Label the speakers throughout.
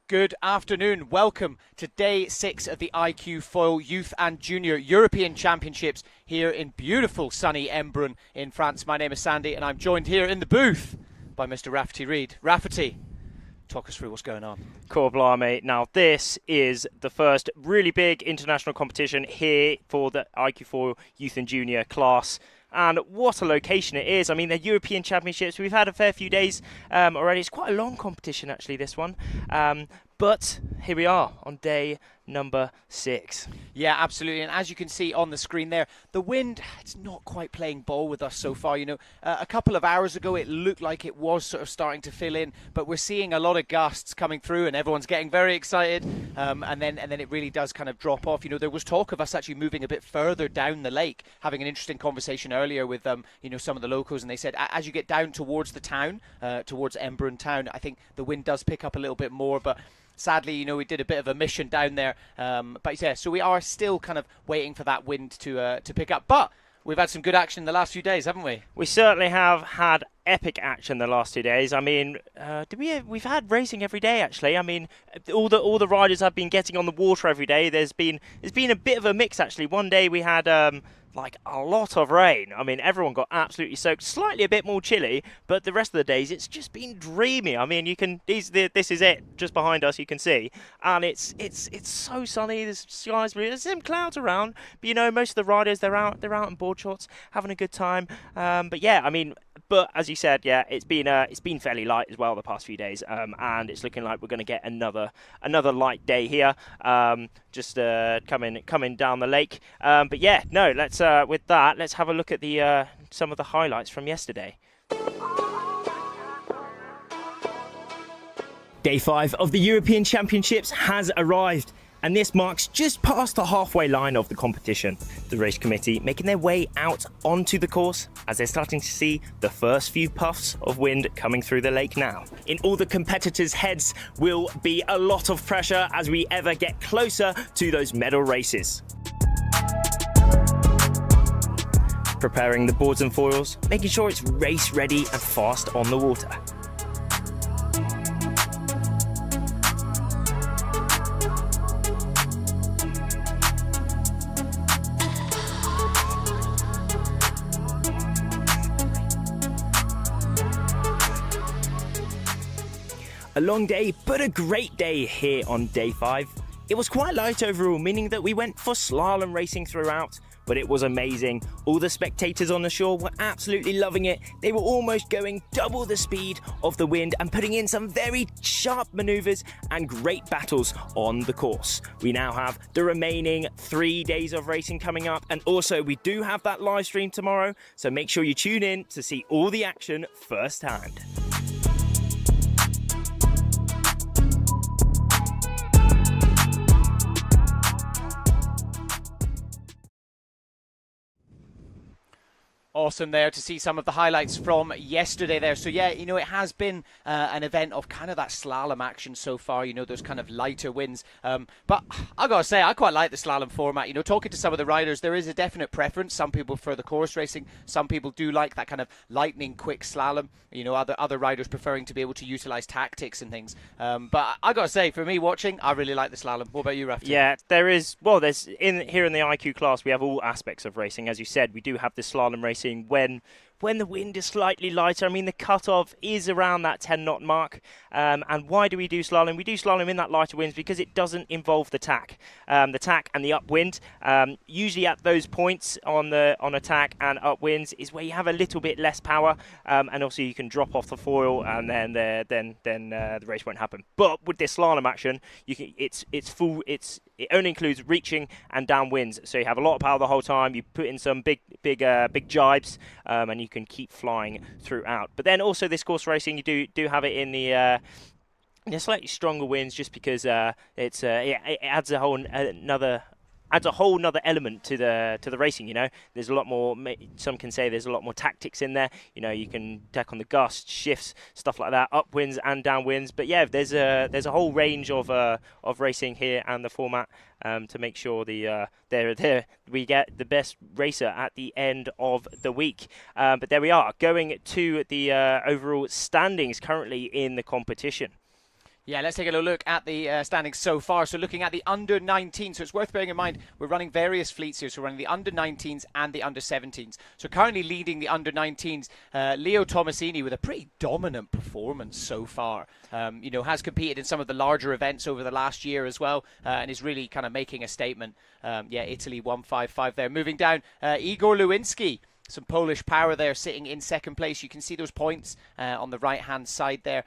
Speaker 1: Good afternoon. Welcome to day 6 of the iQFoil Youth and Junior European Championships here in beautiful sunny Embrun in France. My name is Sandy and I'm joined here in the booth by Mr. Rafferty Reid. Rafferty, talk us through what's going on.
Speaker 2: Cool, blimey. Now, this is the first really big international competition here for the iQFoil Youth and Junior class. And what a location it is. I mean, the European Championships, we've had a fair few days already. It's quite a long competition, actually, this one. But here we are on day number 6.
Speaker 1: Yeah, absolutely. And as you can see on the screen there, the wind, it's not quite playing ball with us so far. You know, a couple of hours ago, it looked like it was sort of starting to fill in, but we're seeing a lot of gusts coming through and everyone's getting very excited. And then it really does kind of drop off. You know, there was talk of us actually moving a bit further down the lake, having an interesting conversation earlier with, you know, some of the locals. And they said, as you get down towards the town, towards Embrun town, I think the wind does pick up a little bit more, but sadly, you know, we did a bit of a mission down there, but yeah, so we are still kind of waiting for that wind to pick up. But we've had some good action in the last few days, haven't we?
Speaker 2: We certainly have had epic action the last 2 days. I mean, we've had racing every day, actually. I mean, all the riders have been getting on the water every day. There's been a bit of a mix, actually. One day we had like a lot of rain. I mean, everyone got absolutely soaked, slightly a bit more chilly, but the rest of the days it's just been dreamy. I mean, you can this is it just behind us, you can see, and it's so sunny. The sky's blue. There's some clouds around, but you know, most of the riders they're out in board shorts having a good time. But yeah, I mean, but as you said, yeah, it's been fairly light as well the past few days, and it's looking like we're going to get another light day here, just coming down the lake. But yeah, no, let's with that, let's have a look at the some of the highlights from yesterday. Day 5 of the European Championships has arrived, and this marks just past the halfway line of the competition. The race committee making their way out onto the course as they're starting to see the first few puffs of wind coming through the lake now. In all the competitors' heads will be a lot of pressure as we ever get closer to those medal races. Preparing the boards and foils, making sure it's race ready and fast on the water. A long day, but a great day here on day 5. It was quite light overall, meaning that we went for slalom racing throughout, but it was amazing. All the spectators on the shore were absolutely loving it. They were almost going double the speed of the wind and putting in some very sharp maneuvers and great battles on the course. We now have the remaining 3 days of racing coming up, and also we do have that live stream tomorrow, so make sure you tune in to see all the action firsthand.
Speaker 1: Awesome there to see some of the highlights from yesterday there. So yeah, you know, it has been an event of kind of that slalom action so far, you know, those kind of lighter winds. But I gotta say, I quite like the slalom format. You know, talking to some of the riders, there is a definite preference. Some people prefer the course racing. Some people do like that kind of lightning quick slalom. You know, other riders preferring to be able to utilize tactics and things. But I gotta say, for me watching, I really like the slalom. What about you, Rafferty?
Speaker 2: Yeah, there is, well, there's here in the IQ class, we have all aspects of racing. As you said, we do have the slalom racing when the wind is slightly lighter. I mean, the cutoff is around that 10-knot mark. And why do we do slalom? We do slalom in that lighter winds because it doesn't involve the tack. The tack and the upwind, usually at those points on a tack and upwinds is where you have a little bit less power, and also you can drop off the foil, and then the race won't happen. But with this slalom action, it only includes reaching and downwinds, so you have a lot of power the whole time. You put in some big jibes, and you can keep flying throughout. But then also this course racing, you do have it in the slightly stronger winds, just because it adds a whole nother element to the racing. You know, there's a lot more. Some can say there's a lot more tactics in there. You know, you can tack on the gusts, shifts, stuff like that, upwinds and downwinds. But yeah, there's a whole range of racing here and the format to make sure we get the best racer at the end of the week. But there we are, going to the overall standings currently in the competition.
Speaker 1: Yeah, let's take a little look at the standings so far. So looking at the under-19, so it's worth bearing in mind we're running various fleets here. So we're running the under-19s and the under-17s. So currently leading the under-19s, Leo Tomasini with a pretty dominant performance so far. Has competed in some of the larger events over the last year as well, and is really kind of making a statement. Italy 155 there. Moving down, Igor Lewinsky. Some Polish power there sitting in second place. You can see those points on the right-hand side there.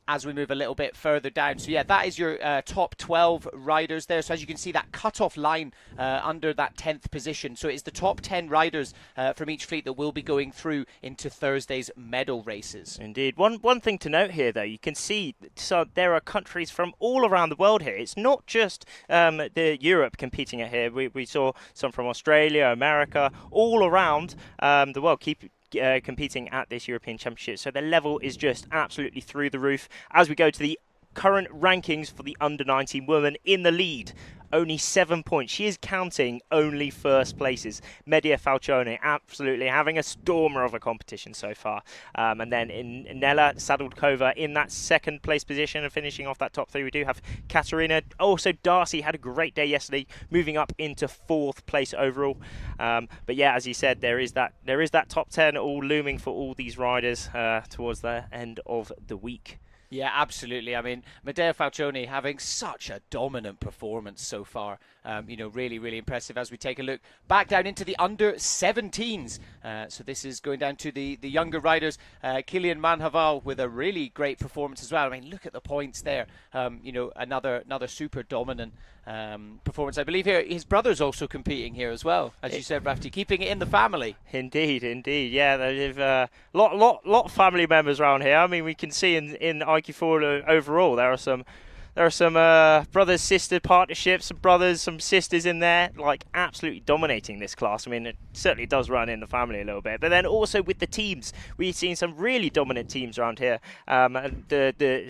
Speaker 1: As we move a little bit further down. So yeah, that is your top 12 riders there. So as you can see, that cut-off line under that 10th position. So it's the top 10 riders from each fleet that will be going through into Thursday's medal races.
Speaker 2: Indeed. One thing to note here, though, you can see so there are countries from all around the world here. It's not just the Europe competing at here. We saw some from Australia, America, all around the world competing at this European Championship. So the level is just absolutely through the roof. As we go to the current rankings for the under-19 woman in the lead, only 7 points. She is counting only first places. Medea Falcione absolutely having a stormer of a competition so far. And then in Nella Sadulkova in that second place position and finishing off that top three. We do have Katarina. Also, Darcy had a great day yesterday, moving up into fourth place overall. But yeah, as you said, there is that top 10 all looming for all these riders towards the end of the week.
Speaker 1: Yeah, absolutely. I mean, Medea Falcione having such a dominant performance so far. Really, really impressive as we take a look back down into the under-17s. So this is going down to the younger riders. Kilian Manhaval with a really great performance as well. I mean, look at the points there. Another super dominant performance. I believe here his brother's also competing here as well, as you said, Rafti, keeping it in the family.
Speaker 2: Indeed. Yeah, there's a lot of family members around here. I mean, we can see in iQFoil overall there are some brothers sister partnerships, some brothers, some sisters in there, like absolutely dominating this class. I mean, it certainly does run in the family a little bit, but then also with the teams, we've seen some really dominant teams around here.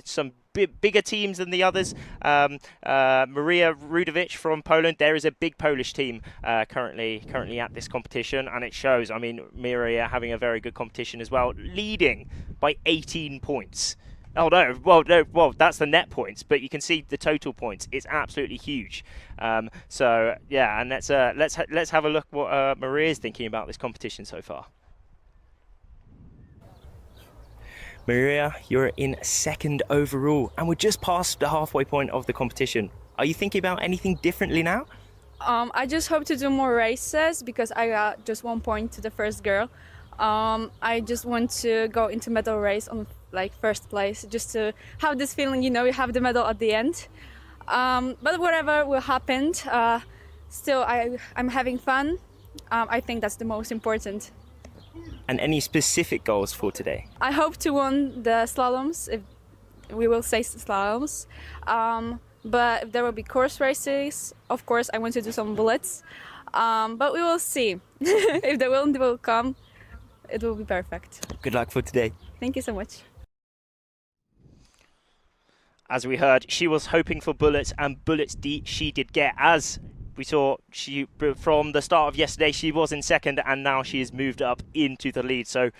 Speaker 2: Some bigger teams than the others. Maria Rudowicz from Poland. There is a big Polish team currently at this competition, and it shows. I mean, Maria having a very good competition as well, leading by 18 points. Oh no! Well, that's the net points, but you can see the total points. It's absolutely huge. So yeah, and let's have a look what Maria's thinking about this competition so far. Maria, you're in second overall, and we're just past the halfway point of the competition. Are you thinking about anything differently now?
Speaker 3: I just hope to do more races because I got just 1 point to the first girl. I just want to go into medal race on first place, just to have this feeling, you have the medal at the end. But whatever will happen, still I'm having fun. I think that's the most important.
Speaker 2: And any specific goals for today?
Speaker 3: I hope to win the slaloms, if we will say slaloms. But if there will be course races, of course I want to do some bullets. But we will see. If the wind will come, it will be perfect.
Speaker 2: Good luck for today.
Speaker 3: Thank you so much.
Speaker 2: As we heard, she was hoping for bullets, and bullets she did get. As we saw, she from the start of yesterday, she was in second, and now she has moved up into the lead. So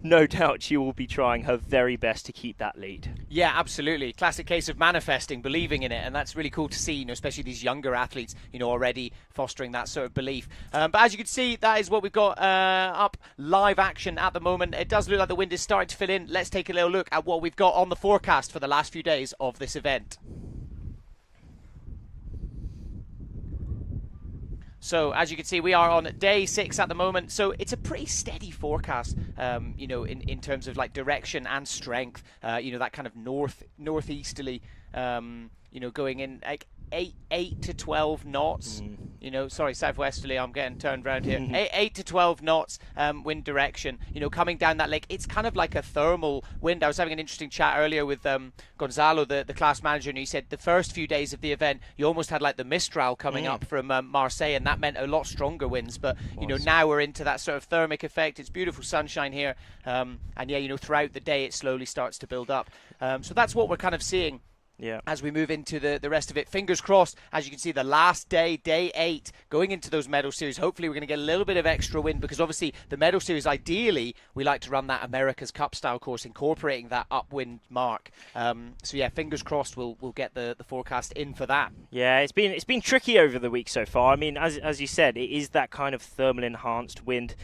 Speaker 2: no doubt she will be trying her very best to keep that lead.
Speaker 1: Yeah, absolutely. Classic case of manifesting, believing in it, and that's really cool to see, especially these younger athletes, already fostering that sort of belief. But as you can see, that is what we've got up live action at the moment. It does look like the wind is starting to fill in. Let's take a little look at what we've got on the forecast for the last few days of this event. So as you can see, we are on day 6 at the moment. So it's a pretty steady forecast, in terms of direction and strength. That kind of northeasterly, going in 8 to 12 knots. Sorry, southwesterly. I'm getting turned around here. 8 to 12 knots wind direction. Coming down that lake, it's kind of like a thermal wind. I was having an interesting chat earlier with Gonzalo, the class manager, and he said the first few days of the event, you almost had the Mistral coming up from Marseille, and that meant a lot stronger winds. But now we're into that sort of thermic effect. It's beautiful sunshine here, and yeah, throughout the day it slowly starts to build up. So that's what we're kind of seeing
Speaker 2: Yeah.
Speaker 1: as we move into the rest of it. Fingers crossed, as you can see, the last day, day 8, going into those medal series. Hopefully we're going to get a little bit of extra wind, because obviously the medal series, ideally, we like to run that America's Cup style course, incorporating that upwind mark. So yeah, fingers crossed we'll get the forecast in for that.
Speaker 2: Yeah, it's been tricky over the week so far. I mean, as you said, it is that kind of thermal enhanced wind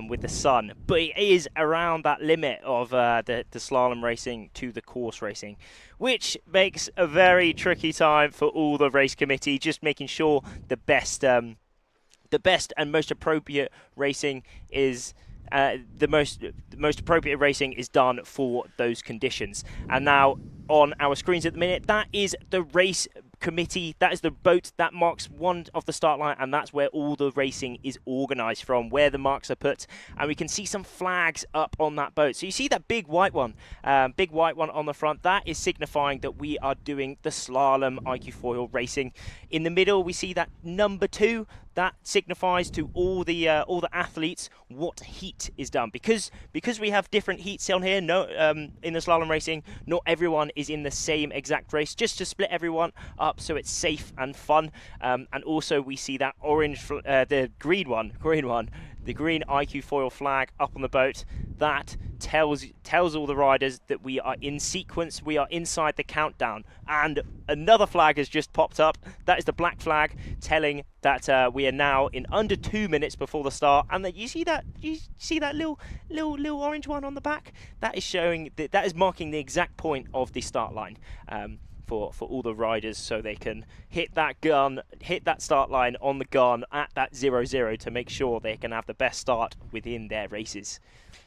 Speaker 2: with the sun, but it is around that limit of the slalom racing to the course racing, which makes a very tricky time for all the race committee, just making sure the best and most appropriate racing is the most appropriate racing is done for those conditions. And now on our screens at the minute, that is the race committee. That is the boat that marks one of the start line, and that's where all the racing is organised from, where the marks are put. And we can see some flags up on that boat. So you see that big white one on the front. That is signifying that we are doing the slalom iQFoil racing. In the middle, we see that number 2. That signifies to all the athletes what heat is done, because we have different heats on here. No, in the slalom racing, not everyone is in the same exact race, just to split everyone up so it's safe and fun. And also we see that the green iQFoil flag up on the boat. That tells all the riders that we are in sequence, we are inside the countdown. And another flag has just popped up. That is the black flag, telling that we are now in under 2 minutes before the start. And that you see that little orange one on the back. That is showing that is marking the exact point of the start line. For all the riders, so they can hit that start line on the gun at that 0-0 to make sure they can have the best start within their races.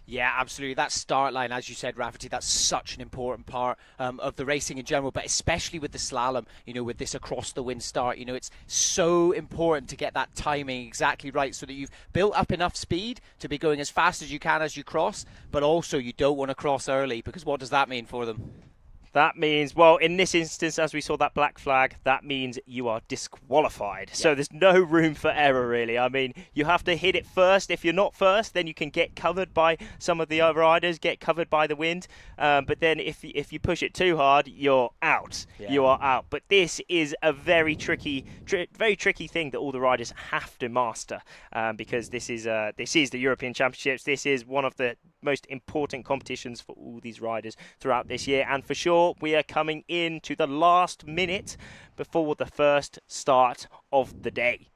Speaker 1: Yeah, absolutely. That start line, as you said, Rafferty, that's such an important part of the racing in general, but especially with the slalom, with this across the wind start, it's so important to get that timing exactly right, so that you've built up enough speed to be going as fast as you can as you cross, but also you don't want to cross early, because what does that mean for them?
Speaker 2: That means, well, in this instance, as we saw that black flag, that means you are disqualified. Yeah. So there's no room for error, really. I mean, you have to hit it first. If you're not first, then you can get covered by some of the other riders, get covered by the wind. But then if you push it too hard, you're out. Yeah. You are out. But this is a very tricky thing that all the riders have to master, because this is the European Championships. This is one of the most important competitions for all these riders throughout this year, and for sure we are coming into the last minute before the first start of the day.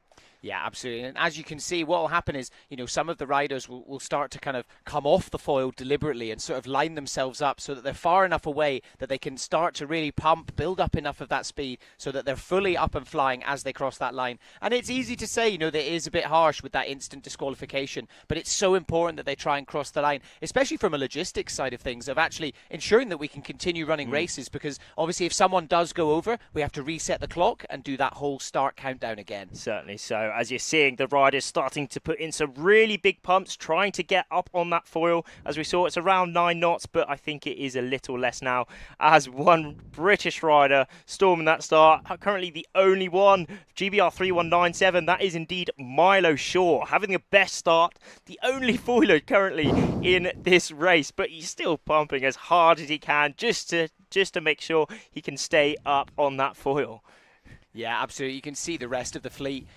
Speaker 1: Yeah, absolutely. And as you can see, what will happen is, some of the riders will start to kind of come off the foil deliberately and sort of line themselves up so that they're far enough away that they can start to really build up enough of that speed so that they're fully up and flying as they cross that line. And it's easy to say, that it is a bit harsh with that instant disqualification, but it's so important that they try and cross the line, especially from a logistics side of things, of actually ensuring that we can continue running races, because obviously if someone does go over, we have to reset the clock and do that whole start countdown again.
Speaker 2: Certainly so. As you're seeing, the riders starting to put in some really big pumps, trying to get up on that foil. As we saw, it's around 9 knots, but I think it is a little less now, as one British rider storming that start, currently the only one, GBR 3197, that is indeed Milo Shaw, having the best start, the only foiler currently in this race, but he's still pumping as hard as he can just to make sure he can stay up on that foil.
Speaker 1: Yeah, absolutely. You can see the rest of the fleet,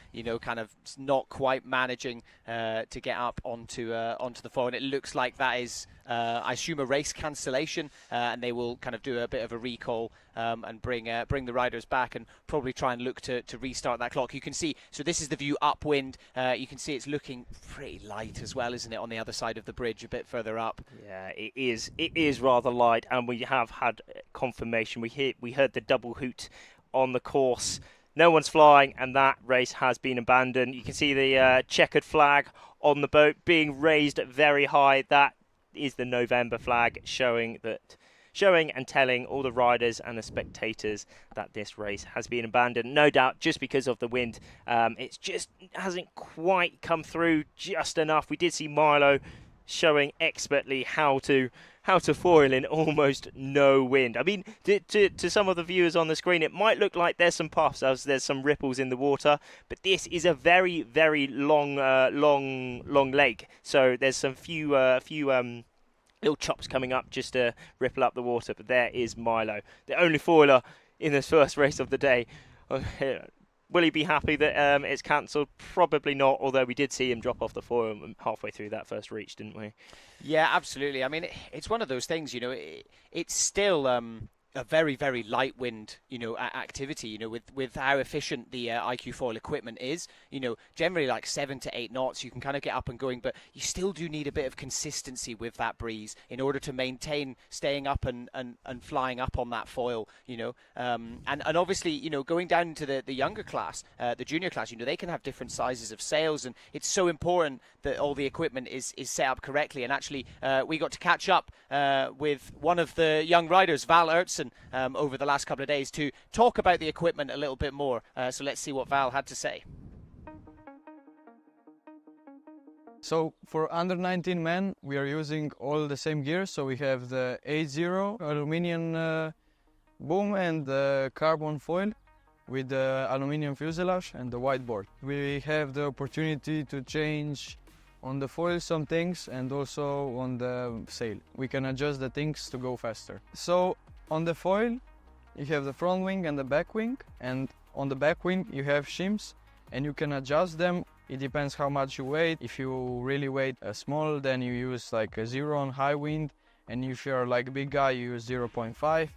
Speaker 1: kind of not quite managing to get up onto the foil. And it looks like that is, I assume, a race cancellation, and they will kind of do a bit of a recall and bring the riders back and probably try and look to restart that clock. You can see, so this is the view upwind. You can see it's looking pretty light as well, isn't it, on the other side of the bridge, a bit further up.
Speaker 2: Yeah, it is. It is rather light, and we have had confirmation. We heard the double hoot on the course. No one's flying, and that race has been abandoned. You can see the checkered flag on the boat being raised very high. That is the November flag, showing and telling all the riders and the spectators that this race has been abandoned. No doubt just because of the wind. It just hasn't quite come through just enough. We did see Milo showing expertly how to foil in almost no wind. I mean, to some of the viewers on the screen, it might look like there's some puffs, as there's some ripples in the water, but this is a very, very long lake. So there's some few little chops coming up just to ripple up the water. But there is Milo, the only foiler in this first race of the day. Will he be happy that it's cancelled? Probably not, although we did see him drop off the foil halfway through that first reach, didn't we?
Speaker 1: Yeah, absolutely. I mean, it's one of those things, it's still a very, very light wind, activity, with how efficient the iQFoil equipment is, generally like 7 to 8 knots, you can kind of get up and going, but you still do need a bit of consistency with that breeze in order to maintain staying up and flying up on that foil, and obviously, going down into the younger class, the junior class, they can have different sizes of sails, and it's so important that all the equipment is set up correctly. And actually, we got to catch up with one of the young riders, Val Ertzen, over the last couple of days to talk about the equipment a little bit more. So let's see what Val had to say.
Speaker 4: So for under 19 men, we are using all the same gear. So we have the 8.0 aluminum boom and the carbon foil with the aluminum fuselage and the white board. We have the opportunity to change on the foil some things and also on the sail. We can adjust the things to go faster. So on the foil, you have the front wing and the back wing, and on the back wing you have shims, and you can adjust them. It depends how much you weigh. If you really weigh small, then you use like a 0 on high wind, and if you're like a big guy, you use 0.5.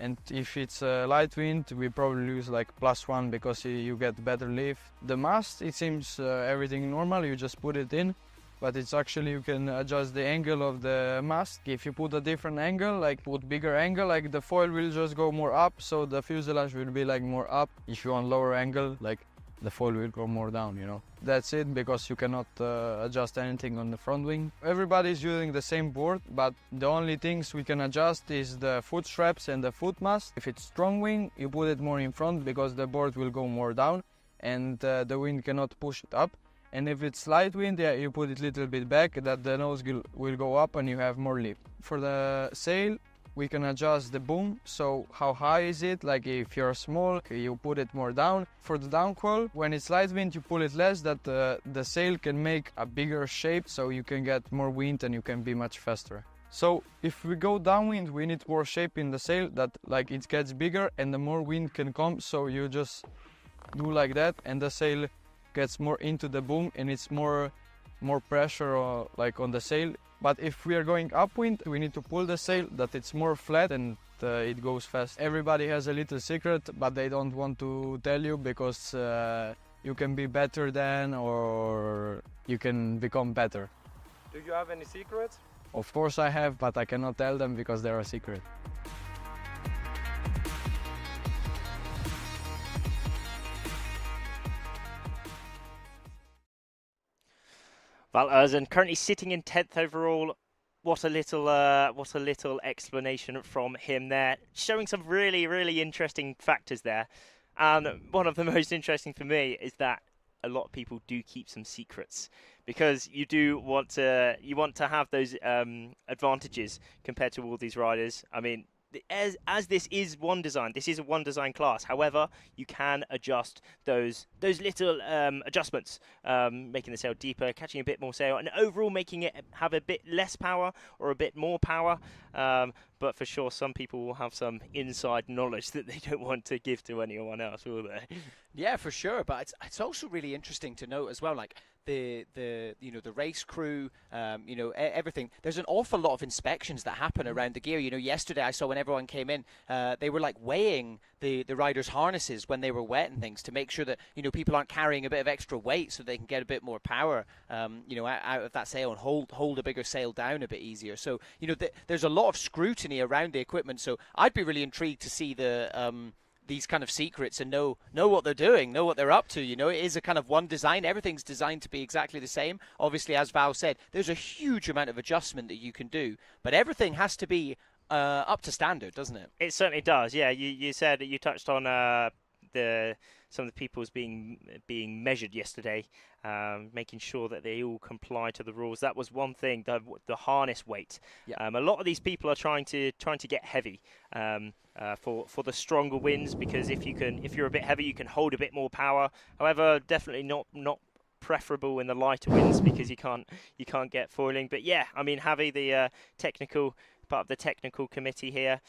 Speaker 4: And if it's a light wind, we probably use like +1 because you get better lift. The mast, it seems everything normal, you just put it in. But it's actually, you can adjust the angle of the mast. If you put a different angle, like put bigger angle, like the foil will just go more up, so the fuselage will be like more up. If you want lower angle, like the foil will go more down, That's it, because you cannot adjust anything on the front wing. Everybody's using the same board, but the only things we can adjust is the foot straps and the foot mast. If it's strong wing, you put it more in front because the board will go more down and the wind cannot push it up. And if it's light wind, yeah, you put it a little bit back, that the nose will go up and you have more lift. For the sail, we can adjust the boom, so how high is it? Like if you're small, you put it more down. For the downcoil, when it's light wind, you pull it less, that the sail can make a bigger shape, so you can get more wind and you can be much faster. So if we go downwind, we need more shape in the sail, that like it gets bigger and the more wind can come, so you just do like that and the sail gets more into the boom and it's more pressure like on the sail. But if we are going upwind, we need to pull the sail that it's more flat and it goes fast. Everybody has a little secret, but they don't want to tell you because you can be better than, or you can become better.
Speaker 5: Do you have any secrets?
Speaker 4: Of course I have, but I cannot tell them because they're a secret.
Speaker 2: Val Ertzen currently sitting in 10th overall. What a little explanation from him there, showing some really, really interesting factors there. And one of the most interesting for me is that a lot of people do keep some secrets, because you want to have those advantages compared to all these riders. I mean, as this is one design, this is a one design class. However, you can adjust those little adjustments, making the sail deeper, catching a bit more sail, and overall making it have a bit less power or a bit more power. But for sure, some people will have some inside knowledge that they don't want to give to anyone else, will they?
Speaker 1: Yeah, for sure. But it's also really interesting to note as well, like the race crew, everything. There's an awful lot of inspections that happen around the gear. Yesterday I saw when everyone came in, they were like weighing the riders' harnesses when they were wet and things to make sure that people aren't carrying a bit of extra weight so they can get a bit more power, out of that sail and hold a bigger sail down a bit easier. So there's a lot of scrutiny around the equipment. So I'd be really intrigued to see these kind of secrets and know what they're doing, know what they're up to. It is a kind of one design. Everything's designed to be exactly the same. Obviously, as Val said, there's a huge amount of adjustment that you can do, but everything has to be up to standard, doesn't it?
Speaker 2: It certainly does. Yeah, you said, you touched on some of the people's being measured yesterday, making sure that they all comply to the rules. That was one thing. The harness weight. Yeah. A lot of these people are trying to get heavy for the stronger winds, because if you're a bit heavy, you can hold a bit more power. However, definitely not preferable in the lighter winds, because you can't get foiling. But yeah, I mean, Javi, the technical part of the technical committee here,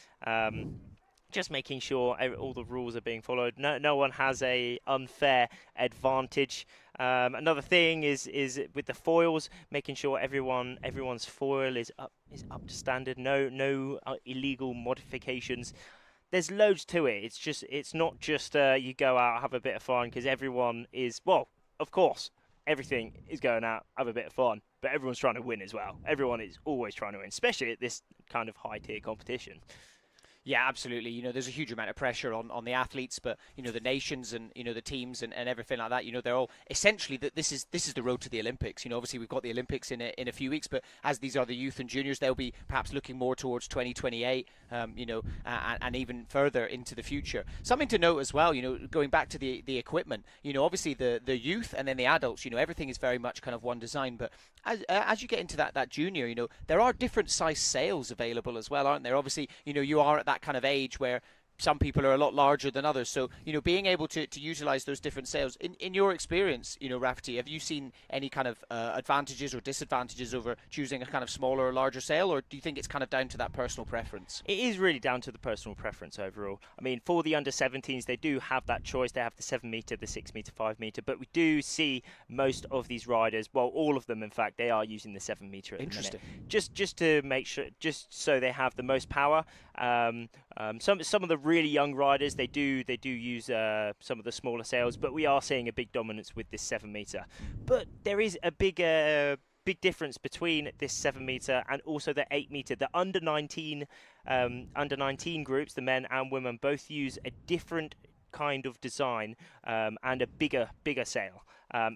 Speaker 2: just making sure all the rules are being followed. No one has a unfair advantage. Another thing is with the foils, making sure everyone's foil is up to standard. No illegal modifications. There's loads to it. It's not just you go out, have a bit of fun, because everyone is, well, of course, everything is going out, have a bit of fun, but everyone's trying to win as well. Everyone is always trying to win, especially at this kind of high tier competition.
Speaker 1: Yeah, absolutely. You know, there's a huge amount of pressure on the athletes, but you know, the nations and you know the teams and everything like that. You know, they're all essentially that this is the road to the Olympics. You know, obviously we've got the Olympics in a few weeks, but as these are the youth and juniors, they'll be perhaps looking more towards 2028. You know, and even further into the future. Something to note as well. You know, going back to the equipment. You know, obviously the youth and then the adults. You know, everything is very much kind of one design, but as you get into that junior, you know, there are different size sails available as well, aren't there? Obviously, you know, you are at that kind of age where some people are a lot larger than others. So, you know, being able to utilize those different sails, in your experience, you know, Rafferty, have you seen any kind of advantages or disadvantages over choosing a kind of smaller or larger sail, or do you think it's kind of down to that personal preference?
Speaker 2: It is really down to the personal preference overall. I mean, for the under-17s, they do have that choice. They have the 7 metre, the 6 metre, 5 metre, but we do see most of these riders, well, all of them, in fact, they are using the 7 metre at the minute. Just to make sure, just so they have the most power. Some of the really young riders, they do use some of the smaller sails, but we are seeing a big dominance with this 7 metre. But there is a big difference between this 7 metre and also the 8 metre. The under 19 groups, the men and women, both use a different kind of design and a bigger sail.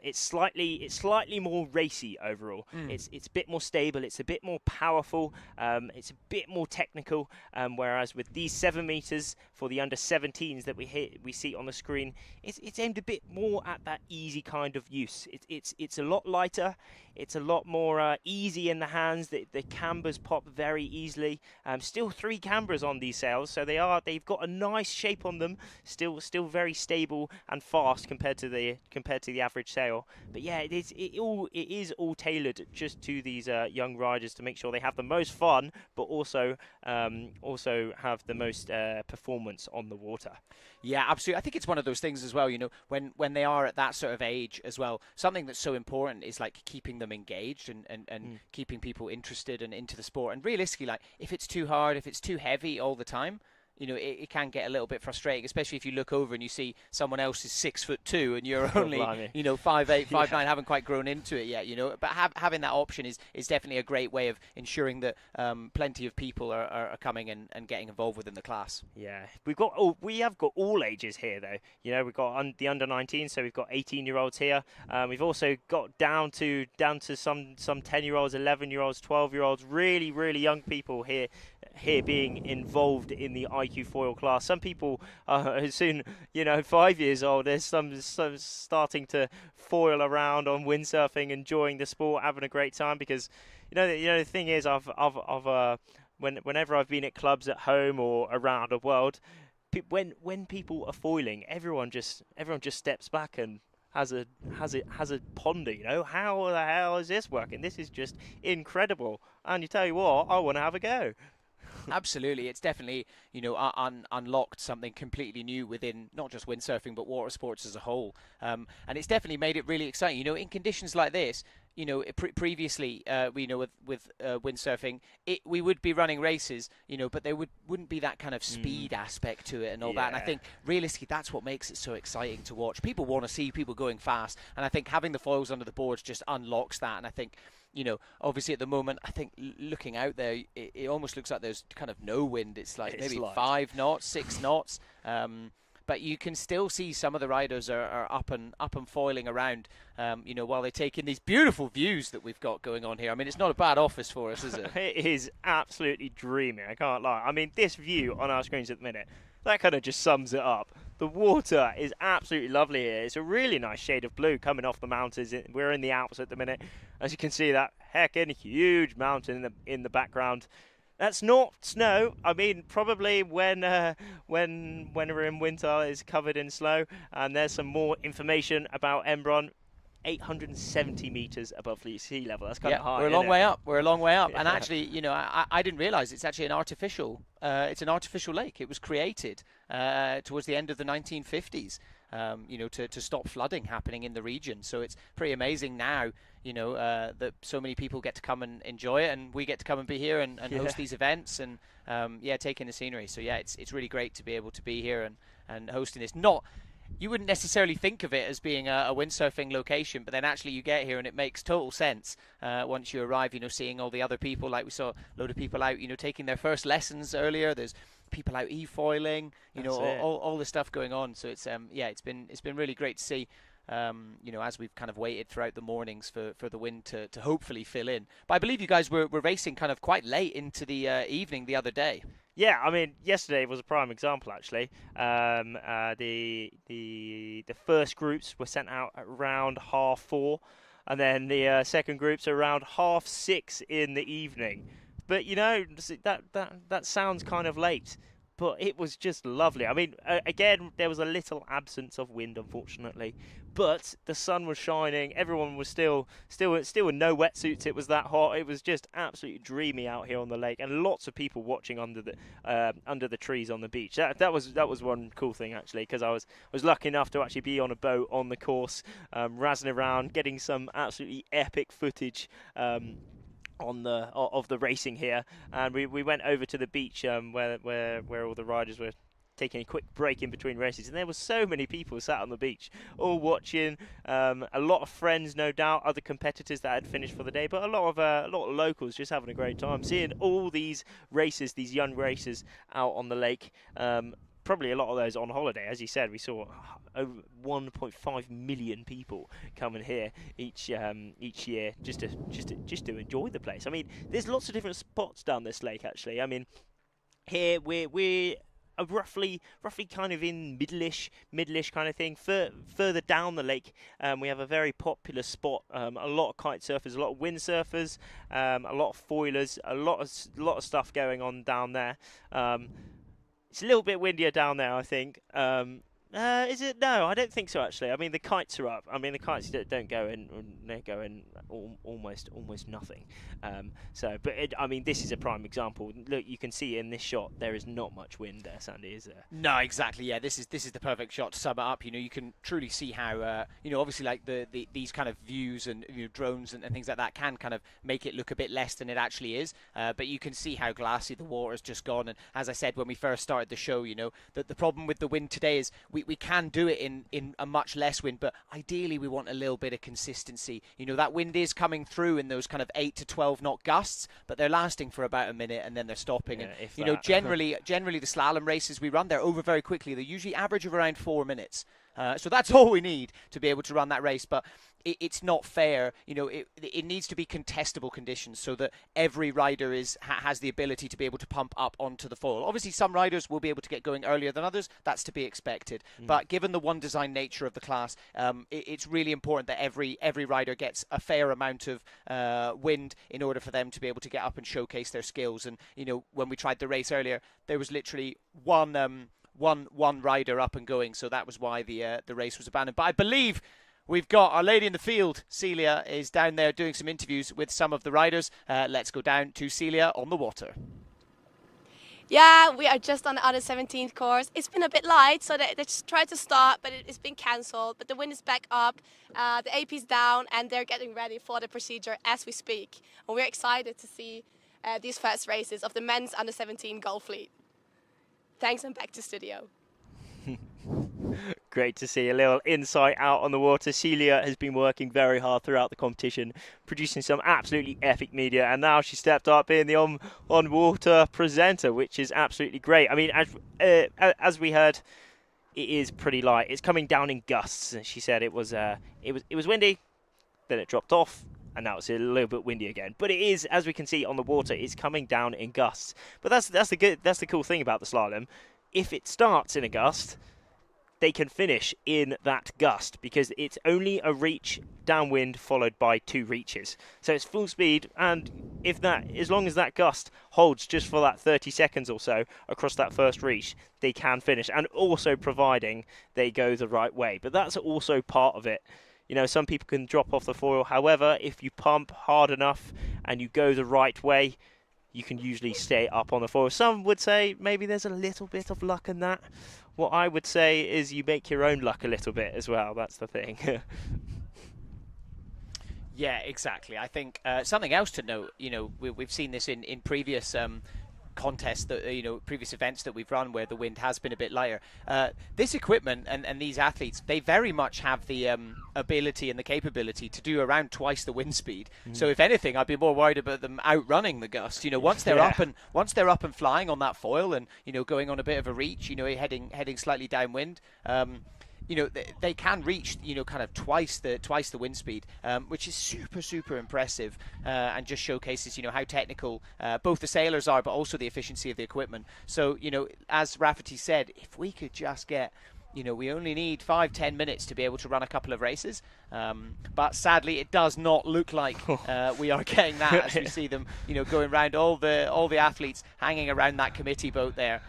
Speaker 2: It's slightly more racy overall. It's a bit more stable. It's a bit more powerful. It's a bit more technical. Whereas with these 7 meters for the under 17s that we see on the screen, it's aimed a bit more at that easy kind of use. It's a lot lighter. It's a lot more easy in the hands. The cambers pop very easily. Still 3 cambers on these sails, so they've got a nice shape on them. Still very stable and fast compared to the average sail. But yeah, it is all tailored just to these young riders to make sure they have the most fun, but also have the most performance on the water.
Speaker 1: Yeah, absolutely. I think it's one of those things as well, you know, when they are at that sort of age as well, something that's so important is like keeping them engaged and keeping people interested and into the sport. And realistically, like if it's too hard, if it's too heavy all the time, you know, it can get a little bit frustrating, especially if you look over and you see someone else is 6'2" and you're only, you know, 5'8", 5'9", haven't quite grown into it yet, you know. But having that option is definitely a great way of ensuring that plenty of people are coming and getting involved within the class.
Speaker 2: Yeah, we have got all ages here though. You know, we've got the under 19, so we've got 18-year-olds here. We've also got down to some 10-year-olds, 11-year-olds, 12-year-olds, really young people here being involved in the iQFoil class. Some people are soon, you know, 5 years old. There's some starting to foil around on windsurfing, enjoying the sport, having a great time. Because you know the thing is, whenever I've been at clubs at home or around the world, when people are foiling, everyone just steps back and has a ponder, you know, how the hell is this working? This is just incredible. And you tell you what, I want to have a go.
Speaker 1: Absolutely, it's definitely, you know, unlocked something completely new within not just windsurfing but water sports as a whole, and it's definitely made it really exciting. You know, in conditions like this, you know, previously, you know, with windsurfing, we would be running races, you know, but there wouldn't be that kind of speed aspect to it and all that. And I think realistically, that's what makes it so exciting to watch. People want to see people going fast, and I think having the foils under the boards just unlocks that. And I think, you know, obviously at the moment, I think looking out there, it almost looks like there's kind of no wind. It's like maybe 5 knots, 6 knots. But you can still see some of the riders are up and foiling around, you know, while they take in these beautiful views that we've got going on here. I mean, it's not a bad office for us, is it?
Speaker 2: It is absolutely dreamy, I can't lie. I mean, this view on our screens at the minute, that kind of just sums it up. The water is absolutely lovely here. It's a really nice shade of blue coming off the mountains. We're in the Alps at the minute. As you can see, that heckin' huge mountain in the background. That's not snow. I mean, probably when we're in winter, it's covered in snow. And there's some more information about Embrun. 870 meters above sea level. That's kind of high.
Speaker 1: We're a long way up. We're a long way up.
Speaker 2: Yeah.
Speaker 1: And actually, you know, I didn't realize it's actually an artificial. It's an artificial lake. It was created towards the end of the 1950s. You know, to stop flooding happening in the region. So it's pretty amazing now, you know, that so many people get to come and enjoy it, and we get to come and be here and host these events and take in the scenery. So yeah, it's really great to be able to be here and hosting this. You wouldn't necessarily think of it as being a windsurfing location, but then actually you get here and it makes total sense once you arrive, you know, seeing all the other people. Like we saw a load of people out, you know, taking their first lessons earlier. There's people out e-foiling, you know, all the stuff going on. So it's it's been really great to see, you know, as we've kind of waited throughout the mornings for the wind to hopefully fill in. But I believe you guys were racing kind of quite late into the evening the other day.
Speaker 2: Yeah, I mean, yesterday was a prime example, actually. The first groups were sent out at around 4:30, and then the second groups around 6:30 in the evening. But, you know, that sounds kind of late, but it was just lovely. I mean, again, there was a little absence of wind, unfortunately, but the sun was shining. Everyone was still in no wetsuits. It was that hot. It was just absolutely dreamy out here on the lake, and lots of people watching under the trees on the beach. That was one cool thing, actually, because I was lucky enough to actually be on a boat on the course, razzing around, getting some absolutely epic footage. Of the racing here, and we went over to the beach where all the riders were taking a quick break in between races, and there were so many people sat on the beach all watching, a lot of friends, no doubt, other competitors that had finished for the day, but a lot of locals just having a great time seeing all these races, these young racers out on the lake. Probably a lot of those on holiday. As you said, we saw over 1.5 million people coming here each year just to enjoy the place. I mean, there's lots of different spots down this lake, actually. I mean, here we're roughly kind of in middle-ish kind of thing. Further down the lake, we have a very popular spot. A lot of kite surfers, a lot of windsurfers, a lot of foilers, a lot of stuff going on down there. It's a little bit windier down there, I think. Is it? No, I don't think so, actually. I mean, the kites are up. I mean, the kites don't go in. They're going almost nothing. I mean, this is a prime example. Look, you can see in this shot there is not much wind there, Sandy, is there?
Speaker 1: No, exactly. Yeah, this is the perfect shot to sum it up. You know, you can truly see how you know, obviously, like these kind of views and, you know, drones and things like that can kind of make it look a bit less than it actually is. But you can see how glassy the water's just gone. And as I said when we first started the show, you know, that the problem with the wind today is we can do it in a much less wind, but ideally we want a little bit of consistency. You know, that wind is coming through in those kind of 8 to 12 knot gusts, but they're lasting for about a minute and then they're stopping.
Speaker 2: Yeah,
Speaker 1: and you know, generally the slalom races we run, they're over very quickly. They usually average of around 4 minutes. So that's all we need to be able to run that race. But it's not fair. You know, it needs to be contestable conditions so that every rider has the ability to be able to pump up onto the foil. Obviously, some riders will be able to get going earlier than others. That's to be expected. But given the one design nature of the class, it's really important that every rider gets a fair amount of wind in order for them to be able to get up and showcase their skills. And, you know, when we tried the race earlier, there was literally one rider up and going, so that was why the race was abandoned. But I believe we've got our lady in the field, Celia, is down there doing some interviews with some of the riders. Let's go down to Celia on the water.
Speaker 6: Yeah, we are just on the under 17th course. It's been a bit light, so they just tried to start, but it's been cancelled. But the wind is back up, the AP's down, and they're getting ready for the procedure as we speak. And we're excited to see these first races of the men's under 17 golf fleet. Thanks, and back to studio.
Speaker 2: Great to see a little insight out on the water. Celia has been working very hard throughout the competition, producing some absolutely epic media, and now she stepped up being the on-water presenter, which is absolutely great. I mean, as we heard, it is pretty light. It's coming down in gusts. She said it was windy, then it dropped off, and now it's a little bit windy again. But it is, as we can see on the water, it's coming down in gusts. But that's the cool thing about the slalom. If it starts in a gust, they can finish in that gust because it's only a reach downwind followed by 2 reaches. So it's full speed, and as long as that gust holds just for that 30 seconds or so across that first reach, they can finish, and also providing they go the right way. But that's also part of it. You know, some people can drop off the foil. However, if you pump hard enough and you go the right way, you can usually stay up on the foil. Some would say maybe there's a little bit of luck in that. What I would say is you make your own luck a little bit as well. That's the thing.
Speaker 1: Yeah, exactly. I think something else to note, you know, we've seen this in previous contests, that previous events that we've run where the wind has been a bit lighter. This equipment and these athletes, they very much have the ability and the capability to do around twice the wind speed. So if anything, I'd be more worried about them outrunning the gust. You know, once they're up and flying on that foil and going on a bit of a reach, heading slightly downwind. They can reach kind of twice the wind speed, which is super impressive, and just showcases how technical both the sailors are, but also the efficiency of the equipment. So as Rafferty said, if we could just get we only need 5-10 minutes to be able to run a couple of races, but sadly it does not look like we are getting that, as we see them going around, all the athletes hanging around that committee boat there,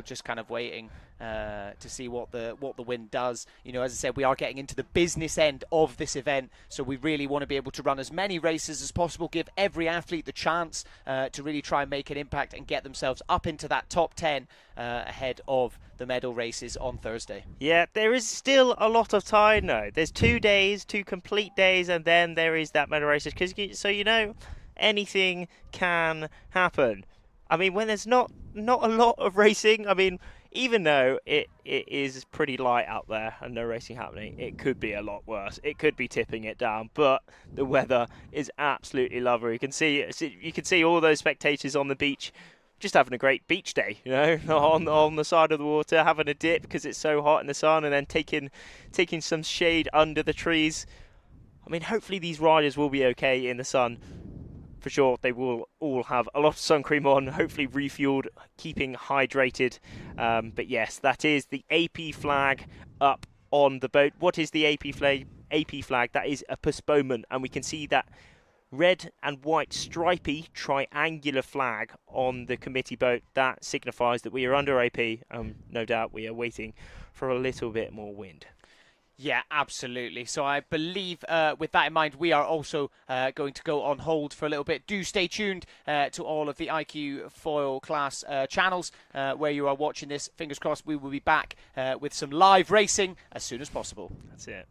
Speaker 1: just kind of waiting to see what the wind does. As I said, we are getting into the business end of this event, so we really want to be able to run as many races as possible, give every athlete the chance to really try and make an impact and get themselves up into that top 10 ahead of the medal races on Thursday.
Speaker 2: Yeah, there is still a lot of time though. There's 2 days, 2 complete days, and then there is that medal races. So anything can happen. I mean, when there's not a lot of racing, I mean, even though it is pretty light out there and no racing happening, it could be a lot worse. It could be tipping it down, but the weather is absolutely lovely. You can see all those spectators on the beach just having a great beach day, on the side of the water, having a dip because it's so hot in the sun, and then taking some shade under the trees. I mean, hopefully these riders will be okay in the sun. For sure, they will all have a lot of sun cream on, hopefully refueled, keeping hydrated. But yes, that is the AP flag up on the boat. What is the AP flag? AP flag, that is a postponement, and we can see that red and white stripy triangular flag on the committee boat. That signifies that we are under AP. No doubt we are waiting for a little bit more wind.
Speaker 1: Yeah, absolutely. So I believe with that in mind, we are also going to go on hold for a little bit. Do stay tuned to all of the iQFoil class channels where you are watching this. Fingers crossed we will be back with some live racing as soon as possible.
Speaker 2: That's it.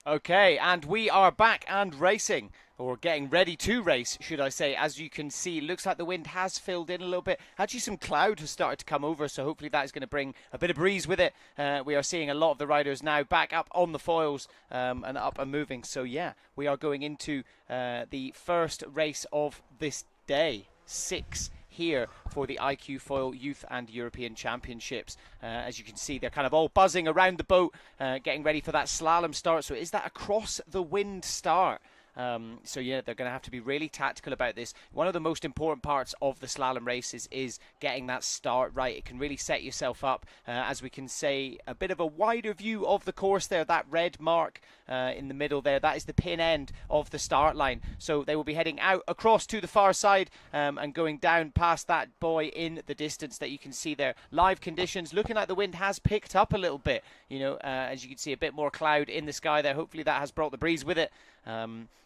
Speaker 1: Okay, and we are back and racing, or getting ready to race, should I say. As you can see, looks like the wind has filled in a little bit. Actually, some cloud has started to come over, so hopefully that is going to bring a bit of breeze with it. We are seeing a lot of the riders now back up on the foils and up and moving. So yeah, we are going into the first race of this day, 6 here for the iQFoil Youth and European Championships. As you can see, they're kind of all buzzing around the boat, getting ready for that slalom start. So is that across the wind start? So yeah, they're going to have to be really tactical about this. One of the most important parts of the slalom races is getting that start right. It can really set yourself up, as we can say, a bit of a wider view of the course there. That red mark in the middle there, that is the pin end of the start line. So they will be heading out across to the far side and going down past that buoy in the distance that you can see there. Live conditions, looking like the wind has picked up a little bit, you know, as you can see, a bit more cloud in the sky there. Hopefully that has brought the breeze with it.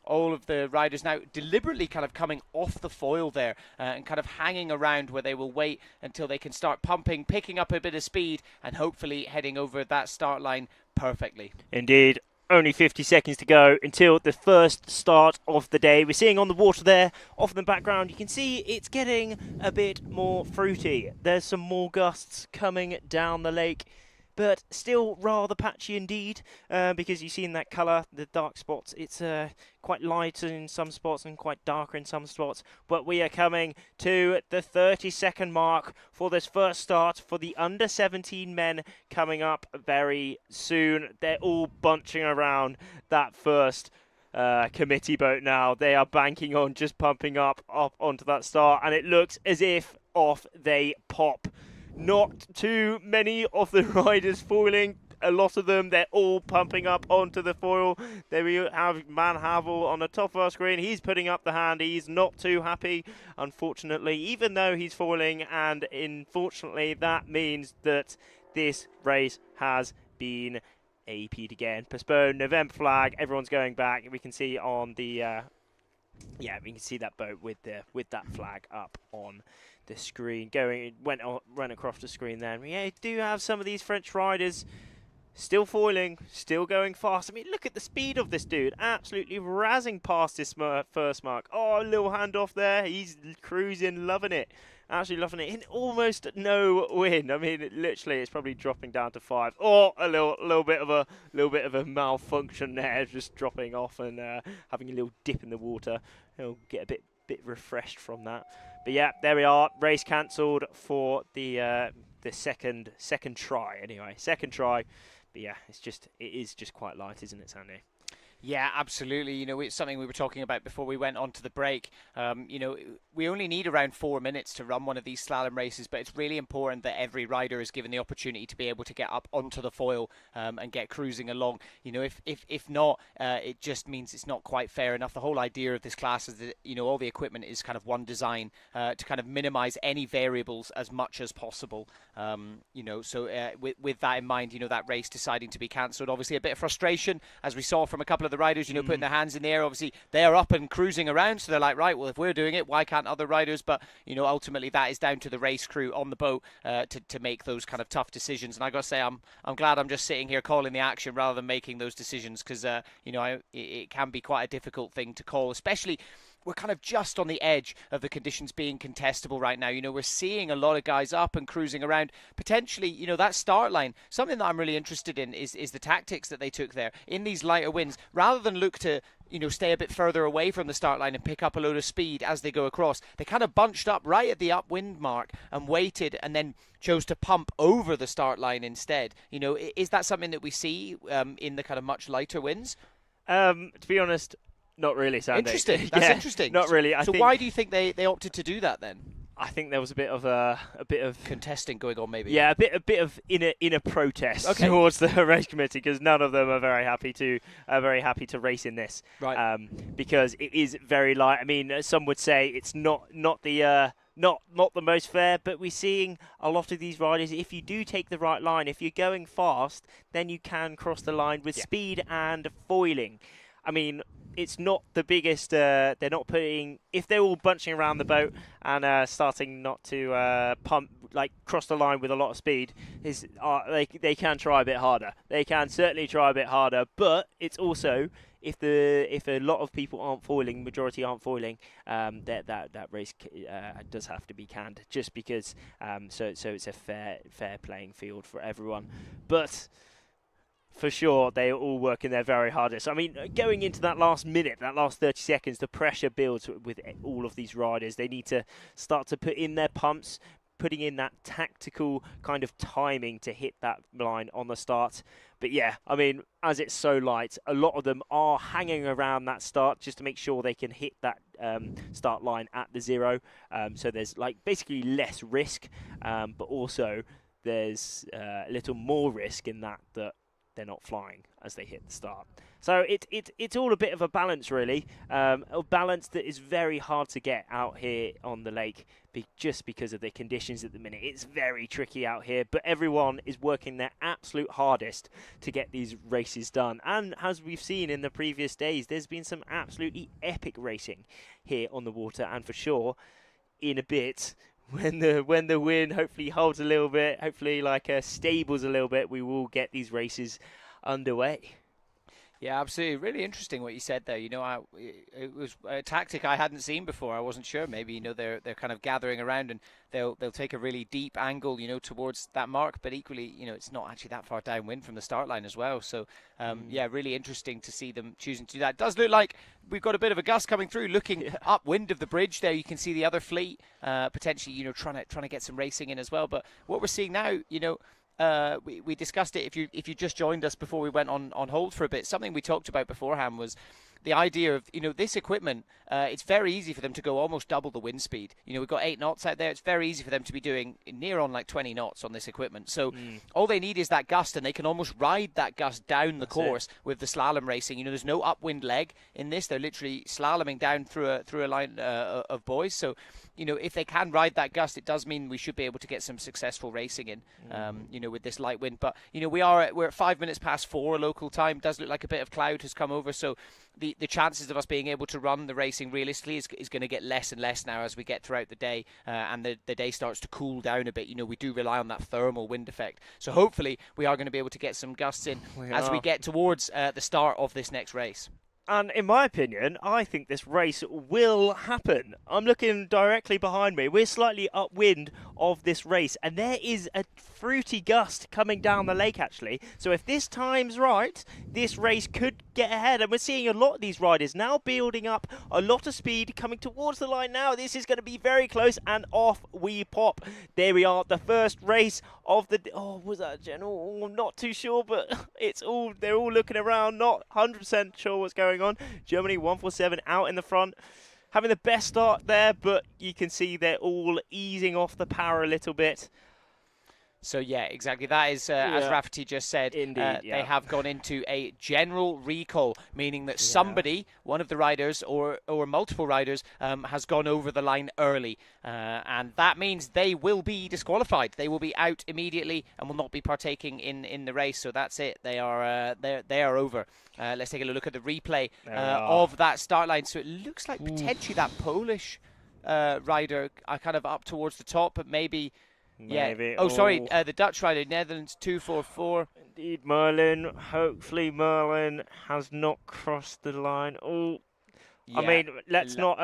Speaker 1: All of the riders now deliberately kind of coming off the foil there and kind of hanging around where they will wait until they can start pumping, picking up a bit of speed and hopefully heading over that start line perfectly.
Speaker 2: Indeed. Only 50 seconds to go until the first start of the day. We're seeing on the water there, off in the background, you can see it's getting a bit more fruity. There's some more gusts coming down the lake, but still rather patchy indeed, because you've seen that colour, the dark spots. It's quite light in some spots and quite darker in some spots. But we are coming to the 30-second mark for this first start for the under-17 men coming up very soon. They're all bunching around that first committee boat now. They are banking on just pumping up onto that start, and it looks as if off they pop. Not too many of the riders foiling. A lot of them, they're all pumping up onto the foil. There we have Man Havel on the top of our screen. He's putting up the hand. He's not too happy, unfortunately, even though he's foiling. And unfortunately, that means that this race has been AP'd again. Postponed, November flag. Everyone's going back. We can see on the... yeah, we can see that boat with that flag up on the screen. Went across the screen then. Yeah, do have some of these French riders still foiling, still going fast. I mean, look at the speed of this dude. Absolutely razzing past this first mark. Oh, a little handoff there. He's cruising, loving it. Absolutely loving it. In almost no wind. I mean, literally, it's probably dropping down to 5. Oh, a little bit of a malfunction there, just dropping off and having a little dip in the water. He'll get a bit refreshed from that. But yeah, there we are. Race cancelled for the second try. Anyway, second try. But yeah, it is just quite light, isn't it, Sandy?
Speaker 1: Yeah, absolutely. You know, it's something we were talking about before we went on to the break. You know, we only need around 4 minutes to run one of these slalom races, but it's really important that every rider is given the opportunity to be able to get up onto the foil and get cruising along. You know, if not, it just means it's not quite fair enough. The whole idea of this class is that, you know, all the equipment is kind of one design to kind of minimize any variables as much as possible. You know, so with that in mind, you know, that race deciding to be cancelled, obviously a bit of frustration, as we saw from a couple of the riders, you know, putting their hands in the air. Obviously they're up and cruising around, so they're like, right, well, if we're doing it, why can't other riders? But you know, ultimately that is down to the race crew on the boat to make those kind of tough decisions. And I gotta say, I'm glad I'm just sitting here calling the action rather than making those decisions, because you know, it can be quite a difficult thing to call, especially we're kind of just on the edge of the conditions being contestable right now. You know, we're seeing a lot of guys up and cruising around. Potentially, you know, that start line, something that I'm really interested in is the tactics that they took there in these lighter winds. Rather than look to, you know, stay a bit further away from the start line and pick up a load of speed as they go across, they kind of bunched up right at the upwind mark and waited, and then chose to pump over the start line instead. You know, is that something that we see in the kind of much lighter winds?
Speaker 2: To be honest, not really, Sandy.
Speaker 1: Interesting. That's interesting.
Speaker 2: Not really.
Speaker 1: So why do you think they opted to do that then?
Speaker 2: I think there was a bit of
Speaker 1: contesting going on, maybe.
Speaker 2: Yeah, a bit of inner protest towards the race committee, because none of them are very happy to race in this.
Speaker 1: Right.
Speaker 2: Because it is very light. I mean, some would say it's not the most fair, but we're seeing a lot of these riders, if you do take the right line, if you're going fast, then you can cross the line with speed and foiling. I mean, it's not the biggest. They're not putting. If they're all bunching around the boat and starting not to cross the line with a lot of speed, they can try a bit harder. They can certainly try a bit harder. But it's also if a lot of people aren't foiling, majority aren't foiling, that race does have to be canned just because. So it's a fair playing field for everyone, but. For sure, they are all working their very hardest. I mean, going into that last minute, that last 30 seconds, the pressure builds with all of these riders. They need to start to put in their pumps, putting in that tactical kind of timing to hit that line on the start. But yeah, I mean, as it's so light, a lot of them are hanging around that start just to make sure they can hit that start line at the 0. So there's basically less risk, but also there's a little more risk in that they're not flying as they hit the start. So it's all a bit of a balance, really. A balance that is very hard to get out here on the lake just because of the conditions at the minute. It's very tricky out here, but everyone is working their absolute hardest to get these races done. And as we've seen in the previous days, there's been some absolutely epic racing here on the water, and for sure, in a bit, when the wind hopefully holds a little bit, hopefully stables a little bit, we will get these races underway.
Speaker 1: Yeah, absolutely. Really interesting what you said there. It was a tactic I hadn't seen before. I wasn't sure. Maybe they're kind of gathering around and they'll take a really deep angle towards that mark. But equally, it's not actually that far downwind from the start line as well. So yeah, really interesting to see them choosing to do that. It does look like we've got a bit of a gust coming through. Looking upwind of the bridge there, you can see the other fleet potentially trying to get some racing in as well. But what we're seeing now, we discussed it. If you just joined us before we went on hold for a bit, something we talked about beforehand was the idea of this equipment. It's very easy for them to go almost double the wind speed. We've got 8 knots out there. It's very easy for them to be doing near on 20 knots on this equipment. So all they need is that gust, and they can almost ride that gust down the course with the slalom racing. There's no upwind leg in this. They're literally slaloming down through a line of boys. So if they can ride that gust, it does mean we should be able to get some successful racing in, with this light wind. But we're at 5 minutes past 4 local time. It does look like a bit of cloud has come over, so the chances of us being able to run the racing realistically is going to get less and less now as we get throughout the day, and the day starts to cool down a bit. We do rely on that thermal wind effect, so hopefully we are going to be able to get some gusts in as we get towards the start of this next race.
Speaker 2: And in my opinion, I think this race will happen. I'm looking directly behind me. We're slightly upwind of this race, and there is a fruity gust coming down the lake, actually. So if this time's right, this race could get ahead. And we're seeing a lot of these riders now building up a lot of speed coming towards the line now. This is going to be very close, and off we pop. There we are, the first race of the... Oh, was that a general? Oh, I'm not too sure, but they're all looking around, not 100% sure what's going on. Germany 147 out in the front, having the best start there, but you can see they're all easing off the power a little bit.
Speaker 1: So yeah, exactly. That is, as Rafferty just said,
Speaker 2: Indeed,
Speaker 1: they have gone into a general recall, meaning that somebody, one of the riders or multiple riders, has gone over the line early, and that means they will be disqualified. They will be out immediately and will not be partaking in the race. So that's it. They are over. Let's take a look at the replay of that start line. So it looks like potentially that Polish rider kind of up towards the top, but maybe.
Speaker 2: Maybe.
Speaker 1: Oh, sorry, the Dutch rider, Netherlands 244.
Speaker 2: Indeed, Merlin. Hopefully Merlin has not crossed the line. Oh, yeah. I mean, let's not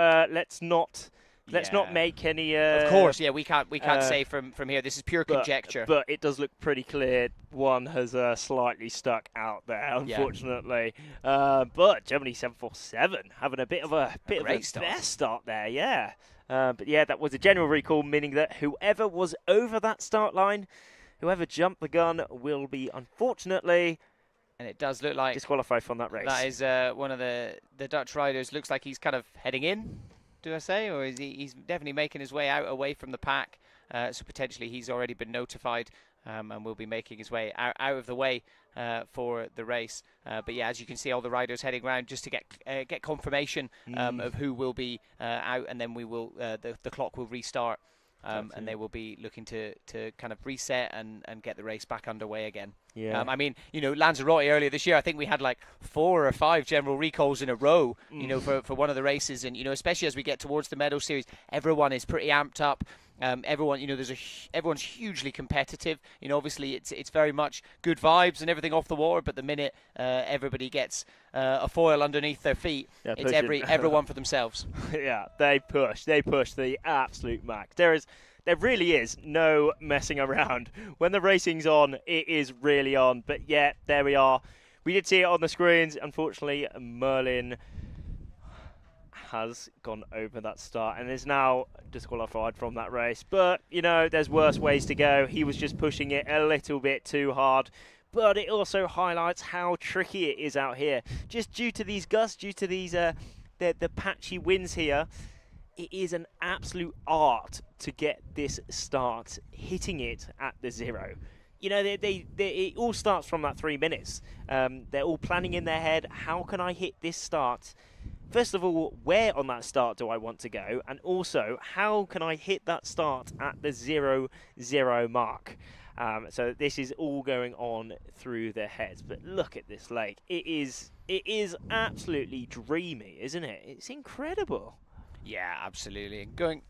Speaker 2: make any.
Speaker 1: Of course, yeah, we can't say from here. This is pure conjecture.
Speaker 2: But it does look pretty clear. One has slightly stuck out there, unfortunately. But Germany 747 having a bit of a best start there. Yeah. But yeah, that was a general recall, meaning that whoever was over that start line, whoever jumped the gun, will be, unfortunately,
Speaker 1: and it does look like
Speaker 2: disqualified from that race.
Speaker 1: That is one of the Dutch riders. Looks like he's kind of heading in, do I say, or is he's definitely making his way out away from the pack. So potentially he's already been notified and will be making his way out of the way for the race. But yeah, as you can see, all the riders heading around just to get confirmation of who will be out, and then we will the clock will restart, and they will be looking to kind of reset and get the race back underway again.
Speaker 2: Yeah.
Speaker 1: I mean, Lanzarote earlier this year, I think we had like 4 or 5 general recalls in a row, for one of the races. And, especially as we get towards the medal series, everyone is pretty amped up. Everyone, everyone's hugely competitive. Obviously it's very much good vibes and everything off the water. But the minute everybody gets a foil underneath their feet, it's everyone for themselves.
Speaker 2: Yeah, they push the absolute max. There really is no messing around. When the racing's on, it is really on. But yeah, there we are. We did see it on the screens. Unfortunately, Merlin has gone over that start and is now disqualified from that race. But, there's worse ways to go. He was just pushing it a little bit too hard. But it also highlights how tricky it is out here. Just due to these gusts, due to these the patchy winds here, it is an absolute art to get this start, hitting it at the 0. It all starts from that 3 minutes. They're all planning in their head, how can I hit this start? First of all, where on that start do I want to go? And also, how can I hit that start at the 0-0 mark? So this is all going on through their heads. But look at this lake. It is absolutely dreamy, isn't it? It's incredible.
Speaker 1: Yeah, absolutely. And going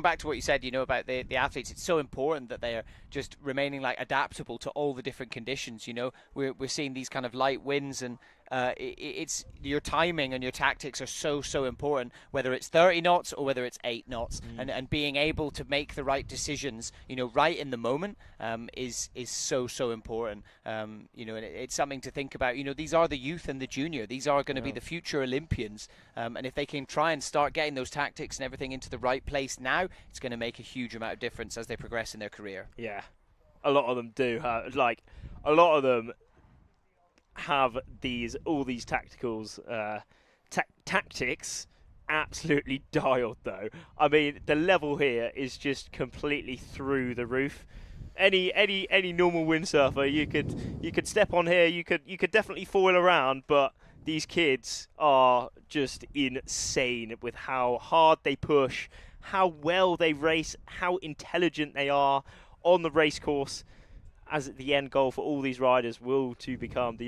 Speaker 1: back to what you said, about the athletes, it's so important that they are just remaining like adaptable to all the different conditions. We're seeing these kind of light winds, and it's your timing and your tactics are so important, whether it's 30 knots or whether it's 8 knots, and being able to make the right decisions, right in the moment, is so important. And it's something to think about. These are the youth and the junior. These are going to be the future Olympians, and if they can try and start getting those tactics and everything into the right place now, it's going to make a huge amount of difference as they progress in their career.
Speaker 2: Yeah, a lot of them do have, a lot of them have all these tacticals, tactics absolutely dialed though. I mean, the level here is just completely through the roof. Any normal windsurfer, you could step on here, you could definitely foil around, but these kids are just insane with how hard they push, how well they race, how intelligent they are on the race course, as the end goal for all these riders will to become the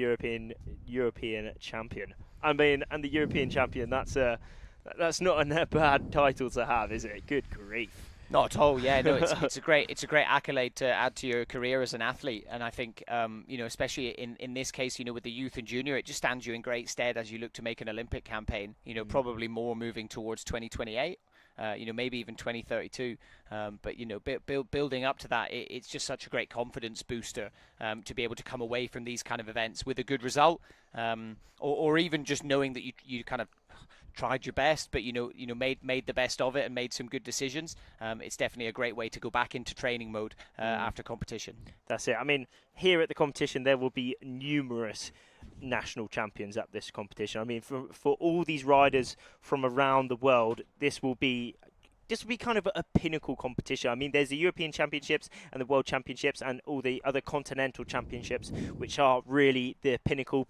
Speaker 2: European champion. I mean, and the European champion, that's not a bad title to have, is it? Good grief.
Speaker 1: Not at all. Yeah, no, it's a great accolade to add to your career as an athlete, and I think especially in this case, with the youth and junior, it just stands you in great stead as you look to make an Olympic campaign. Probably more moving towards 2028. Maybe even 2032. But building up to that, it's just such a great confidence booster to be able to come away from these kind of events with a good result, or even just knowing that you kind of tried your best, but made the best of it and made some good decisions. It's definitely a great way to go back into training mode after competition.
Speaker 2: That's it. I mean, here at the competition, there will be numerous national champions at this competition. I mean, for all these riders from around the world, this will be kind of a pinnacle competition. I mean, there's the European Championships and the World Championships and all the other continental championships, which are really the pinnacle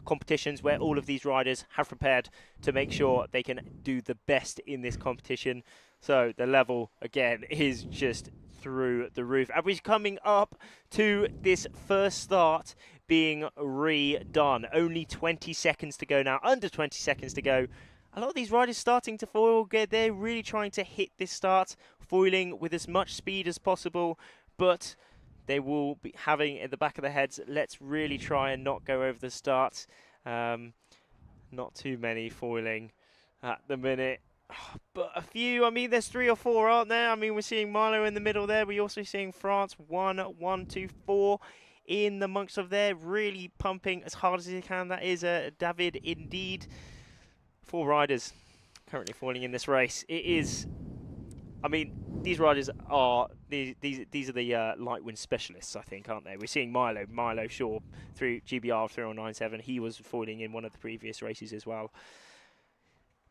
Speaker 2: competitions where all of these riders have prepared to make sure they can do the best in this competition. So the level, again, is just through the roof. And we're coming up to this first start being redone. Only 20 seconds to go now, under 20 seconds to go. A lot of these riders starting to foil. They're really trying to hit this start, foiling with as much speed as possible, but they will be having in the back of their heads, let's really try and not go over the start. Not too many foiling at the minute, but a few. I mean, there's 3 or 4, aren't there? I mean, we're seeing Milo in the middle there. We're also seeing France 1, 2, 4 in the monks of there, really pumping as hard as he can. That is David indeed. 4 riders currently falling in this race. It is, I mean, these riders are, these are the light wind specialists, I think, aren't they? We're seeing Milo Shaw through GBR 3097. He was falling in one of the previous races as well.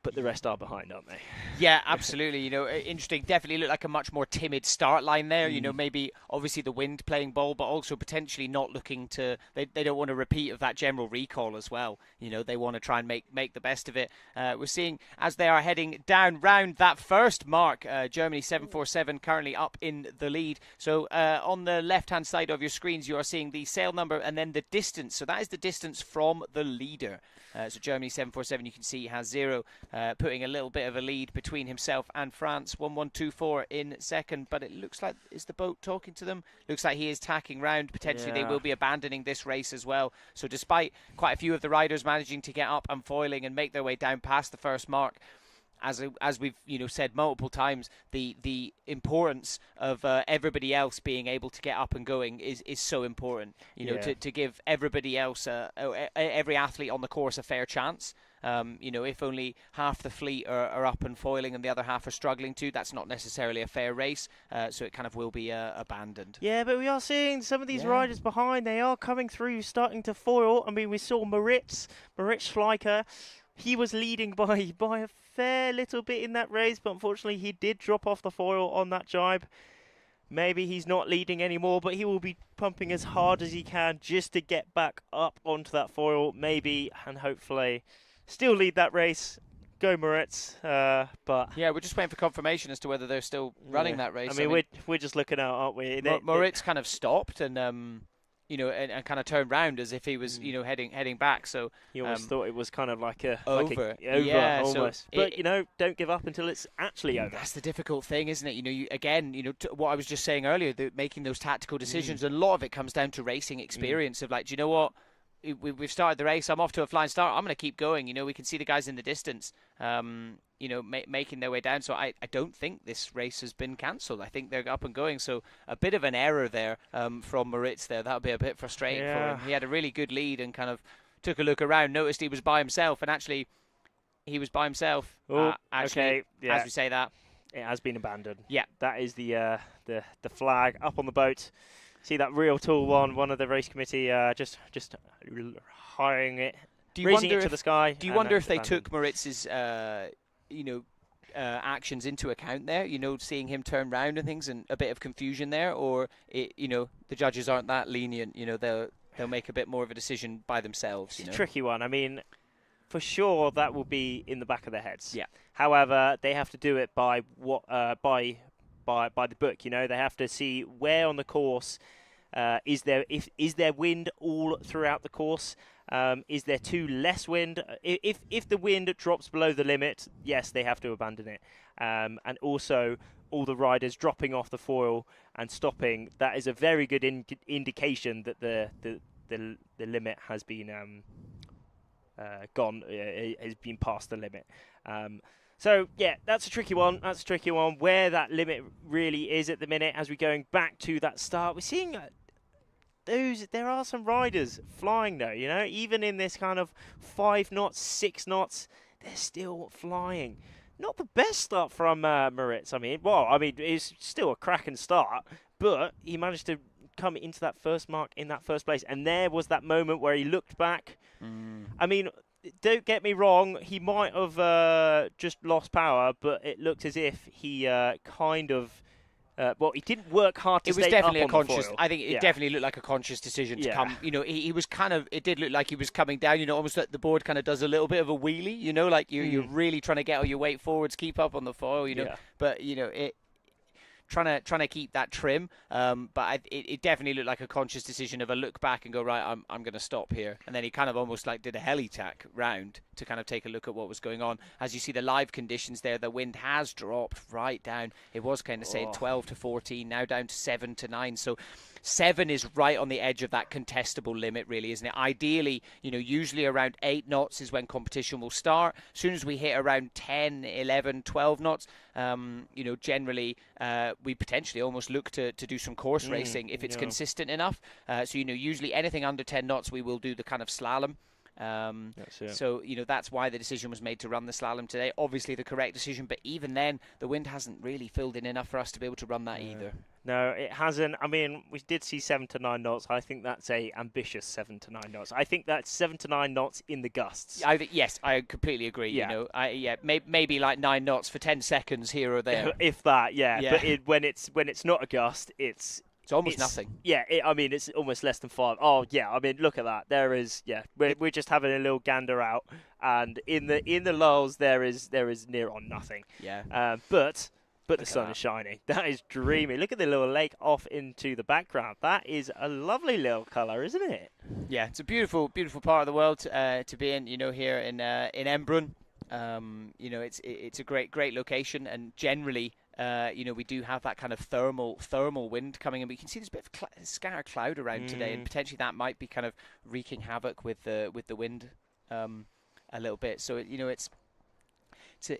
Speaker 2: but the rest are behind, aren't they?
Speaker 1: Yeah, absolutely. Interesting. Definitely look like a much more timid start line there. Maybe obviously the wind playing ball, but also potentially not looking to. They don't want a repeat of that general recall as well. They want to try and make the best of it. We're seeing as they are heading down round that first mark, Germany 747 currently up in the lead. So on the left-hand side of your screens, you are seeing the sail number and then the distance. So that is the distance from the leader. So Germany 747, you can see, has 0, putting a little bit of a lead between himself and France. 1124 in second, but it looks like, is the boat talking to them? Looks like he is tacking round. Potentially they will be abandoning this race as well. So despite quite a few of the riders managing to get up and foiling and make their way down past the first mark, as we've said multiple times, the importance of everybody else being able to get up and going is so important. To give everybody else, every athlete on the course, a fair chance. If only half the fleet are up and foiling and the other half are struggling to, that's not necessarily a fair race. So it kind of will be abandoned.
Speaker 2: Yeah, but we are seeing some of these riders behind. They are coming through, starting to foil. I mean, we saw Moritz Schleicher. He was leading by a fair little bit in that race, but unfortunately he did drop off the foil on that jibe. Maybe he's not leading anymore, but he will be pumping as hard as he can just to get back up onto that foil, maybe, and hopefully still lead that race. Go Moritz, but
Speaker 1: yeah, we're just waiting for confirmation as to whether they're still running that race.
Speaker 2: I mean, we're just looking out, aren't we?
Speaker 1: Moritz kind of stopped and and kind of turned round as if he was, heading back. So
Speaker 2: you almost thought it was kind of like
Speaker 1: over,
Speaker 2: yeah, almost.
Speaker 1: So
Speaker 2: but don't give up until it's actually over.
Speaker 1: That's the difficult thing, isn't it? What I was just saying earlier, making those tactical decisions. A lot of it comes down to racing experience. Of like, do you know what? We've started the race. I'm off to a flying start. I'm going to keep going. We can see the guys in the distance, making their way down. So I don't think this race has been cancelled. I think they're up and going. So a bit of an error there from Moritz there. That would be a bit frustrating for him. He had a really good lead and kind of took a look around, noticed he was by himself, and actually he was by himself. As we say that.
Speaker 2: It has been abandoned.
Speaker 1: Yeah.
Speaker 2: That is the flag up on the boat. See that real tall one of the race committee just hiring it, raising it to the sky.
Speaker 1: Do you wonder if they took Moritz's actions into account there? Seeing him turn round and things, and a bit of confusion there, or the judges aren't that lenient. They'll make a bit more of a decision by themselves.
Speaker 2: It's a tricky one. I mean, for sure that will be in the back of their heads.
Speaker 1: Yeah.
Speaker 2: However, they have to do it by the book. They have to see where on the course is there wind all throughout the course. Is there too less wind? If the wind drops below the limit, yes, they have to abandon it. And also all the riders dropping off the foil and stopping. That is a very good indication that the limit has been gone. Has been past the limit. So, yeah, that's a tricky one. Where that limit really is at the minute as we're going back to that start. We're seeing there are some riders flying, though, even in this kind of 5 knots, 6 knots, they're still flying. Not the best start from Moritz. It's still a cracking start, but he managed to come into that first mark in that first place. And there was that moment where he looked back. I mean, don't get me wrong, he might have just lost power, but it looked as if he kind of... he didn't work hard to stay up on the foil.
Speaker 1: It was definitely a conscious... I think it definitely looked like a conscious decision to come... he was kind of... It did look like he was coming down, almost like the board kind of does a little bit of a wheelie, like you're really trying to get all your weight forwards, keep up on the foil, But, it... Trying to keep that trim, but it definitely looked like a conscious decision of a look back and go, right, I'm going to stop here. And then he kind of almost like did a heli-tack round to kind of take a look at what was going on. As you see the live conditions there, the wind has dropped right down. It was kind of saying 12 to 14, now down to 7 to 9. So 7 is right on the edge of that contestable limit, really, isn't it? Ideally, usually around 8 knots is when competition will start. As soon as we hit around 10, 11, 12 knots, generally we potentially almost look to do some course racing if it's consistent enough. So usually anything under 10 knots, we will do the kind of slalom.
Speaker 2: That's it.
Speaker 1: So, that's why the decision was made to run the slalom today. Obviously the correct decision, but even then, the wind hasn't really filled in enough for us to be able to run that either.
Speaker 2: No, it hasn't. I mean, we did see 7 to 9 knots. I think that's a ambitious 7 to 9 knots. I think that's 7 to 9 knots in the gusts.
Speaker 1: Yes, I completely agree.
Speaker 2: Yeah.
Speaker 1: Maybe like 9 knots for 10 seconds here or there.
Speaker 2: If that, yeah.
Speaker 1: Yeah.
Speaker 2: But when it's not a gust, it's
Speaker 1: almost nothing.
Speaker 2: Yeah, it's almost less than 5. Oh yeah, I mean, look at that. There is, we're just having a little gander out, and in the lulls there is near on nothing.
Speaker 1: Yeah.
Speaker 2: But the sun is shining. That is dreamy. Look at the little lake off into the background. That is a lovely little colour, isn't it?
Speaker 1: Yeah, it's a beautiful, beautiful part of the world to be in. Here in Embrun. It's a great location, and generally, we do have that kind of thermal wind coming in. But you can see there's a bit of scattered cloud around today, and potentially that might be kind of wreaking havoc with the wind a little bit. So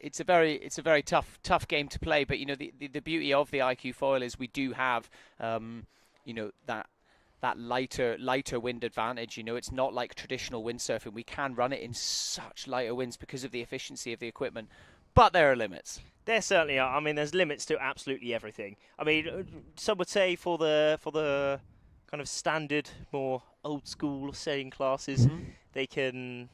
Speaker 1: it's a very tough game to play. But the beauty of the iQFoil is we do have that lighter wind advantage. It's not like traditional windsurfing. We can run it in such lighter winds because of the efficiency of the equipment, but there are limits.
Speaker 2: There certainly are. I mean, there's limits to absolutely everything. I mean, some would say for the kind of standard, more old school sailing classes, they can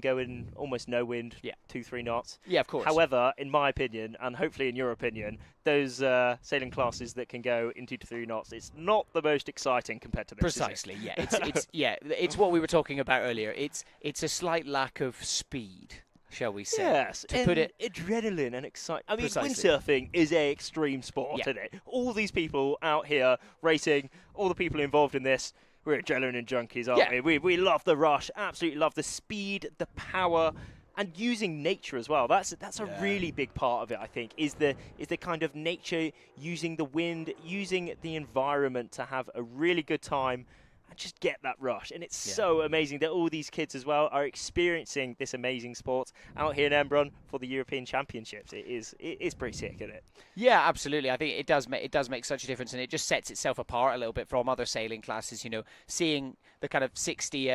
Speaker 2: go in almost no wind, 2-3 knots.
Speaker 1: Yeah, of course.
Speaker 2: However, in my opinion, and hopefully in your opinion, those sailing classes that can go in 2 to 3 knots, it's not the most exciting compared to this.
Speaker 1: Precisely. Yeah. It's what we were talking about earlier. It's a slight lack of speed, shall we say?
Speaker 2: Yes,
Speaker 1: to put it,
Speaker 2: adrenaline and excitement. I mean,
Speaker 1: Precisely.
Speaker 2: windsurfing is an extreme sport, isn't it? All these people out here racing, all the people involved in this, we're adrenaline junkies, aren't we? We love the rush, absolutely love the speed, the power, and using nature as well. That's a really big part of it, I think, is the kind of nature, using the wind, using the environment to have a really good time and just get that rush. And it's so amazing that all these kids as well are experiencing this amazing sport out here in Embrun for the European Championships. It is pretty sick, isn't it?
Speaker 1: Yeah, absolutely. I think it does make such a difference, and it just sets itself apart a little bit from other sailing classes. Seeing the kind of 60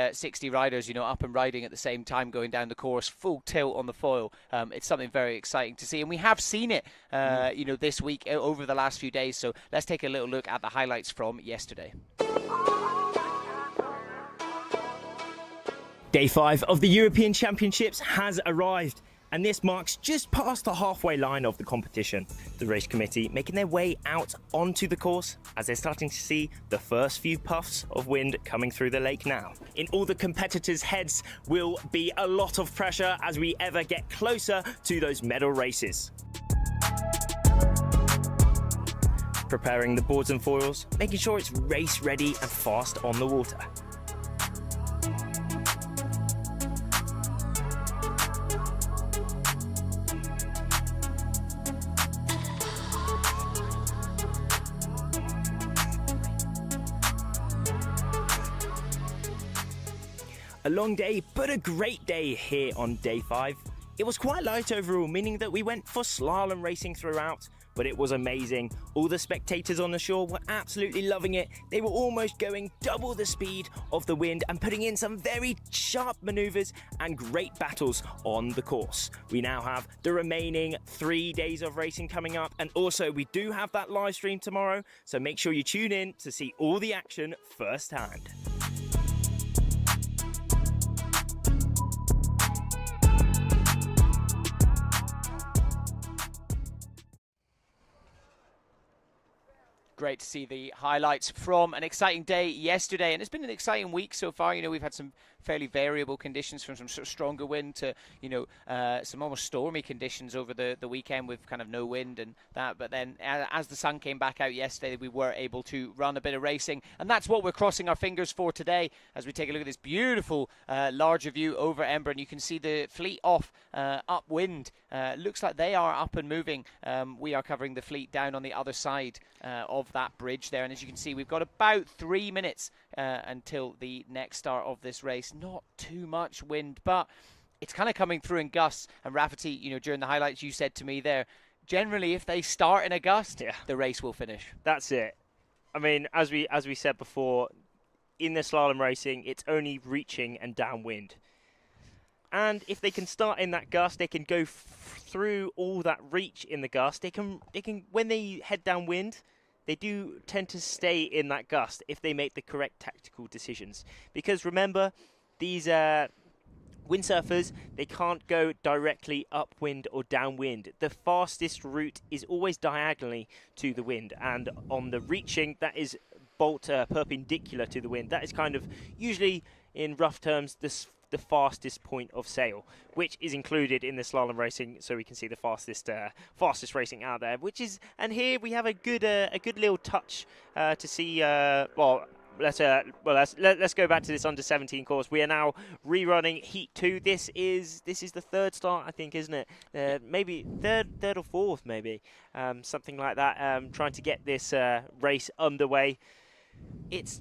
Speaker 1: riders, up and riding at the same time, going down the course, full tilt on the foil. It's something very exciting to see, and we have seen it, this week over the last few days. So let's take a little look at the highlights from yesterday.
Speaker 2: Day 5 of the European Championships has arrived, and this marks just past the halfway line of the competition. The race committee making their way out onto the course as they're starting to see the first few puffs of wind coming through the lake now. In all the competitors' heads will be a lot of pressure as we ever get closer to those medal races. Preparing the boards and foils, making sure it's race ready and fast on the water. A long day, but a great day here on day 5. It was quite light overall, meaning that we went for slalom racing throughout, but it was amazing. All the spectators on the shore were absolutely loving it. They were almost going double the speed of the wind and putting in some very sharp maneuvers and great battles on the course. We now have the remaining 3 days of racing coming up, and also we do have that live stream tomorrow, so make sure you tune in to see all the action firsthand.
Speaker 1: Great to see the highlights from an exciting day yesterday, and it's been an exciting week so far. We've had some fairly variable conditions, from some sort of stronger wind to some almost stormy conditions over the weekend with kind of no wind and that. But then as the sun came back out yesterday, we were able to run a bit of racing, and that's what we're crossing our fingers for today as we take a look at this beautiful larger view over Embrun. You can see the fleet off upwind. Looks like they are up and moving. We are covering the fleet down on the other side of that bridge there, and as you can see, we've got about 3 minutes until the next start of this race. Not too much wind, but it's kind of coming through in gusts. And Rafferty, during the highlights, you said to me there, generally if they start in a gust, the race will finish.
Speaker 2: That's it. I mean, as we said before, in the slalom racing, it's only reaching and downwind. And if they can start in that gust, they can go through all that reach in the gust. They can when they head downwind, they do tend to stay in that gust if they make the correct tactical decisions. Because remember, these windsurfers, they can't go directly upwind or downwind. The fastest route is always diagonally to the wind, and on the reaching, that is perpendicular to the wind. That is kind of usually, in rough terms, the fastest point of sail, which is included in the slalom racing, so we can see the fastest racing out there. And here we have a good little touch to see. Let's go back to this under 17 course. We are now rerunning Heat 2. This is the third start, I think, isn't it? Maybe third or fourth, maybe something like that. Trying to get this race underway. This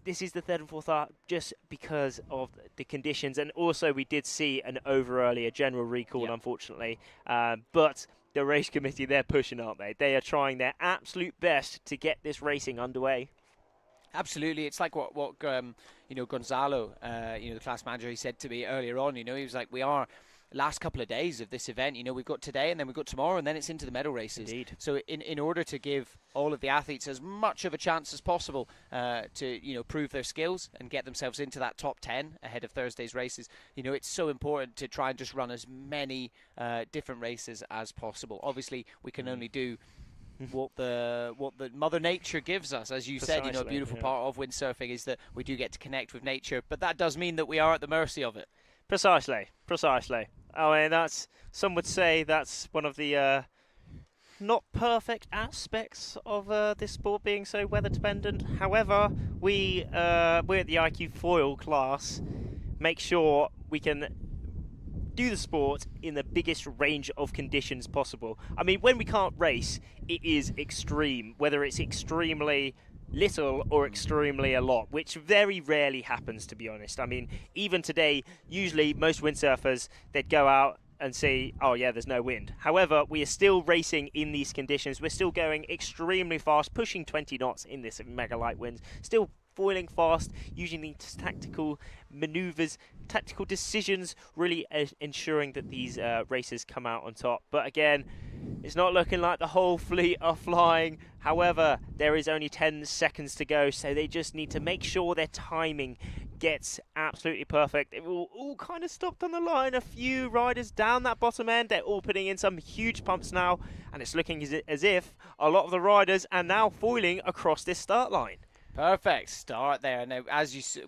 Speaker 2: is the third and fourth start just because of the conditions, and also we did see an over early, a general recall, unfortunately. But the race committee, they're pushing, aren't they? They are trying their absolute best to get this racing underway.
Speaker 1: Absolutely, it's like what Gonzalo, the class manager, he said to me earlier on. He was like, we are last couple of days of this event. We've got today, and then we've got tomorrow, and then it's into the medal races.
Speaker 2: Indeed.
Speaker 1: So in order to give all of the athletes as much of a chance as possible to prove their skills and get themselves into that top 10 ahead of Thursday's races, it's so important to try and just run as many different races as possible. Obviously, we can only do what the Mother Nature gives us. As you said, a beautiful part of windsurfing is that we do get to connect with nature, but that does mean that we are at the mercy of it.
Speaker 2: Precisely. I mean, some would say that's one of the not perfect aspects of this sport being so weather dependent. However, we're at the iQFoil class, make sure we can do the sport in the biggest range of conditions possible. I mean, when we can't race, it is extreme, whether it's extremely little or extremely a lot, which very rarely happens, to be honest. I mean, even today, usually most windsurfers, they'd go out and see, oh yeah, there's no wind. However, we are still racing in these conditions. We're still going extremely fast, pushing 20 knots in this mega light wind, still foiling fast, using these tactical maneuvers, tactical decisions, really ensuring that these races come out on top. But again, it's not looking like the whole fleet are flying. However, there is only 10 seconds to go, so they just need to make sure their timing gets absolutely perfect. It will all kind of stopped on the line. A few riders down that bottom end, they're all putting in some huge pumps now, and it's looking as if a lot of the riders are now foiling across this start line.
Speaker 1: Perfect start there. Now,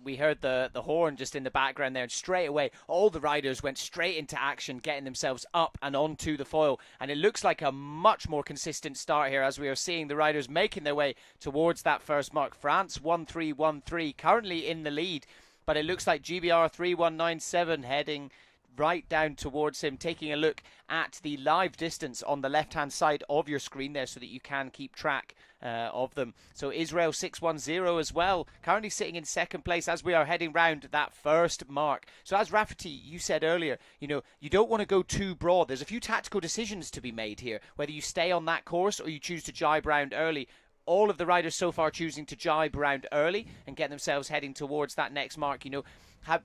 Speaker 1: we heard the horn just in the background there, and straight away all the riders went straight into action, getting themselves up and onto the foil. And it looks like a much more consistent start here, as we are seeing the riders making their way towards that first mark. France 1-3-1-3 currently in the lead, but it looks like GBR 3197 heading right down towards him, taking a look at the live distance on the left-hand side of your screen there so that you can keep track of them. So Israel 610 as well, currently sitting in second place as we are heading round that first mark. So as Rafferty, you said earlier, you don't want to go too broad. There's a few tactical decisions to be made here, whether you stay on that course or you choose to jibe round early. All of the riders so far choosing to jibe round early and get themselves heading towards that next mark.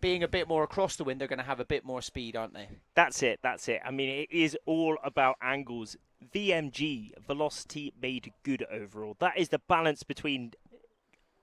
Speaker 1: Being a bit more across the wind, they're going to have a bit more speed, aren't they?
Speaker 2: That's it. I mean, it is all about angles. VMG, velocity made good overall. That is the balance between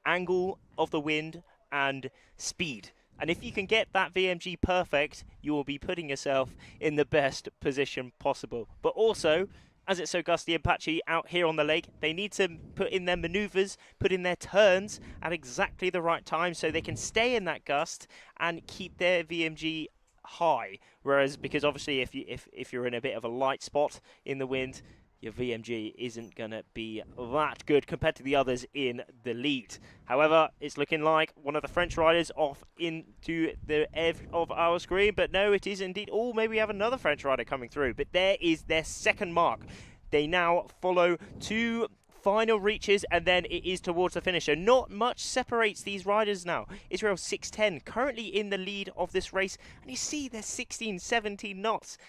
Speaker 2: angle of the wind and speed. And if you can get that VMG perfect, you will be putting yourself in the best position possible. But also, as it's so gusty and patchy out here on the lake, they need to put in their maneuvers, put in their turns at exactly the right time so they can stay in that gust and keep their VMG high. Whereas, because obviously if you're in a bit of a light spot in the wind, your VMG isn't going to be that good compared to the others in the lead. However, it's looking like one of the French riders off into the edge of our screen, but no, it is indeed. Oh, maybe we have another French rider coming through, but there is their second mark. They now follow two final reaches, and then it is towards the finisher. Not much separates these riders now. Israel 610 currently in the lead of this race, and you see they're 16, 17 knots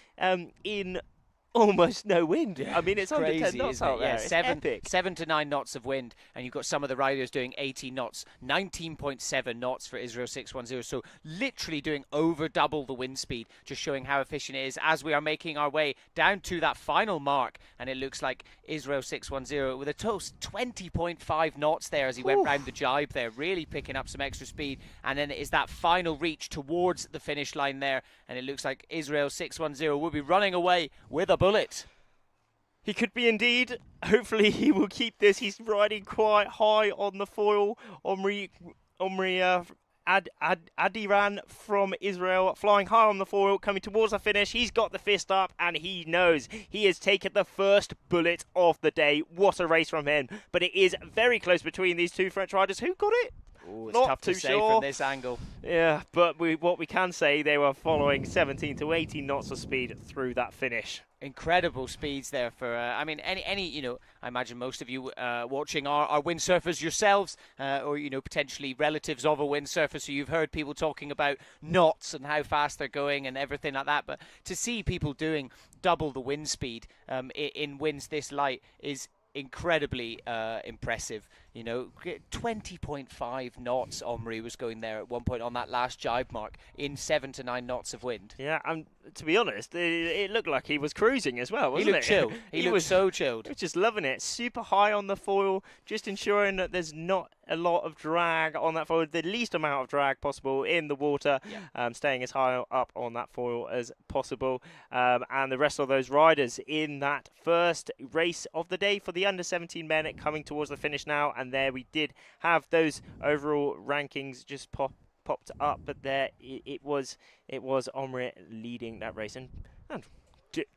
Speaker 2: in almost no wind.
Speaker 1: Yeah,
Speaker 2: I mean, it's under 10
Speaker 1: crazy,
Speaker 2: knots
Speaker 1: isn't it?
Speaker 2: out there.
Speaker 1: Yeah,
Speaker 2: It's
Speaker 1: seven,
Speaker 2: epic.
Speaker 1: 7 to 9 knots of wind, and you've got some of the riders doing 18 knots, 19.7 knots for Israel 610. So literally doing over double the wind speed, just showing how efficient it is as we are making our way down to that final mark. And it looks like Israel 610 with a toast 20.5 knots there as he went round the jibe there, really picking up some extra speed. And then it is that final reach towards the finish line there, and it looks like Israel 610 will be running away with a bullet.
Speaker 2: He could be indeed. Hopefully he will keep this. He's riding quite high on the foil. Omri Adiran from Israel flying high on the foil, coming towards the finish. He's got the fist up and he knows he has taken the first bullet of the day. What a race from him. But it is very close between these two French riders. Who got it?
Speaker 1: Ooh, it's
Speaker 2: Not
Speaker 1: tough to
Speaker 2: too
Speaker 1: say
Speaker 2: sure.
Speaker 1: from this angle.
Speaker 2: Yeah, but what we can say, they were following 17 to 18 knots of speed through that finish.
Speaker 1: Incredible speeds there for, I mean, any, you know, I imagine most of you watching are windsurfers yourselves, or, you know, potentially relatives of a windsurfer, so you've heard people talking about knots and how fast they're going and everything like that, but to see people doing double the wind speed in winds this light is incredibly impressive. You know, 20.5 knots Omri was going there at one point on that last jibe mark in 7 to 9 knots of wind.
Speaker 2: Yeah, and to be honest, it looked like he was cruising as well, wasn't
Speaker 1: He looked chilled. He looked so chilled.
Speaker 2: He was just loving it. Super high on the foil, just ensuring that there's not a lot of drag on that foil, the least amount of drag possible in the water, staying as high up on that foil as possible. And the rest of those riders in that first race of the day for the under 17 men coming towards the finish now. And there we did have those overall rankings just popped up, but there it was Omri leading that race and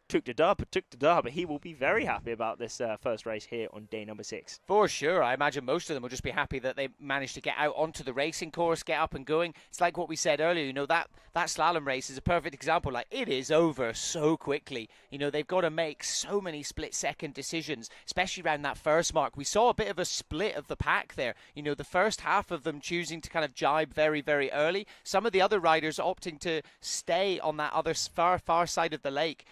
Speaker 2: took the dub. But he will be very happy about this first race here on day number 6.
Speaker 1: For sure. I imagine most of them will just be happy that they managed to get out onto the racing course, get up and going. It's like what we said earlier, you know, that slalom race is a perfect example. Like, it is over so quickly. You know, they've got to make so many split-second decisions, especially around that first mark. We saw a bit of a split of the pack there. You know, the first half of them choosing to kind of jibe very, very early. Some of the other riders opting to stay on that other far side of the lake,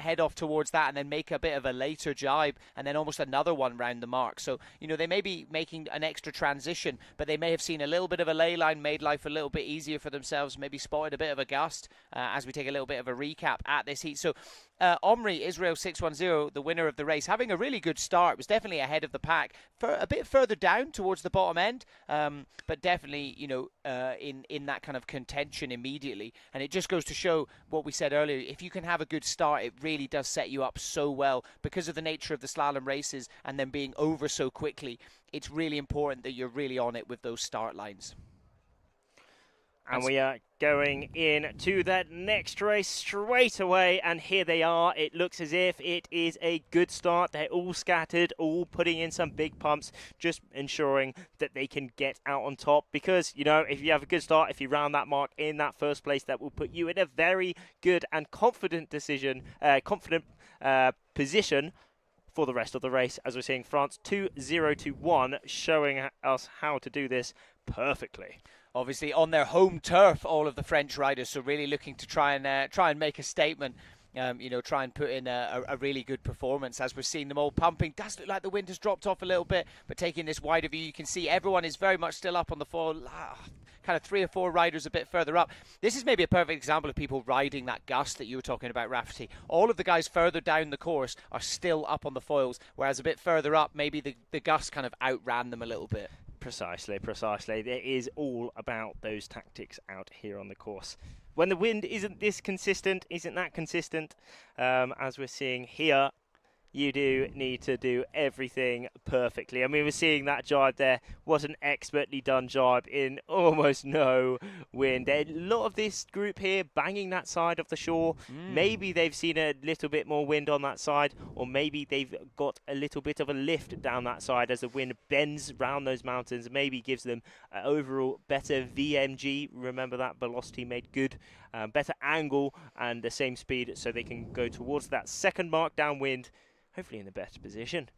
Speaker 1: head off towards that and then make a bit of a later jibe and then almost another one round the mark. So, you know, they may be making an extra transition, but they may have seen a little bit of a ley line, made life a little bit easier for themselves, maybe spotted a bit of a gust as we take a little bit of a recap at this heat. So Omri, Israel 610, the winner of the race, having a really good start, was definitely ahead of the pack, for a bit further down towards the bottom end, but definitely, you know, in that kind of contention immediately. And it just goes to show what we said earlier, if you can have a good start, it really does set you up so well because of the nature of the slalom races and then being over so quickly. It's really important that you're really on it with those start lines.
Speaker 2: And we are going in to that next race straight away, and here they are. It looks as if it is a good start. They're all scattered, all putting in some big pumps, just ensuring that they can get out on top. Because, you know, if you have a good start, if you round that mark in that first place, that will put you in a very good and confident position for the rest of the race. As we're seeing France 2-0-1, showing us how to do this perfectly.
Speaker 1: Obviously on their home turf, all of the French riders, so really looking to try and make a statement. You know, try and put in a really good performance as we're seeing them all pumping. Does look like the wind has dropped off a little bit, but taking this wider view, you can see everyone is very much still up on the foil. Kind of 3 or 4 riders a bit further up. This is maybe a perfect example of people riding that gust that you were talking about, Rafferty. All of the guys further down the course are still up on the foils, whereas a bit further up, maybe the gust kind of outran them a little bit.
Speaker 2: Precisely. It is all about those tactics out here on the course. When the wind isn't that consistent, as we're seeing here, you do need to do everything perfectly. I mean, we're seeing that jibe there was an expertly done jibe in almost no wind. A lot of this group here banging that side of the shore. Maybe they've seen a little bit more wind on that side, or maybe they've got a little bit of a lift down that side as the wind bends round those mountains. Maybe gives them an overall better VMG. Remember that velocity made good, better angle and the same speed, so they can go towards that second mark downwind, hopefully in the best position.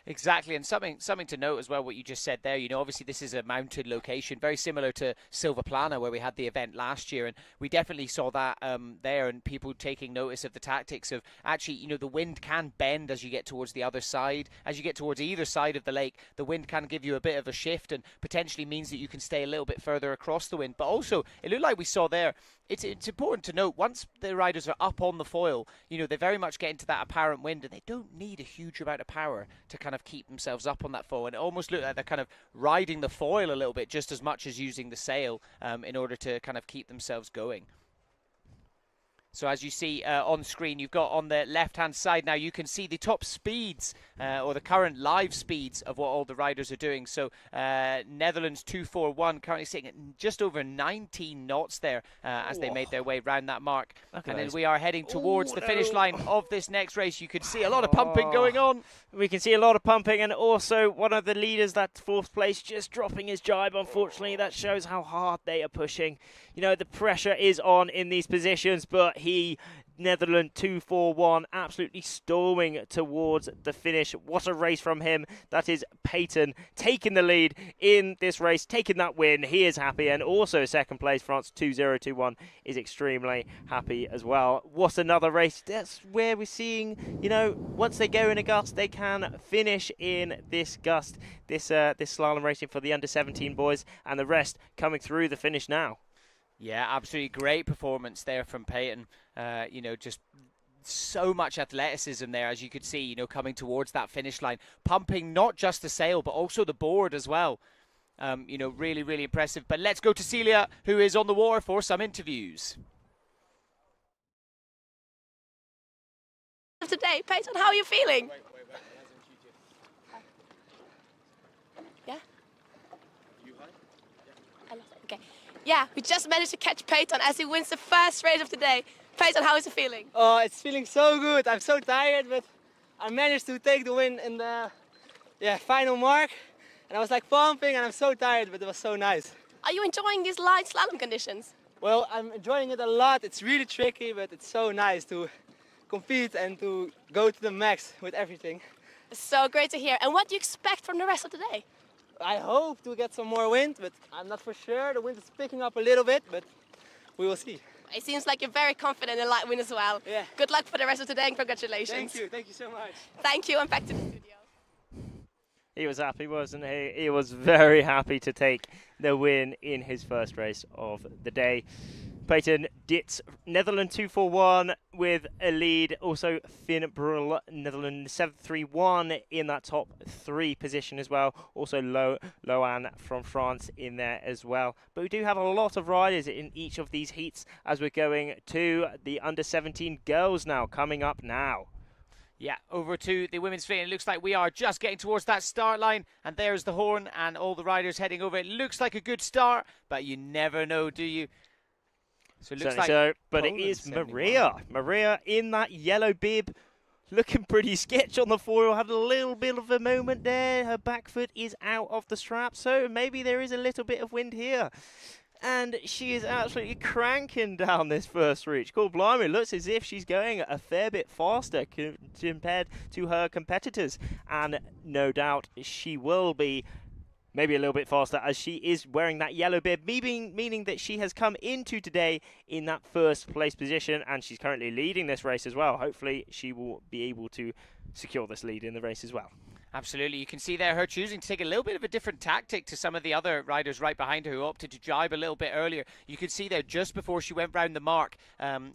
Speaker 1: Exactly, and something to note as well, what you just said there. You know, obviously this is a mountain location, very similar to Silvaplana, where we had the event last year, and we definitely saw that there, and people taking notice of the tactics of actually, you know, the wind can bend as you get towards the other side. As you get towards either side of the lake, the wind can give you a bit of a shift, and potentially means that you can stay a little bit further across the wind. But also, it looked like we saw there, it's important to note, once the riders are up on the foil, you know, they very much get into that apparent wind, and they don't need a huge amount of power to kind of keep themselves up on that foil. And it almost looked like they're kind of riding the foil a little bit, just as much as using the sail in order to kind of keep themselves going. So as you see on screen, you've got on the left-hand side now, you can see the top speeds or the current live speeds of what all the riders are doing. So Netherlands 241 currently sitting at just over 19 knots there as they made their way around that mark. And then we are heading towards the finish line of this next race. You can see a lot of pumping going on.
Speaker 2: We can see a lot of pumping, and also one of the leaders, that fourth place, just dropping his jibe. Unfortunately, that shows how hard they are pushing. You know, the pressure is on in these positions, but Netherlands 241 absolutely storming towards the finish. What a race from him. That is Peyton taking the lead in this race, taking that win. He is happy, and also second place, France 2021 is extremely happy as well. What another race. That's where we're seeing, you know, once they go in a gust, they can finish in this gust. This slalom racing for the under-17 boys, and the rest coming through the finish now.
Speaker 1: Yeah, absolutely great performance there from Peyton. You know, just so much athleticism there, as you could see, you know, coming towards that finish line, pumping not just the sail, but also the board as well. You know, really, really impressive. But let's go to Celia, who is on the water for some interviews.
Speaker 6: Today, Peyton, how are you feeling? Yeah? Okay. Yeah, we just managed to catch Peyton as he wins the first race of the day. Peyton, how is it feeling?
Speaker 7: Oh, it's feeling so good. I'm so tired, but I managed to take the win in the final mark. And I was like pumping, and I'm so tired, but it was so nice.
Speaker 6: Are you enjoying these light slalom conditions?
Speaker 7: Well, I'm enjoying it a lot. It's really tricky, but it's so nice to compete and to go to the max with everything.
Speaker 6: So great to hear. And what do you expect from the rest of the day?
Speaker 7: I hope to get some more wind, but I'm not for sure. The wind is picking up a little bit, but we will see.
Speaker 6: It seems like you're very confident in light wind as well.
Speaker 7: Yeah.
Speaker 6: Good luck for the rest of the day, and congratulations.
Speaker 7: Thank you so much.
Speaker 6: Thank you, and back to the studio.
Speaker 2: He was happy, wasn't he? He was very happy to take the win in his first race of the day. Peyton Ditz, Netherlands 241 with a lead. Also Finn Brul, Netherlands 731 in that top three position as well. Also Loan from France in there as well. But we do have a lot of riders in each of these heats as we're going to the under-17 girls now, coming up now.
Speaker 1: Yeah, over to the women's fleet. It looks like we are just getting towards that start line, and there's the horn and all the riders heading over. It looks like a good start, but you never know, do you? So it looks like
Speaker 2: so, but
Speaker 1: Poland
Speaker 2: it is
Speaker 1: 71.
Speaker 2: Maria in that yellow bib, looking pretty sketch on the foil. Had a little bit of a moment there. Her back foot is out of the strap, so maybe there is a little bit of wind here. And she is absolutely cranking down this first reach. Cool, blimey, looks as if she's going a fair bit faster compared to her competitors. And no doubt she will be maybe a little bit faster, as she is wearing that yellow bib, meaning that she has come into today in that first place position, and she's currently leading this race as well. Hopefully she will be able to secure this lead in the race as well.
Speaker 1: Absolutely. You can see there her choosing to take a little bit of a different tactic to some of the other riders right behind her who opted to jibe a little bit earlier. You could see there just before she went round the mark,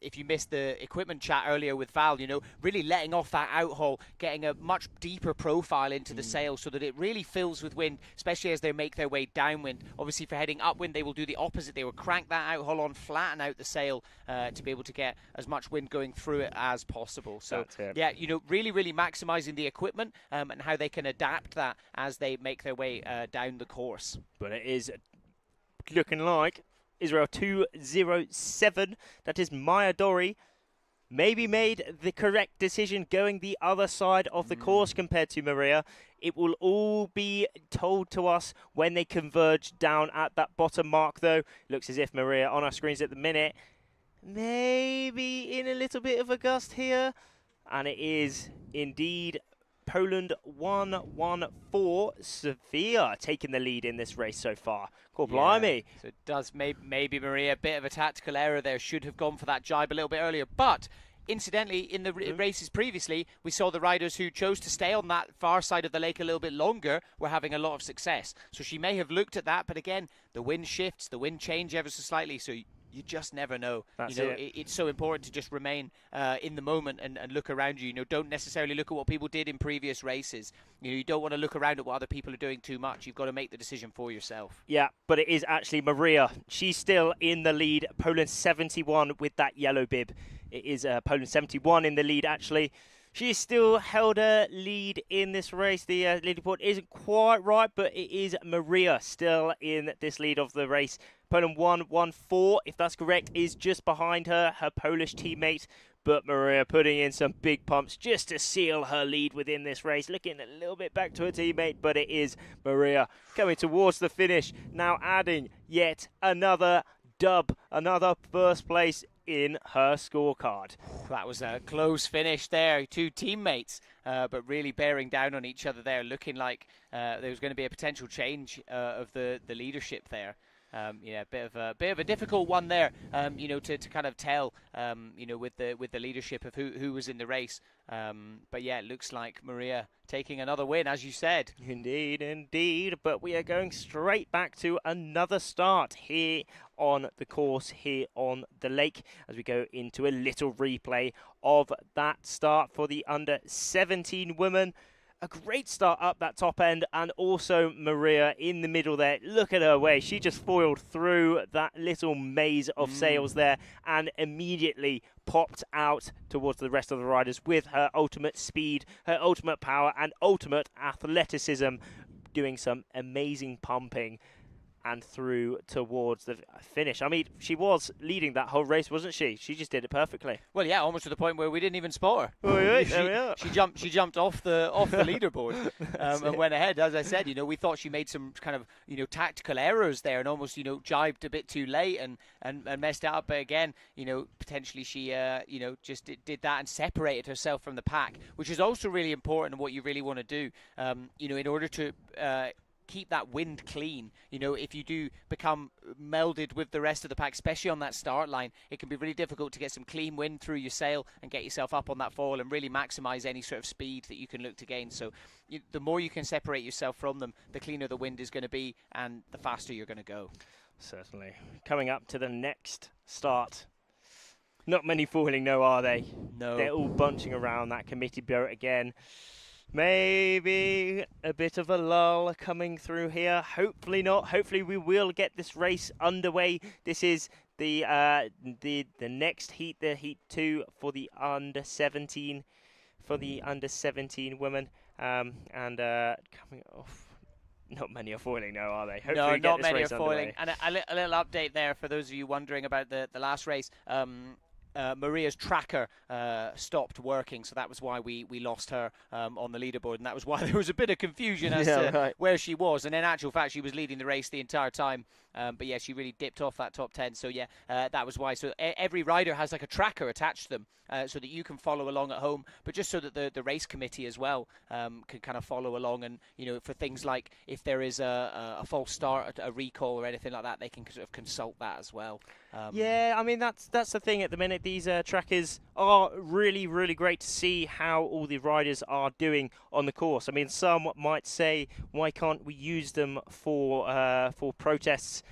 Speaker 1: if you missed the equipment chat earlier with Val, you know, really letting off that outhaul, getting a much deeper profile into the sail so that it really fills with wind, especially as they make their way downwind. Obviously for heading upwind, they will do the opposite. They will crank that outhaul on, flatten out the sail to be able to get as much wind going through it as possible. So yeah, you know, really, really maximizing the equipment and how they can adapt that as they make their way down the course.
Speaker 2: But it is looking like Israel 207. That is Maya Dori. Maybe made the correct decision going the other side of the course compared to Maria. It will all be told to us when they converge down at that bottom mark, though. Looks as if Maria on our screens at the minute maybe in a little bit of a gust here. And it is indeed Poland 1-1-4. Sevilla taking the lead in this race so far. God blimey.
Speaker 1: So it does maybe Maria, a bit of a tactical error there. Should have gone for that jibe a little bit earlier. But incidentally, in the races previously, we saw the riders who chose to stay on that far side of the lake a little bit longer were having a lot of success. So she may have looked at that, but again, the wind shifts, the wind change ever so slightly, so you just never know.
Speaker 2: That's
Speaker 1: it's so important to just remain in the moment and look around you. Don't necessarily look at what people did in previous races. You don't want to look around at what other people are doing too much. You've got to make the decision for yourself.
Speaker 2: Yeah, but it is actually Maria. She's still in the lead. Poland 71 with that yellow bib. It is Poland 71 in the lead, actually. She still held a lead in this race. The leaderboard isn't quite right, but it is Maria still in this lead of the race. Poland 1-1-4, if that's correct, is just behind her Polish teammate. But Maria putting in some big pumps just to seal her lead within this race. Looking a little bit back to her teammate, but it is Maria coming towards the finish. Now adding yet another dub, another first place in her scorecard.
Speaker 1: That was a close finish there. Two teammates, but really bearing down on each other there, looking like there was going to be a potential change of the leadership there. A bit of a difficult one there, to kind of tell, with the leadership of who was in the race. But yeah, it looks like Maria taking another win, as you said.
Speaker 2: Indeed. But we are going straight back to another start here on the course, here on the lake, as we go into a little replay of that start for the under-17 women. A great start up that top end, and also Maria in the middle there. Look at her way. She just foiled through that little maze of sails there and immediately popped out towards the rest of the riders with her ultimate speed, her ultimate power, and ultimate athleticism, doing some amazing pumping and through towards the finish. I mean, she was leading that whole race, wasn't she? She just did it perfectly.
Speaker 1: Well, yeah, almost to the point where we didn't even spot her.
Speaker 2: Oh,
Speaker 1: she jumped off the leaderboard and went ahead. As I said, we thought she made some kind of tactical errors there and almost jibed a bit too late and messed it up. But again, potentially she just did that and separated herself from the pack, which is also really important and what you really want to do. In order to keep that wind clean. If you do become melded with the rest of the pack, especially on that start line, it can be really difficult to get some clean wind through your sail and get yourself up on that foil and really maximize any sort of speed that you can look to gain. So the more you can separate yourself from them, the cleaner the wind is going to be and the faster you're going to go.
Speaker 2: Certainly. Coming up to the next start. Not many foiling, no, are they?
Speaker 1: No.
Speaker 2: They're all bunching around that committee boat again. Maybe a bit of a lull coming through here. Hopefully not. Hopefully we will get this race underway. This is the next heat, the heat 2 for the under-17 women. Coming off. Not many are foiling now, are they? Hopefully
Speaker 1: no,
Speaker 2: we get
Speaker 1: not
Speaker 2: this
Speaker 1: many
Speaker 2: race
Speaker 1: are foiling.
Speaker 2: underway.
Speaker 1: And a little update there for those of you wondering about the last race. Maria's tracker stopped working, so that was why we lost her on the leaderboard, and that was why there was a bit of confusion as to where she was. And in actual fact, she was leading the race the entire time. But yeah, she really dipped off that top 10. So yeah, that was why. So every rider has like a tracker attached to them, so that you can follow along at home, but just so that the race committee as well can kind of follow along. And for things like if there is a false start, a recall or anything like that, they can sort of consult that as well.
Speaker 2: Yeah, I mean that's the thing at the minute. These trackers are really, really great to see how all the riders are doing on the course. I mean, some might say, why can't we use them for protests,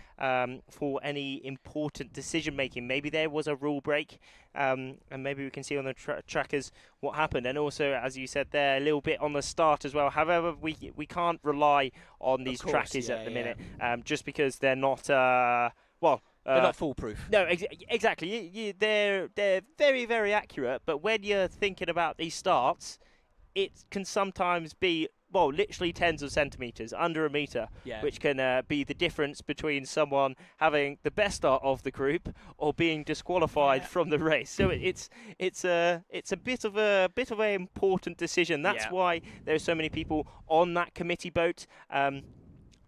Speaker 2: for any important decision making? Maybe there was a rule break, and maybe we can see on the trackers what happened. And also, as you said there, a little bit on the start as well. However, we can't rely on these trackers at the minute, just because they're not they're
Speaker 1: not foolproof.
Speaker 2: No, exactly. They're very, very accurate, but when you're thinking about these starts, it can sometimes be, literally tens of centimetres, under a metre, which can be the difference between someone having the best start of the group or being disqualified from the race. So it's a bit of an important decision. That's why there are so many people on that committee boat.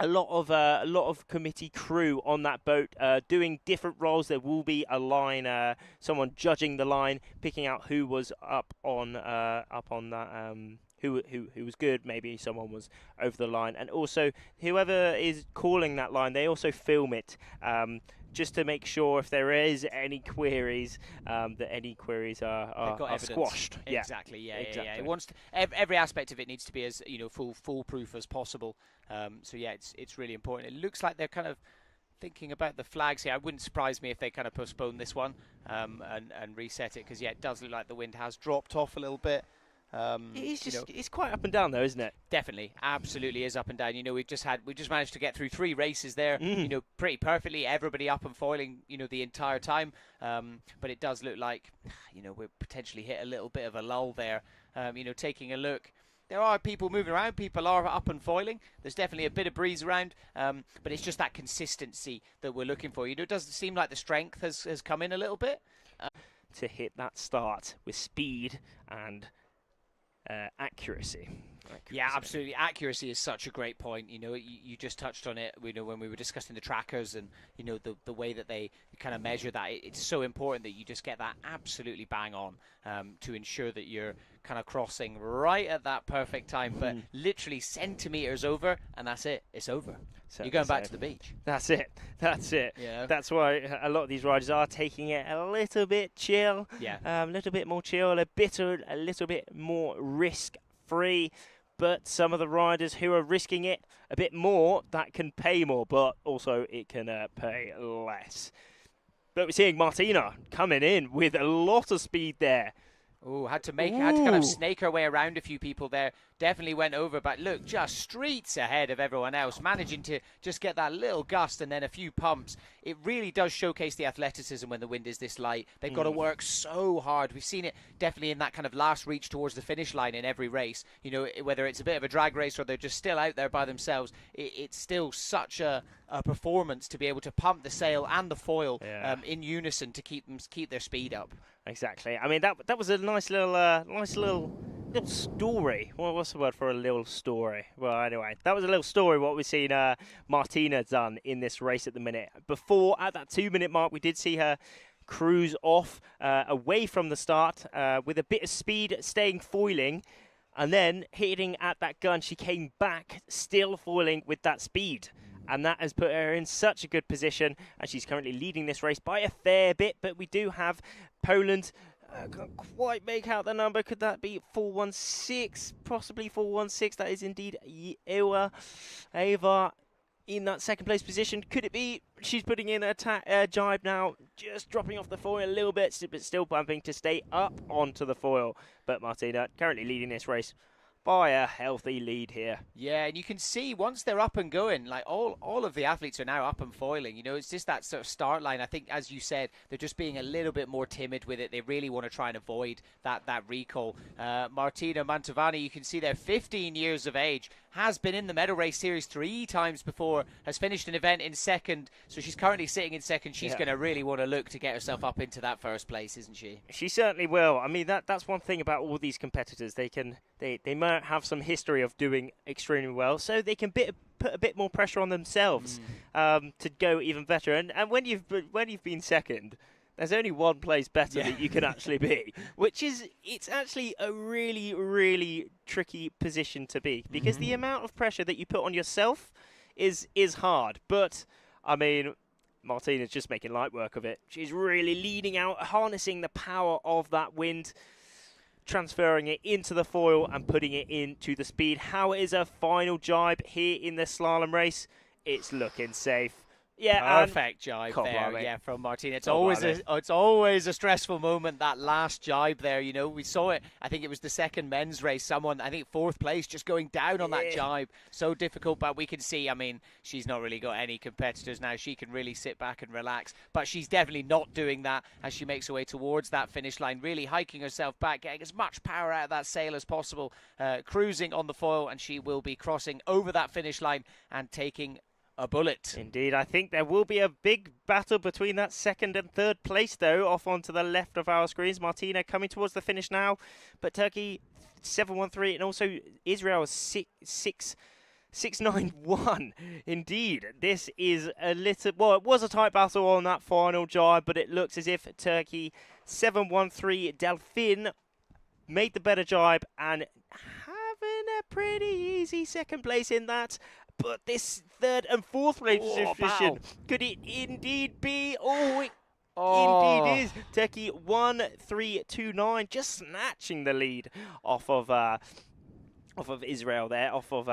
Speaker 2: a lot of committee crew on that boat doing different roles. There will be a line, someone judging the line, picking out who was up on that. Who was good, maybe someone was over the line, and also whoever is calling that line, they also film it just to make sure if there is any queries, that any queries are squashed.
Speaker 1: Exactly, yeah.
Speaker 2: Exactly.
Speaker 1: It wants to, every aspect of it needs to be as foolproof as possible. So yeah, it's really important. It looks like they're kind of thinking about the flags here. It wouldn't surprise me if they kind of postpone this one and reset it, because yeah, it does look like the wind has dropped off a little bit.
Speaker 2: It's quite up and down though, isn't it?
Speaker 1: Definitely, absolutely is up and down. We've just managed to get through 3 races there, pretty perfectly. Everybody up and foiling, the entire time. But it does look like, we're potentially hit a little bit of a lull there. Taking a look, there are people moving around. People are up and foiling. There's definitely a bit of breeze around, but it's just that consistency that we're looking for. It doesn't seem like the strength has come in a little bit.
Speaker 2: To hit that start with speed and accuracy.
Speaker 1: Yeah, absolutely. Accuracy is such a great point. You just touched on it. When we were discussing the trackers and the way that they kind of measure that, it's so important that you just get that absolutely bang on to ensure that you're kind of crossing right at that perfect time, but literally centimeters over, and that's it. It's over. You're going back to the beach.
Speaker 2: That's it. Yeah. That's why a lot of these riders are taking it a little bit chill.
Speaker 1: Yeah.
Speaker 2: A little bit more chill, a little bit more risk-free. But some of the riders who are risking it a bit more, that can pay more, but also it can pay less. But we're seeing Martina coming in with a lot of speed there.
Speaker 1: Oh, had to kind of snake her way around a few people there. Definitely went over, but look, just streets ahead of everyone else, managing to just get that little gust and then a few pumps. It really does showcase the athleticism when the wind is this light. They've got to work so hard. We've seen it definitely in that kind of last reach towards the finish line in every race. Whether it's a bit of a drag race or they're just still out there by themselves, it's still such a performance to be able to pump the sail and the foil in unison to keep their speed up.
Speaker 2: Exactly. I mean, that was a nice little story. Well, what's the word for a little story? Well, anyway, that was a little story what we've seen Martina done in this race at the minute. Before, at that 2-minute mark, we did see her cruise off away from the start with a bit of speed, staying foiling, and then hitting at that gun. She came back, still foiling with that speed. And that has put her in such a good position, and she's currently leading this race by a fair bit. But we do have Poland. Can't quite make out the number. Could that be 416? Possibly 416. That is indeed Ava in that second place position. Could it be? She's putting in a jibe now, just dropping off the foil a little bit, but still bumping to stay up onto the foil. But Martina currently leading this race by a healthy lead here.
Speaker 1: Yeah, and you can see once they're up and going, like all of the athletes are now up and foiling. It's just that sort of start line. I think, as you said, they're just being a little bit more timid with it. They really want to try and avoid that recall. Martina Mantovani, you can see they're 15 years of age, has been in the medal race series 3 times before, has finished an event in second, so she's currently sitting in second. She's going to really want to look to get herself up into that first place, isn't she?
Speaker 2: She certainly will. I mean, that's one thing about all these competitors. They might have some history of doing extremely well, so they can put a bit more pressure on themselves to go even better. And when you've been second, there's only one place better that you can actually be, it's actually a really, really tricky position to be, because the amount of pressure that you put on yourself is hard. But I mean, Martina's just making light work of it. She's really leading out, harnessing the power of that wind, transferring it into the foil and putting it into the speed. How is a final jibe here in the slalom race? It's looking safe. Yeah,
Speaker 1: perfect jibe there. Yeah, from Martina. It's always a stressful moment, that last jibe there. We saw it. I think it was the second men's race. Someone, I think 4th place, just going down on that jibe. So difficult, but we can see. I mean, she's not really got any competitors now. She can really sit back and relax. But she's definitely not doing that as she makes her way towards that finish line, really hiking herself back, getting as much power out of that sail as possible, cruising on the foil, and she will be crossing over that finish line and taking a bullet.
Speaker 2: Indeed. I think there will be a big battle between that 2nd and 3rd place, though, off onto the left of our screens. Martina coming towards the finish now, but Turkey 713 and also Israel 6 6-9-1. Indeed, this is a little... Well, it was a tight battle on that final jibe, but it looks as if Turkey 7-1-3 Delphine made the better jibe and having a pretty easy second place in that. But this third and fourth place position, could it indeed be? Oh, it indeed is. Turkey 1-3-2-9, just snatching the lead off of Israel there, off of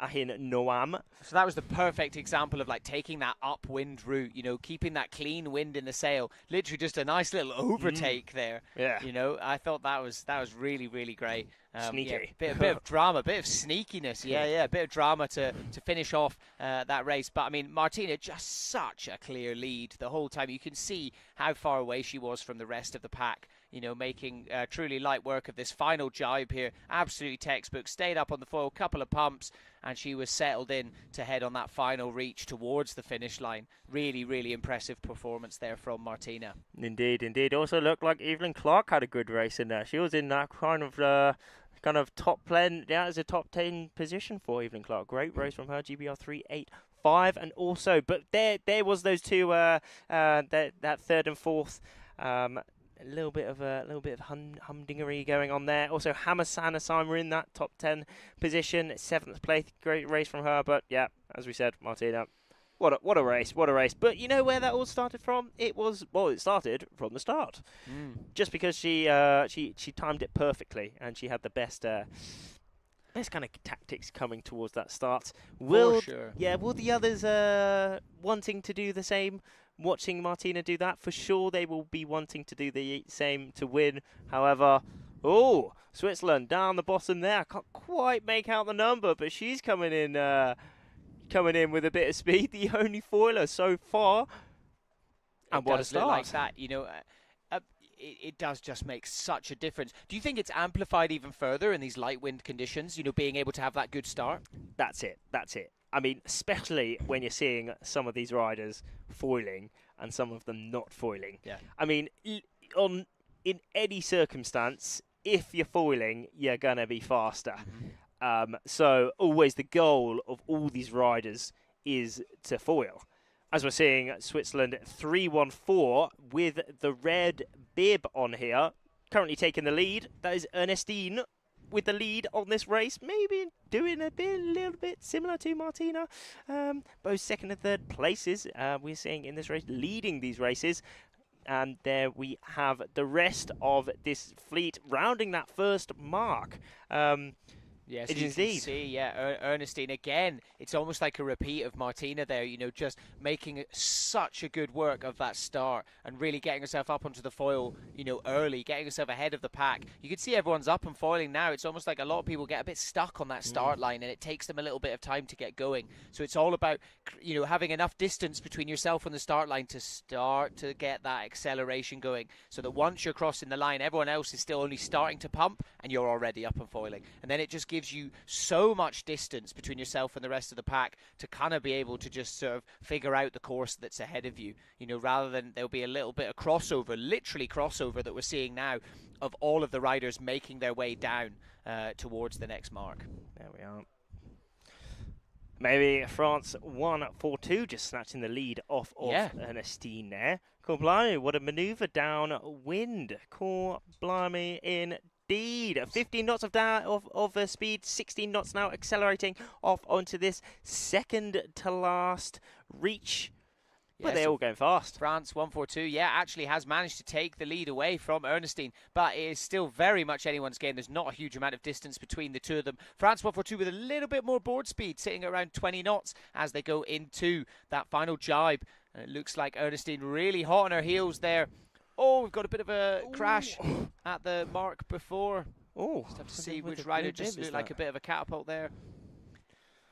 Speaker 2: Ahin Noam.
Speaker 1: So that was the perfect example of like taking that upwind route, you know, keeping that clean wind in the sail. Literally just a nice little overtake there.
Speaker 2: Yeah.
Speaker 1: You know, I thought that was really, really great.
Speaker 2: Sneaky.
Speaker 1: Yeah, bit of drama, bit of sneakiness. Yeah, a bit of drama to finish off that race. But I mean, Martina, just such a clear lead the whole time. You can see how far away she was from the rest of the pack. You know, making truly light work of this final jibe here. Absolutely textbook. Stayed up on the foil, couple of pumps, and she was settled in to head on that final reach towards the finish line. Really, really impressive performance there from Martina.
Speaker 2: Indeed. Also looked like Evelyn Clark had a good race in there. She was in that kind of top 10. Yeah, as a top 10 position for Evelyn Clark. Great race from her. GBR 385, and also, but there was those two. That third and fourth. A little bit of humdingery going on there. Also, Hamasana Simon in that top 10 position, 7th place. Great race from her, but yeah, as we said, Martina, what a race. But you know where that all started from? It started from the start. Just because she timed it perfectly and she had the best kind of tactics coming towards that start.
Speaker 1: For sure.
Speaker 2: Yeah, will the others wanting to do the same? Watching Martina do that, for sure they will be wanting to do the same to win. However, Switzerland down the bottom there. I can't quite make out the number, but she's coming in with a bit of speed. The only foiler so far. And what a start.
Speaker 1: Like that, you know. It does just make such a difference. Do you think it's amplified even further in these light wind conditions, you know, being able to have that good start?
Speaker 2: That's it. I mean, especially when you're seeing some of these riders foiling and some of them not foiling.
Speaker 1: Yeah.
Speaker 2: I mean, in any circumstance, if you're foiling, you're going to be faster. So always the goal of all these riders is to foil. As we're seeing, Switzerland 3-1-4 with the red bib on here, currently taking the lead. That is Ernestine with the lead on this race, maybe doing a little bit similar to Martina. Both second and third places we're seeing in this race, leading these races. And there we have the rest of this fleet rounding that first mark.
Speaker 1: Yes,
Speaker 2: it
Speaker 1: you
Speaker 2: is
Speaker 1: can
Speaker 2: indeed.
Speaker 1: see, yeah, Ernestine, again, it's almost like a repeat of Martina there, you know, just making such a good work of that start and really getting herself up onto the foil, you know, early, getting herself ahead of the pack. You can see everyone's up and foiling now. It's almost like a lot of people get a bit stuck on that start line and it takes them a little bit of time to get going. So it's all about, you know, having enough distance between yourself and the start line to start to get that acceleration going so that once you're crossing the line, everyone else is still only starting to pump and you're already up and foiling. And then it just gives you so much distance between yourself and the rest of the pack to kind of be able to just sort of figure out the course that's ahead of you, you know, rather than there'll be a little bit of crossover, literally crossover that we're seeing now of all of the riders making their way down towards the next mark.
Speaker 2: There we are. Maybe France 1-4-2 just snatching the lead off of Ernestine there. Cool blimey, what a manoeuvre downwind. Cool blimey indeed. 15 knots of speed, 16 knots now accelerating off onto this second to last reach. But they're all going fast.
Speaker 1: France 1-4-2, actually has managed to take the lead away from Ernestine, but it is still very much anyone's game. There's not a huge amount of distance between the two of them. France 1-4-2 with a little bit more board speed, sitting around 20 knots as they go into that final jibe. And it looks like Ernestine really hot on her heels there. Oh, we've got a bit of a crash at the mark before. Just have to see which rider just looked like a bit of a catapult there.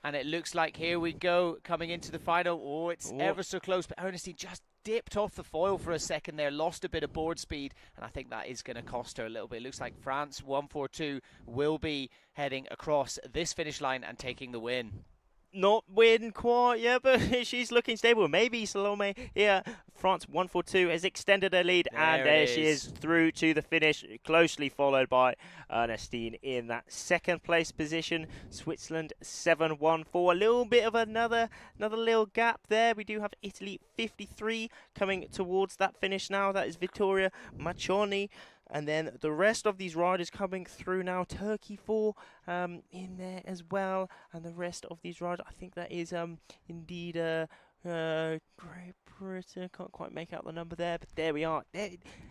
Speaker 1: And it looks like here we go, coming into the final. Oh, it's ever so close, but Ernestine just dipped off the foil for a second there, lost a bit of board speed, and I think that is going to cost her a little bit. It looks like France 1-4-2 will be heading across this finish line and taking the win.
Speaker 2: Not win quite, but she's looking stable. Maybe Salome here France 142 has extended her lead, and
Speaker 1: There
Speaker 2: there
Speaker 1: it
Speaker 2: she
Speaker 1: is.
Speaker 2: is through to the finish, closely followed by Ernestine in that second place position. Switzerland 7-1-4. A little bit of another little gap there. We do have Italy 53 coming towards that finish now. That is Vittoria Maccioni. And then the rest of these riders coming through now. Turkey 4 in there as well. And the rest of these riders, I think that is indeed Great Britain. Can't quite make out the number there, but there we are.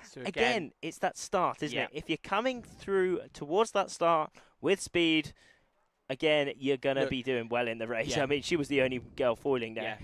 Speaker 1: So
Speaker 2: Again, it's that start, isn't
Speaker 1: Yeah.
Speaker 2: it? If you're coming through towards that start with speed, again, you're going to be doing well in the race.
Speaker 1: Yeah.
Speaker 2: I mean, she was the only girl foiling there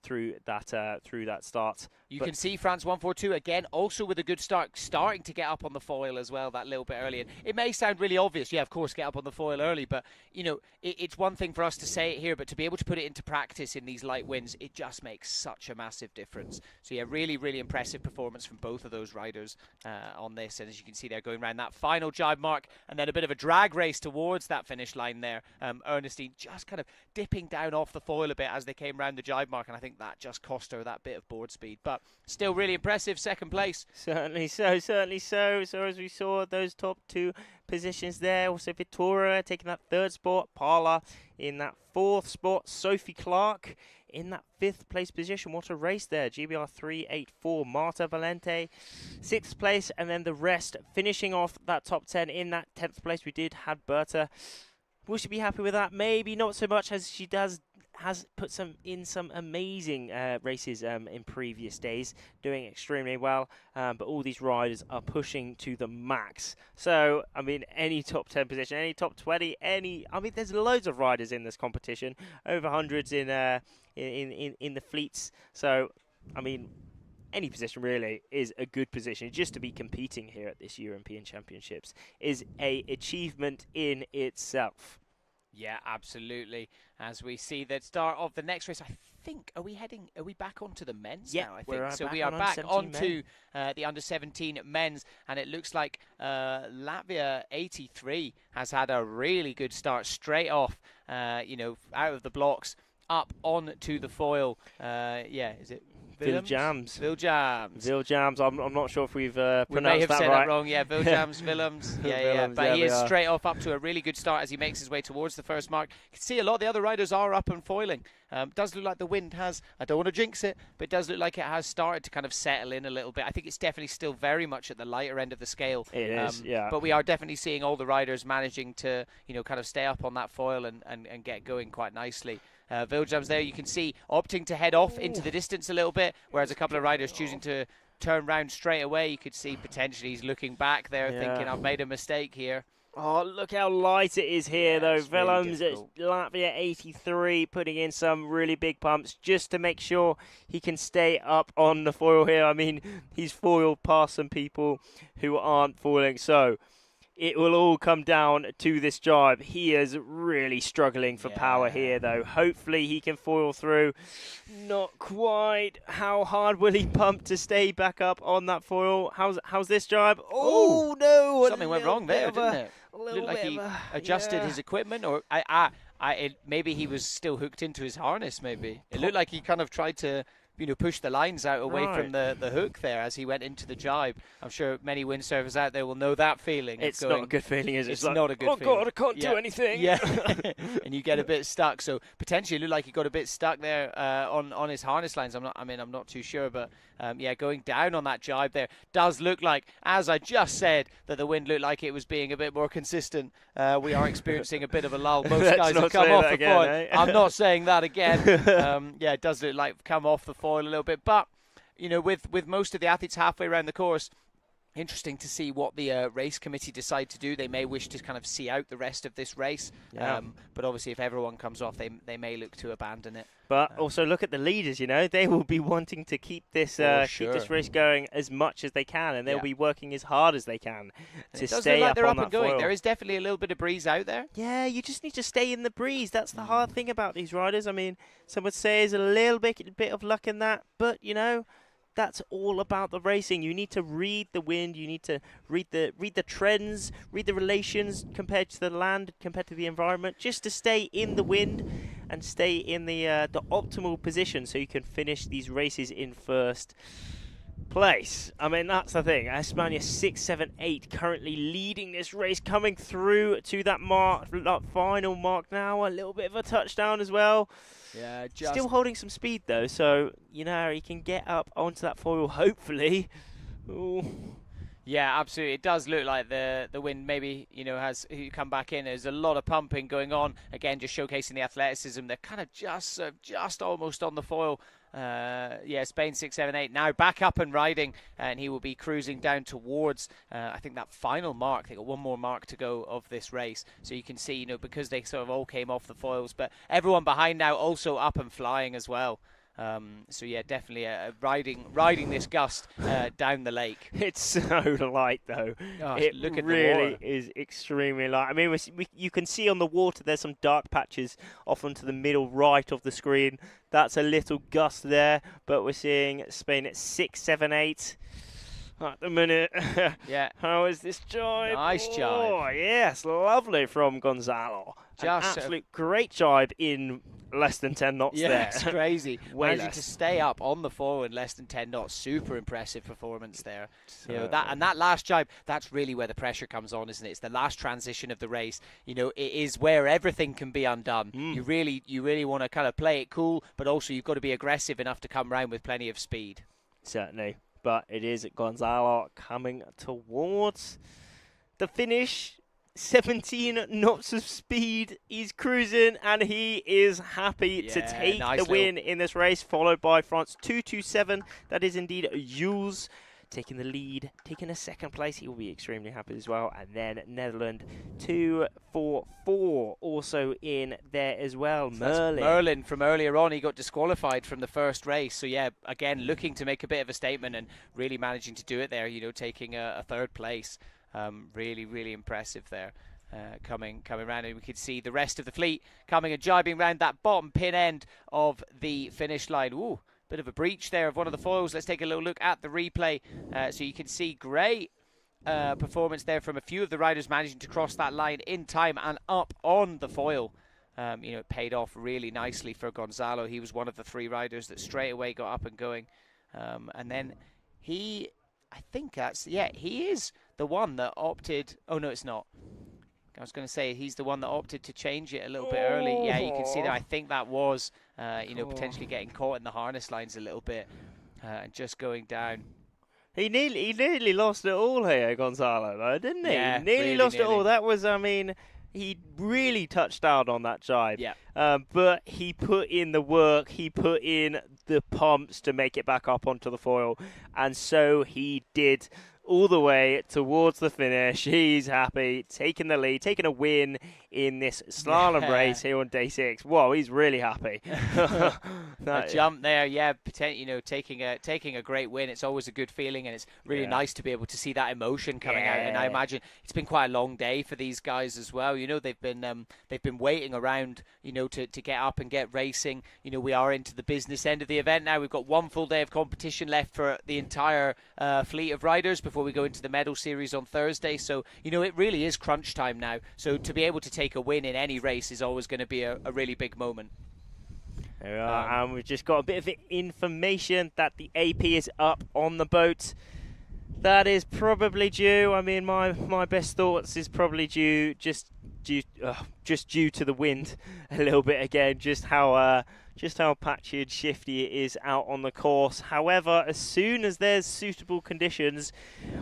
Speaker 2: through that start.
Speaker 1: You can see France 142 again, also with a good start, starting to get up on the foil as well that little bit early. And it may sound really obvious, yeah, of course, get up on the foil early, but you know, it's one thing for us to say it here, but to be able to put it into practice in these light winds, it just makes such a massive difference. So yeah, really, really impressive performance from both of those riders on this. And as you can see, they're going around that final jibe mark, and then a bit of a drag race towards that finish line there. Ernestine just kind of dipping down off the foil a bit as they came round the jibe mark, and I think that just cost her that bit of board speed. But still really impressive, second place.
Speaker 2: Certainly so. So as we saw, those top two positions there. Also Vittoria taking that third spot. Parla in that fourth spot. Sophie Clark in that fifth place position. What a race there. GBR 384. Marta Valente, sixth place. And then the rest finishing off that top 10 in that 10th place. We did have Berta. Will she be happy with that? Maybe not so much, as she has put some amazing races in previous days, doing extremely well. But all these riders are pushing to the max. So I mean, any top 10 position, any top 20, I mean, there's loads of riders in this competition, over hundreds in the fleets. So I mean, any position really is a good position. Just to be competing here at this European Championships is a achievement in itself.
Speaker 1: Yeah, absolutely. As we see the start of the next race, I think, are we back onto the men's now? I think so. We are back onto the under-17 men's, and it looks like Latvia 83 has had a really good start straight off, out of the blocks, up onto the foil. Is it
Speaker 2: Viljams.
Speaker 1: Viljams.
Speaker 2: I'm not sure if we've pronounced
Speaker 1: we may have
Speaker 2: that
Speaker 1: said
Speaker 2: right.
Speaker 1: that wrong. Yeah, Viljams. Yeah. But he is straight off up to a really good start as he makes his way towards the first mark. You can see a lot of the other riders are up and foiling. Does look like the wind has, I don't want to jinx it, but it does look like it has started to kind of settle in a little bit. I think it's definitely still very much at the lighter end of the scale.
Speaker 2: It is, yeah.
Speaker 1: But we are definitely seeing all the riders managing to, kind of stay up on that foil and get going quite nicely. Viljams there, you can see, opting to head off into the distance a little bit, whereas a couple of riders choosing to turn round straight away. You could see potentially he's looking back there thinking, I've made a mistake here.
Speaker 2: Oh, look how light it is here, though. Viljams at Latvia 83 putting in some really big pumps just to make sure he can stay up on the foil here. I mean, he's foiled past some people who aren't foiling, so it will all come down to this jibe. He is really struggling for power here, though. Hopefully he can foil through. Not quite. How hard will he pump to stay back up on that foil? How's this jibe? Oh, no!
Speaker 1: Something went wrong there, didn't it? Looked like he adjusted his equipment, or maybe he was still hooked into his harness, maybe. It looked like he kind of tried to push the lines out away from the hook there as he went into the jibe. I'm sure many windsurfers out there will know that feeling.
Speaker 2: It's not a good feeling, is it?
Speaker 1: It's like, not a good feeling.
Speaker 2: Oh, God, I can't do anything.
Speaker 1: Yeah, and you get a bit stuck. So potentially it looked like he got a bit stuck there on his harness lines. I'm not too sure, but going down on that jibe there does look like, as I just said, that the wind looked like it was being a bit more consistent. We are experiencing a bit of a lull. Most guys have come off the foil. I'm not saying that again. It does look like come off the foil a little bit, but with most of the athletes halfway around the course, interesting to see what the race committee decide to do. They may wish to kind of see out the rest of this race, but obviously if everyone comes off, they may look to abandon it.
Speaker 2: But also look at the leaders, they will be wanting to keep this race going as much as they can, and they'll be working as hard as they can to stay up on that foil.
Speaker 1: There is definitely a little bit of breeze out there.
Speaker 2: Yeah, you just need to stay in the breeze. That's the hard thing about these riders. I mean, some would say there's a little bit of luck in that, but that's all about the racing. You need to read the wind. You need to read the trends, read the relations compared to the land, compared to the environment, just to stay in the wind and stay in the optimal position so you can finish these races in first place. I mean, that's the thing. Espana 6, 7, 8 currently leading this race, coming through to that mark, that final mark now. A little bit of a touchdown as well.
Speaker 1: Yeah,
Speaker 2: Still holding some speed though, so you know he can get up onto that foil hopefully. Ooh.
Speaker 1: Yeah, absolutely. It does look like the wind maybe, you know, has come back in. There's a lot of pumping going on. Again, just showcasing the athleticism. They're kind of just almost on the foil. Yeah, Spain 6, 7, 8 now back up and riding, and he will be cruising down towards I think that final mark. They got one more mark to go of this race, so you can see, you know, because they sort of all came off the foils, but everyone behind now also up and flying as well. So yeah, definitely riding this gust down the lake.
Speaker 2: It's so light though.
Speaker 1: Gosh,
Speaker 2: it
Speaker 1: look at
Speaker 2: really
Speaker 1: the water.
Speaker 2: is extremely light. I mean, you can see on the water there's some dark patches off onto the middle right of the screen. That's a little gust there, but we're seeing Spain at 6, 7, 8 at the minute.
Speaker 1: Yeah.
Speaker 2: How is this jibe?
Speaker 1: Nice
Speaker 2: Oh,
Speaker 1: jibe.
Speaker 2: yes, lovely from Gonzalo. An
Speaker 1: Just
Speaker 2: absolute great jibe in less than 10 knots
Speaker 1: yeah,
Speaker 2: there.
Speaker 1: it's crazy.
Speaker 2: Way
Speaker 1: Managing
Speaker 2: less.
Speaker 1: to stay up on the foil in less than 10 knots, super impressive performance there. You know,
Speaker 2: So-
Speaker 1: that last jibe, that's really where the pressure comes on, isn't it? It's the last transition of the race. You know, it is where everything can be undone. You really want to kind of play it cool, but also you've got to be aggressive enough to come round with plenty of speed.
Speaker 2: Certainly, but it is Gonzalo coming towards the finish. 17 knots of speed. He's cruising and he is happy to
Speaker 1: Yeah,
Speaker 2: take
Speaker 1: nice
Speaker 2: the
Speaker 1: little-
Speaker 2: win in this race, followed by France 227. That is indeed Jules taking the lead, taking a second place. He will be extremely happy as well. And then Netherlands 244 also in there as well.
Speaker 1: That's Merlin from earlier on. He got disqualified from the first race. So yeah, again, looking to make a bit of a statement and really managing to do it there, you know, taking a third place. Really impressive there. Coming round, and we could see the rest of the fleet coming and jibing round that bottom pin end of the finish line. Ooh, bit of a breach there of one of the foils. Let's take a little look at the replay. So you can see great performance there from a few of the riders managing to cross that line in time and up on the foil. You know, it paid off really nicely for Gonzalo. He was one of the 3 riders that straight away got up and going. And then he is the one that opted. Oh, no, it's not. I was going to say he's the one that opted to change it a little bit early. Yeah, you can see there. I think that was, you know, potentially getting caught in the harness lines a little bit and just going down.
Speaker 2: He nearly lost it all here, Gonzalo, though, didn't he?
Speaker 1: Yeah,
Speaker 2: He nearly
Speaker 1: really
Speaker 2: lost it
Speaker 1: nearly.
Speaker 2: all. That was, I mean, he really touched out on that jibe.
Speaker 1: Yeah.
Speaker 2: But he put in the work. He put in the pumps to make it back up onto the foil. And so he did all the way towards the finish. He's happy, taking the lead, taking a win in this slalom race here on day 6. Whoa, he's really happy.
Speaker 1: A jump there, yeah, you know, taking a great win. It's always a good feeling, and it's really nice to be able to see that emotion coming out. And I imagine it's been quite a long day for these guys as well. You know, they've been waiting around, you know, to get up and get racing. You know, we are into the business end of the event now. We've got one full day of competition left for the entire fleet of riders before we go into the medal series on Thursday. So, you know, it really is crunch time now. So to be able to take a win in any race is always going to be a really big moment.
Speaker 2: There we are, and we've just got a bit of information that the AP is up on the boat. That is probably due. I mean, my best thoughts is probably due to the wind a little bit again. Just how patchy and shifty it is out on the course. However, as soon as there's suitable conditions,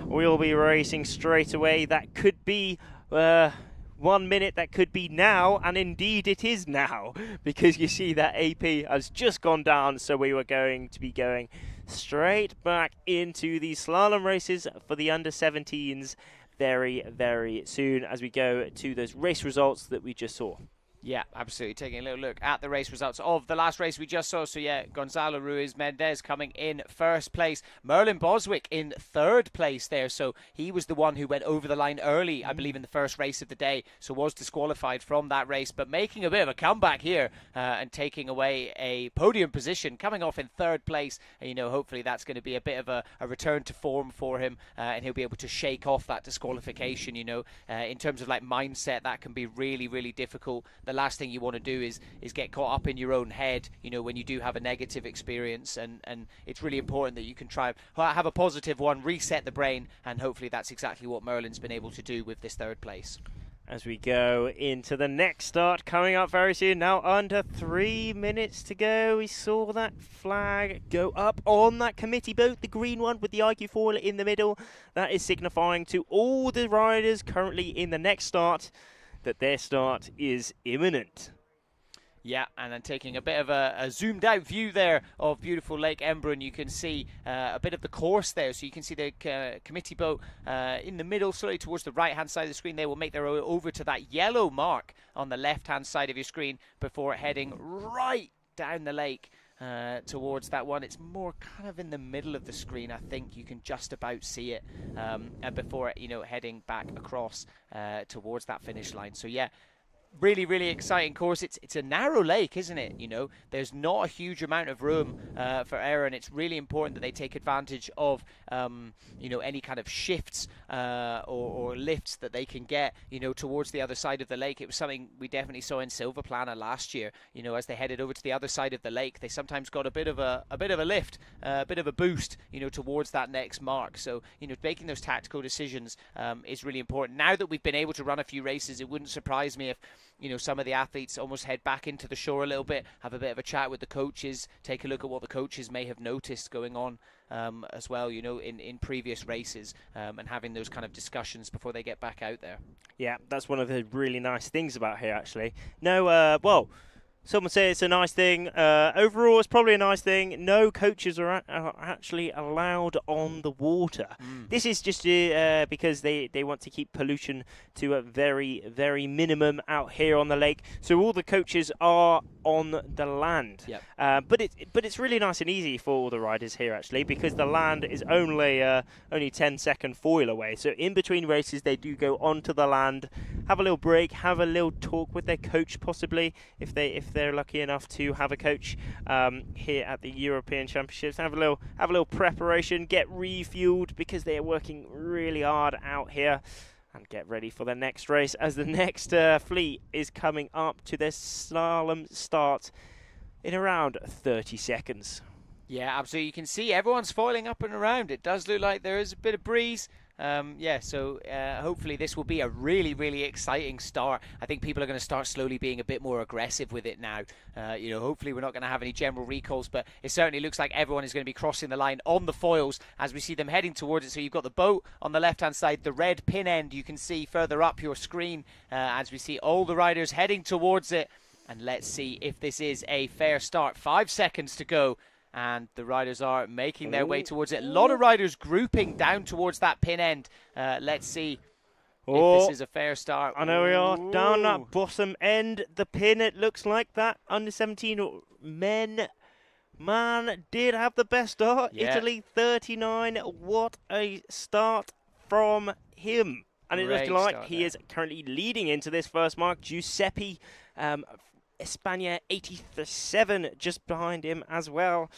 Speaker 2: we'll be racing straight away. That could be 1 minute, that could be now, and indeed it is now, because you see that AP has just gone down, so we were going to be going straight back into the slalom races for the under-17s very, very soon as we go to those race results that we just saw.
Speaker 1: Yeah, absolutely. Taking a little look at the race results of the last race we just saw. So yeah, Gonzalo Ruiz Mendez coming in first place. Merlin Boswick in third place there. So he was the one who went over the line early, I believe, in the first race of the day. So was disqualified from that race, but making a bit of a comeback here and taking away a podium position, coming off in third place. And, you know, hopefully that's going to be a bit of a return to form for him, and he'll be able to shake off that disqualification. You know, in terms of like mindset, that can be really, really difficult. The last thing you want to do is get caught up in your own head, you know, when you do have a negative experience. And it's really important that you can try have a positive one, reset the brain, and hopefully that's exactly what Merlin's been able to do with this third place.
Speaker 2: As we go into the next start coming up very soon, now under 3 minutes to go. We saw that flag go up on that committee boat, the green one with the iQFoil in the middle. That is signifying to all the riders currently in the next start that their start is imminent.
Speaker 1: Yeah, and then taking a bit of a zoomed out view there of beautiful Lake Embrun, you can see a bit of the course there. So you can see the committee boat in the middle, slowly towards the right hand side of the screen. They will make their way over to that yellow mark on the left hand side of your screen before heading right down the lake towards that one. It's more kind of in the middle of the screen, I think. You can just about see it and before, you know, heading back across towards that finish line. So yeah, really, really exciting course. It's a narrow lake, isn't it? You know, there's not a huge amount of room for error, and it's really important that they take advantage of, you know, any kind of shifts or lifts that they can get, you know, towards the other side of the lake. It was something we definitely saw in Silverplana last year. You know, as they headed over to the other side of the lake, they sometimes got a bit of a lift, a bit of a boost, you know, towards that next mark. So, you know, making those tactical decisions is really important. Now that we've been able to run a few races, it wouldn't surprise me if, you know, some of the athletes almost head back into the shore a little bit, have a bit of a chat with the coaches, take a look at what the coaches may have noticed going on as well, you know, in previous races, and having those kind of discussions before they get back out there.
Speaker 2: Yeah, that's one of the really nice things about here, actually. No, well, some would say it's a nice thing. Overall, it's probably a nice thing. No coaches are actually allowed on the water. This is just because they want to keep pollution to a very, very minimum out here on the lake. So all the coaches are on the land.
Speaker 1: Yep.
Speaker 2: But it's really nice and easy for all the riders here, actually, because the land is only 10-second foil away. So in between races, they do go onto the land, have a little break, have a little talk with their coach, possibly if they're lucky enough to have a coach here at the European Championships. Have a little preparation, get refueled, because they are working really hard out here, and get ready for the next race as the next fleet is coming up to their slalom start in around 30 seconds.
Speaker 1: Yeah, absolutely. You can see everyone's foiling up and around. It does look like there is a bit of breeze. Yeah, so hopefully this will be a really, really exciting start. I think people are going to start slowly being a bit more aggressive with it now. You know, hopefully we're not going to have any general recalls, but it certainly looks like everyone is going to be crossing the line on the foils as we see them heading towards it. So you've got the boat on the left-hand side, the red pin end you can see further up your screen as we see all the riders heading towards it. And let's see if this is a fair start. 5 seconds to go. And the riders are making their way towards it. A lot of riders grouping down towards that pin end. Let's see if this is a fair start.
Speaker 2: I know we are down that bottom end. The pin, it looks like that under 17 men. Man did have the best start.
Speaker 1: Yeah.
Speaker 2: Italy 39. What a start from him. And it looks like he is currently leading into this first mark. Giuseppe Espana 87 just behind him as well.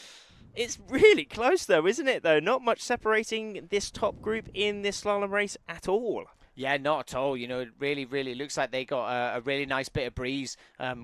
Speaker 2: It's really close though, isn't it though? Not much separating this top group in this slalom race at all.
Speaker 1: Yeah, not at all. You know, it really, really looks like they got a really nice bit of breeze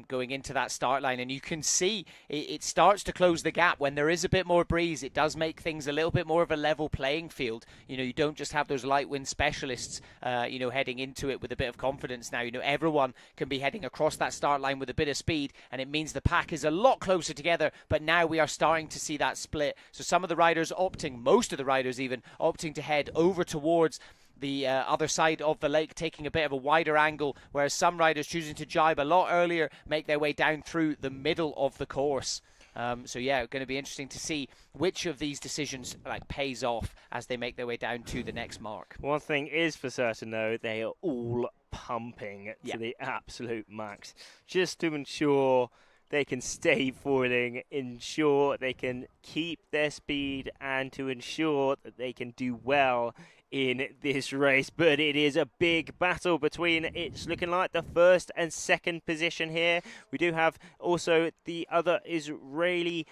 Speaker 1: going into that start line. And you can see it starts to close the gap. When there is a bit more breeze, it does make things a little bit more of a level playing field. You know, you don't just have those light wind specialists, you know, heading into it with a bit of confidence now. You know, everyone can be heading across that start line with a bit of speed, and it means the pack is a lot closer together. But now we are starting to see that split. So some of the riders most of the riders even, opting to head over towards the other side of the lake, taking a bit of a wider angle, whereas some riders choosing to jibe a lot earlier make their way down through the middle of the course. So yeah, going to be interesting to see which of these decisions pays off as they make their way down to the next mark.
Speaker 2: One thing is for certain though, they are all pumping to the absolute max, just to ensure they can stay foiling, ensure they can keep their speed, and to ensure that they can do well in this race. But it is a big battle between, it's looking like, the first and second position here. We do have also the other Israeli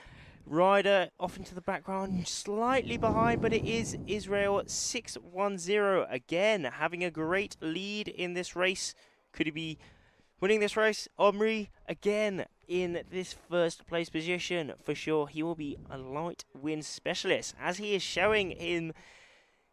Speaker 2: rider off into the background, slightly behind, but it is Israel 610 again, having a great lead in this race. Could he be winning this race. Omri again in this first place position for sure. He will be a light wind specialist, as he is showing in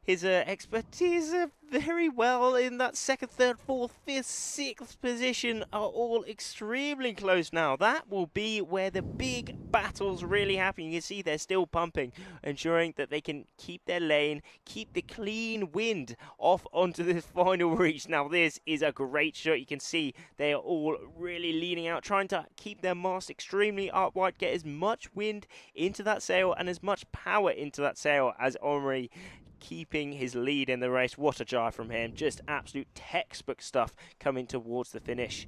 Speaker 2: his expertise very well in that second, third, fourth, fifth, sixth position are all extremely close now. That will be where the big battles really happen. You can see they're still pumping, ensuring that they can keep their lane, keep the clean wind off onto this final reach. Now this is a great shot. You can see they are all really leaning out, trying to keep their mast extremely upright, get as much wind into that sail and as much power into that sail as Omri, keeping his lead in the race. What a drive from him. Just absolute textbook stuff coming towards the finish.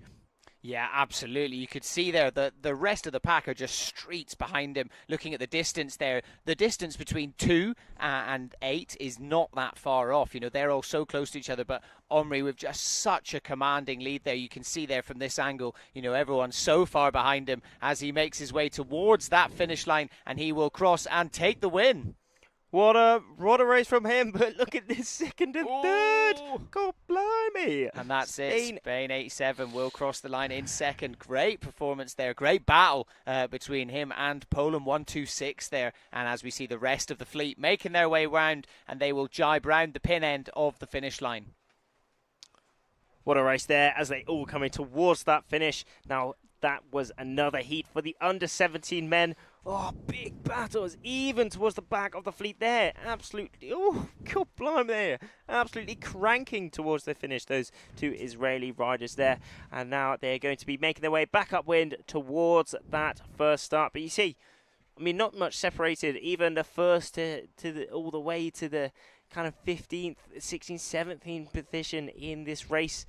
Speaker 1: Yeah, absolutely. You could see there that the rest of the pack are just streets behind him. Looking at the distance there, the distance between 2 and 8 is not that far off. You know, they're all so close to each other, but Omri with just such a commanding lead there. You can see there from this angle, you know, everyone's so far behind him as he makes his way towards that finish line, and he will cross and take the win.
Speaker 2: What a race from him, but look at this second and third. God blimey.
Speaker 1: And that's it. Spain 87 will cross the line in second. Great performance there. Great battle between him and Poland 126 there. And as we see the rest of the fleet making their way round, and they will jibe round the pin end of the finish line.
Speaker 2: What a race there as they all coming towards that finish. Now, that was another heat for the under-17 men. Oh, big battles, even towards the back of the fleet there. Absolutely, oh, God blimey there. Absolutely cranking towards the finish, those two Israeli riders there. And now they're going to be making their way back upwind towards that first start. But you see, I mean, not much separated, even the first all the way to the kind of 15th, 16th, 17th position in this race.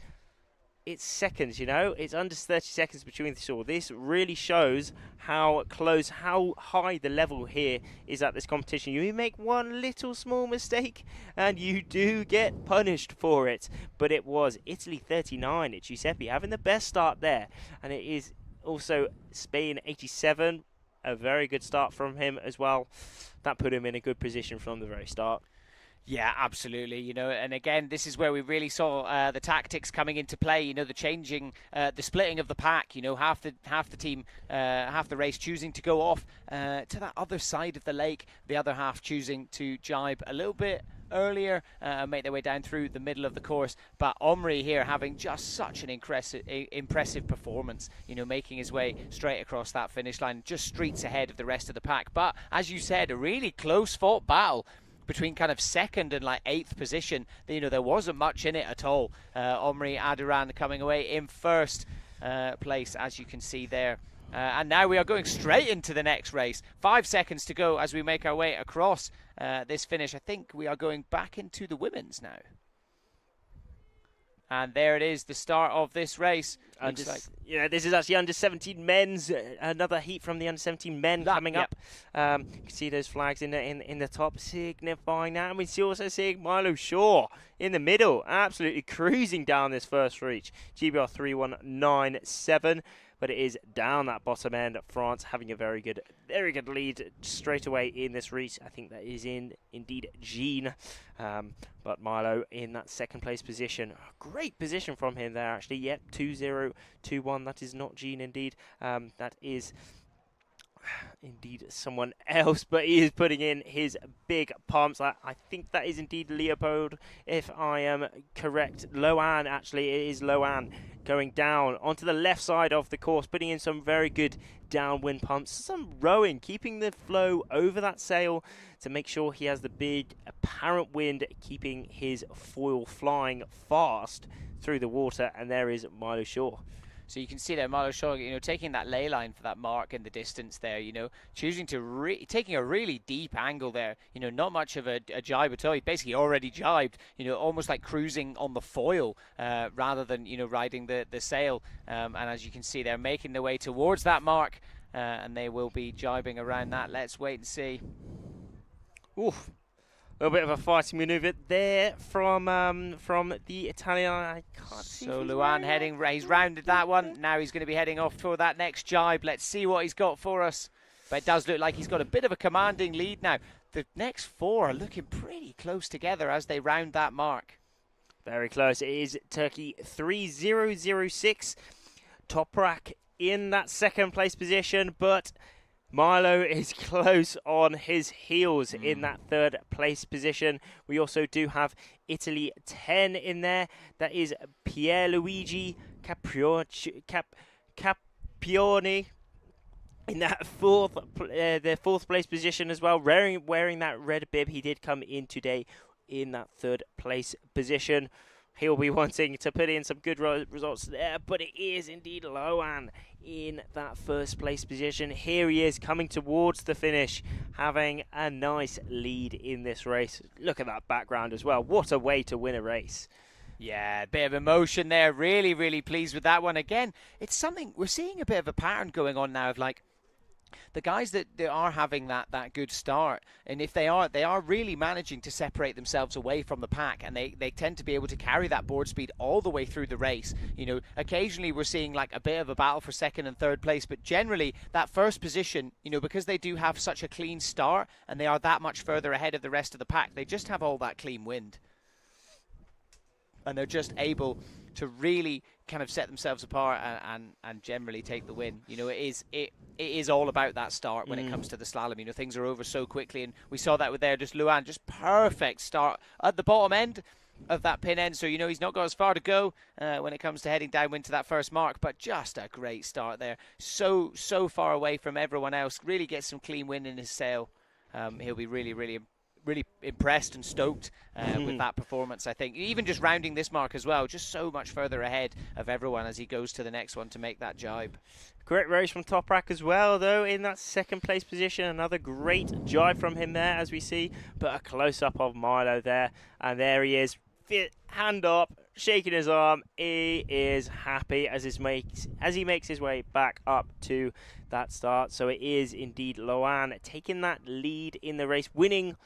Speaker 2: It's seconds, you know, it's under 30 seconds between the two. This really shows how close, how high the level here is at this competition. You make one little small mistake and you do get punished for it. But it was Italy 39, it's Giuseppe having the best start there. And it is also Spain 87, a very good start from him as well. That put him in a good position from the very start.
Speaker 1: Yeah, absolutely. You know, and again, this is where we really saw the tactics coming into play. You know, the changing, the splitting of the pack. You know, half the team, half the race choosing to go off to that other side of the lake. The other half choosing to jibe a little bit earlier, make their way down through the middle of the course. But Omri here having just such an impressive performance. You know, making his way straight across that finish line, just streets ahead of the rest of the pack. But as you said, a really close fought battle between kind of second and like 8th position. You know, there wasn't much in it at all. Omri Aduran coming away in first place, as you can see there. And now we are going straight into the next race. 5 seconds to go as we make our way across this finish. I think we are going back into the women's now. And there it is, the start of this race.
Speaker 2: Yeah, this is actually under-17 men's. Another heat from the under-17 men coming up. You can see those flags in the top signifying that. And we see also seeing Milo Shaw in the middle, absolutely cruising down this first reach. GBR 3197. But it is down that bottom end. France having a very good lead straight away in this reach. I think that is indeed Jean. But Milo in that second place position. Great position from him there, actually. Yep, 2-0-2-1. That is not Jean, indeed. That is indeed someone else, but he is putting in his big pumps. I think that is indeed Leopold, if I am correct. Loan, actually, it is Loan going down onto the left side of the course, putting in some very good downwind pumps, some rowing, keeping the flow over that sail to make sure he has the big apparent wind, keeping his foil flying fast through the water. And there is Milo Shaw.
Speaker 1: So you can see there, Milo Shaw, you know, taking that ley line for that mark in the distance there, you know, choosing to taking a really deep angle there, you know, not much of a jibe at all. He basically already jibed, you know, almost like cruising on the foil rather than, you know, riding the sail. And as you can see, they're making their way towards that mark and they will be jibing around that. Let's wait and see.
Speaker 2: Oof. A little bit of a fighting manoeuvre there from the Italian. I can't see.
Speaker 1: So Luan heading, he's rounded that one. Now he's going to be heading off for that next jibe. Let's see what he's got for us. But it does look like he's got a bit of a commanding lead now. The next 4 are looking pretty close together as they round that mark.
Speaker 2: Very close. It is Turkey 3006. Toprak in that second place position, but Milo is close on his heels in that third place position. We also do have Italy 10 in there. That is Pierluigi Capioni in that the fourth place position as well, wearing that red bib. He did come in today in that third place position. He'll be wanting to put in some good results there, but it is indeed Loan in that first place position. Here he is coming towards the finish, having a nice lead in this race. Look at that background as well. What a way to win a race.
Speaker 1: Yeah, a bit of emotion there. Really, really pleased with that one. Again, it's something, we're seeing a bit of a pattern going on now of like, the guys that are having that good start, and if they are really managing to separate themselves away from the pack, and they tend to be able to carry that board speed all the way through the race. You know, occasionally we're seeing like a bit of a battle for second and third place, but generally that first position, you know, because they do have such a clean start and they are that much further ahead of the rest of the pack, they just have all that clean wind. And they're just able to really kind of set themselves apart and generally take the win. You know, it is all about that start when it comes to the slalom. You know, things are over so quickly, and we saw that with there, just Luan, just perfect start at the bottom end of that pin end. So, you know, he's not got as far to go when it comes to heading downwind to that first mark, but just a great start there. So far away from everyone else, really gets some clean wind in his sail. He'll be really impressed and stoked with that performance, I think. Even just rounding this mark as well, just so much further ahead of everyone as he goes to the next one to make that jibe.
Speaker 2: Great race from Toprak as well, though, in that second place position. Another great jibe from him there, as we see. But a close-up of Milo there. And there he is, hand up, shaking his arm. He is happy as he makes his way back up to that start. So it is indeed Loan taking that lead in the race, winning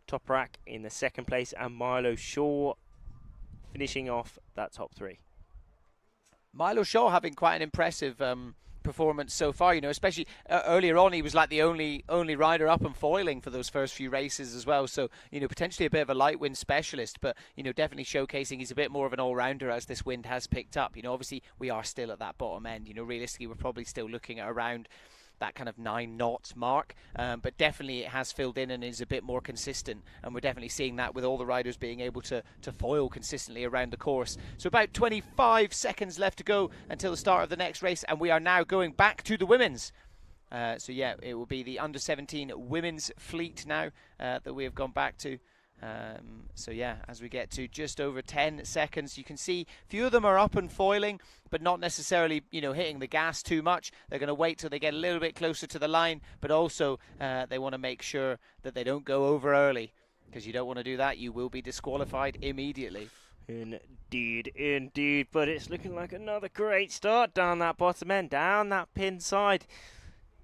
Speaker 2: Toprak in the second place, and Milo Shaw finishing off that top three.
Speaker 1: Milo Shaw having quite an impressive performance so far, you know, especially earlier on he was like the only rider up and foiling for those first few races as well, so, you know, potentially a bit of a light wind specialist, but, you know, definitely showcasing he's a bit more of an all-rounder as this wind has picked up. You know, obviously we are still at that bottom end, you know, realistically we're probably still looking at around that kind of 9 knot mark, but definitely it has filled in and is a bit more consistent, and we're definitely seeing that with all the riders being able to foil consistently around the course. So about 25 seconds left to go until the start of the next race, and we are now going back to the women's. So yeah, it will be the under-17 women's fleet now that we have gone back to. So yeah, as we get to just over 10 seconds, you can see a few of them are up and foiling, but not necessarily, you know, hitting the gas too much. They're going to wait till they get a little bit closer to the line, but also they want to make sure that they don't go over early, because you don't want to do that. You will be disqualified immediately.
Speaker 2: Indeed, but it's looking like another great start down that bottom end, down that pin side.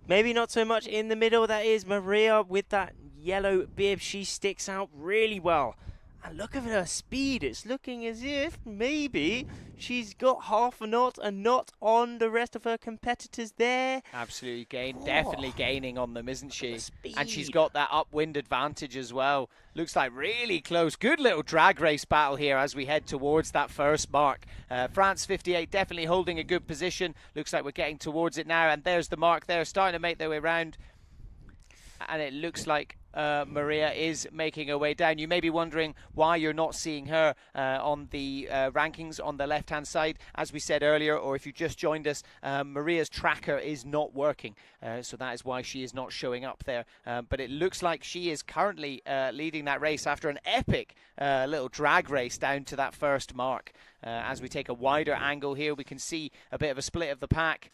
Speaker 2: Maybe not so much in the middle. That is Maria with that yellow bib. She sticks out really well. And look at her speed. It's looking as if maybe she's got half a knot and not on the rest of her competitors there.
Speaker 1: Absolutely definitely gaining on them, isn't she?
Speaker 2: Speed.
Speaker 1: And she's got that upwind advantage as well. Looks like really close. Good little drag race battle here as we head towards that first mark. France 58 definitely holding a good position. Looks like we're getting towards it now, and there's the mark there, starting to make their way around. And it looks like Maria is making her way down. You may be wondering why you're not seeing her on the rankings on the left-hand side. As we said earlier, or if you just joined us, Maria's tracker is not working. So that is why she is not showing up there. But it looks like she is currently leading that race after an epic little drag race down to that first mark. As we take a wider angle here, we can see a bit of a split of the pack.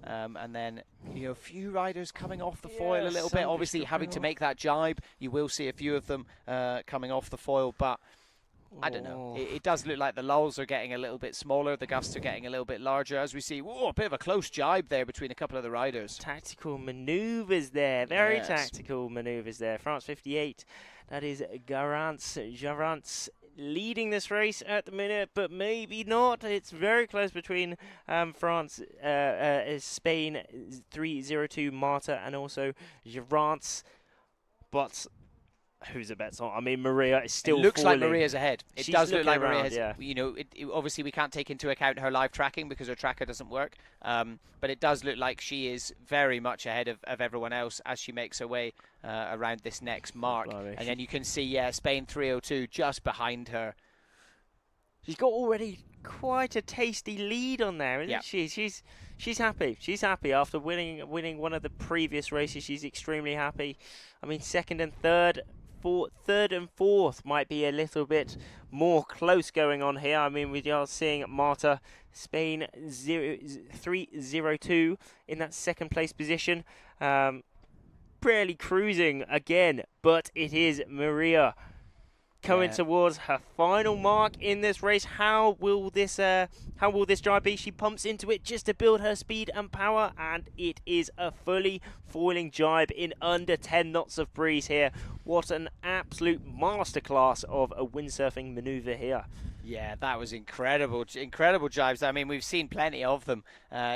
Speaker 1: And then, you know, a few riders coming off the foil a little bit, obviously having to make that jibe. You will see a few of them coming off the foil, but I don't know. It does look like the lulls are getting a little bit smaller, the gusts are getting a little bit larger, as we see, whoa, a bit of a close jibe there between a couple of the riders.
Speaker 2: Tactical manoeuvres there, very tactical manoeuvres there. France 58, that is Garance leading this race at the minute, but maybe not. It's very close between France, Spain 302 Marta, and also Gerance. But who's the bets on? I mean, Maria is still
Speaker 1: It looks
Speaker 2: falling.
Speaker 1: like Maria's ahead. It
Speaker 2: She's
Speaker 1: does look like
Speaker 2: looking
Speaker 1: Maria
Speaker 2: around,
Speaker 1: has.
Speaker 2: yeah.
Speaker 1: You know, obviously we can't take into account her live tracking because her tracker doesn't work. But it does look like she is very much ahead of everyone else as she makes her way around this next mark.
Speaker 2: Blimey.
Speaker 1: And then you can see, yeah, Spain 302 just behind her.
Speaker 2: She's got already quite a tasty lead on there, isn't
Speaker 1: Yeah.
Speaker 2: she? She's happy. She's happy after winning one of the previous races. She's extremely happy. I mean, second and third and fourth might be a little bit more close going on here. I mean, we are seeing Marta Spain 302 in that second place position. Barely cruising again, but it is Maria coming towards her final mark in this race. How will this drive be? She pumps into it just to build her speed and power, and it is a fully foiling jibe in under 10 knots of breeze here. What an absolute masterclass of a windsurfing maneuver here.
Speaker 1: Yeah, that was incredible. Incredible jibes. I mean, we've seen plenty of them,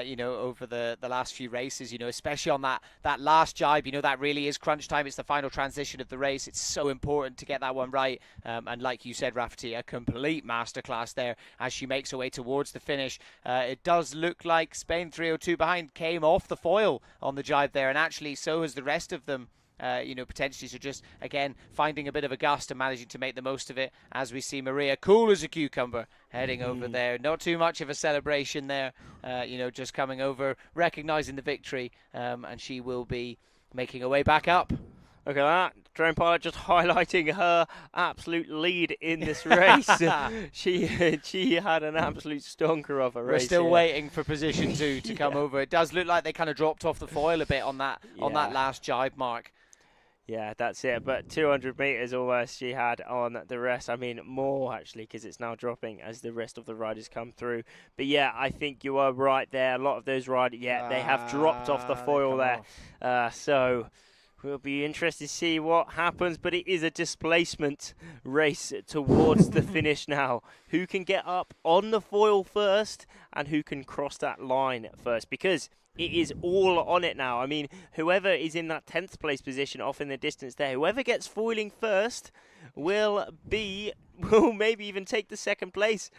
Speaker 1: you know, over the last few races, you know, especially on that last jibe. You know, that really is crunch time. It's the final transition of the race. It's so important to get that one right. And like you said, Rafferty, a complete masterclass there as she makes her way towards the finish. It does look like Spain 302 behind came off the foil on the jibe there, and actually so has the rest of them. You know, potentially, so just again finding a bit of a gust and managing to make the most of it as we see Maria cool as a cucumber heading over there. Not too much of a celebration there, you know, just coming over, recognizing the victory, and she will be making her way back up.
Speaker 2: Look at that. Drone pilot just highlighting her absolute lead in this race. She had an absolute stonker of a race.
Speaker 1: We're still
Speaker 2: here.
Speaker 1: waiting for position 2 to come over. It does look like they kind of dropped off the foil a bit on that last jibe mark.
Speaker 2: Yeah, that's it. But 200 metres almost she had on the rest. I mean, more actually, because it's now dropping as the rest of the riders come through. But yeah, I think you are right there. A lot of those riders, they have dropped off the foil there. So we'll be interested to see what happens. But it is a displacement race towards the finish now. Who can get up on the foil first and who can cross that line first? Because it is all on it now. I mean, whoever is in that 10th place position off in the distance there, whoever gets foiling first will maybe even take the second place.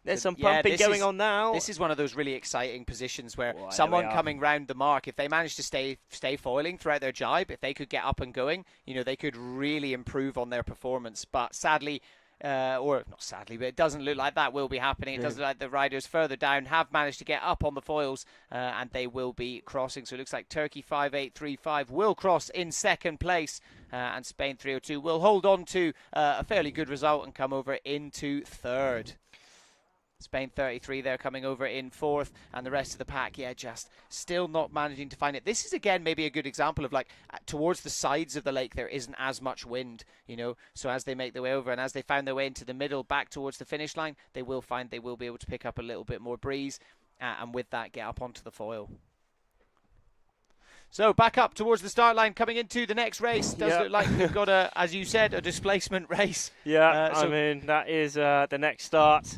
Speaker 2: There's some pumping going on now.
Speaker 1: This is one of those really exciting positions where someone coming round the mark, if they manage to stay foiling throughout their jibe, if they could get up and going, you know, they could really improve on their performance. But sadly, or not sadly, but it doesn't look like that will be happening. It doesn't look like the riders further down have managed to get up on the foils, and they will be crossing. So it looks like Turkey 5835 will cross in second place, and Spain 302 will hold on to a fairly good result and come over into third. Spain 33 there coming over in fourth, and the rest of the pack, just still not managing to find it. This is again maybe a good example of like towards the sides of the lake there isn't as much wind, you know, so as they make their way over and as they found their way into the middle back towards the finish line, they will find they will be able to pick up a little bit more breeze, and with that get up onto the foil. So back up towards the start line coming into the next race. Does look like we've got as you said, a displacement race.
Speaker 2: I mean, that is the next start.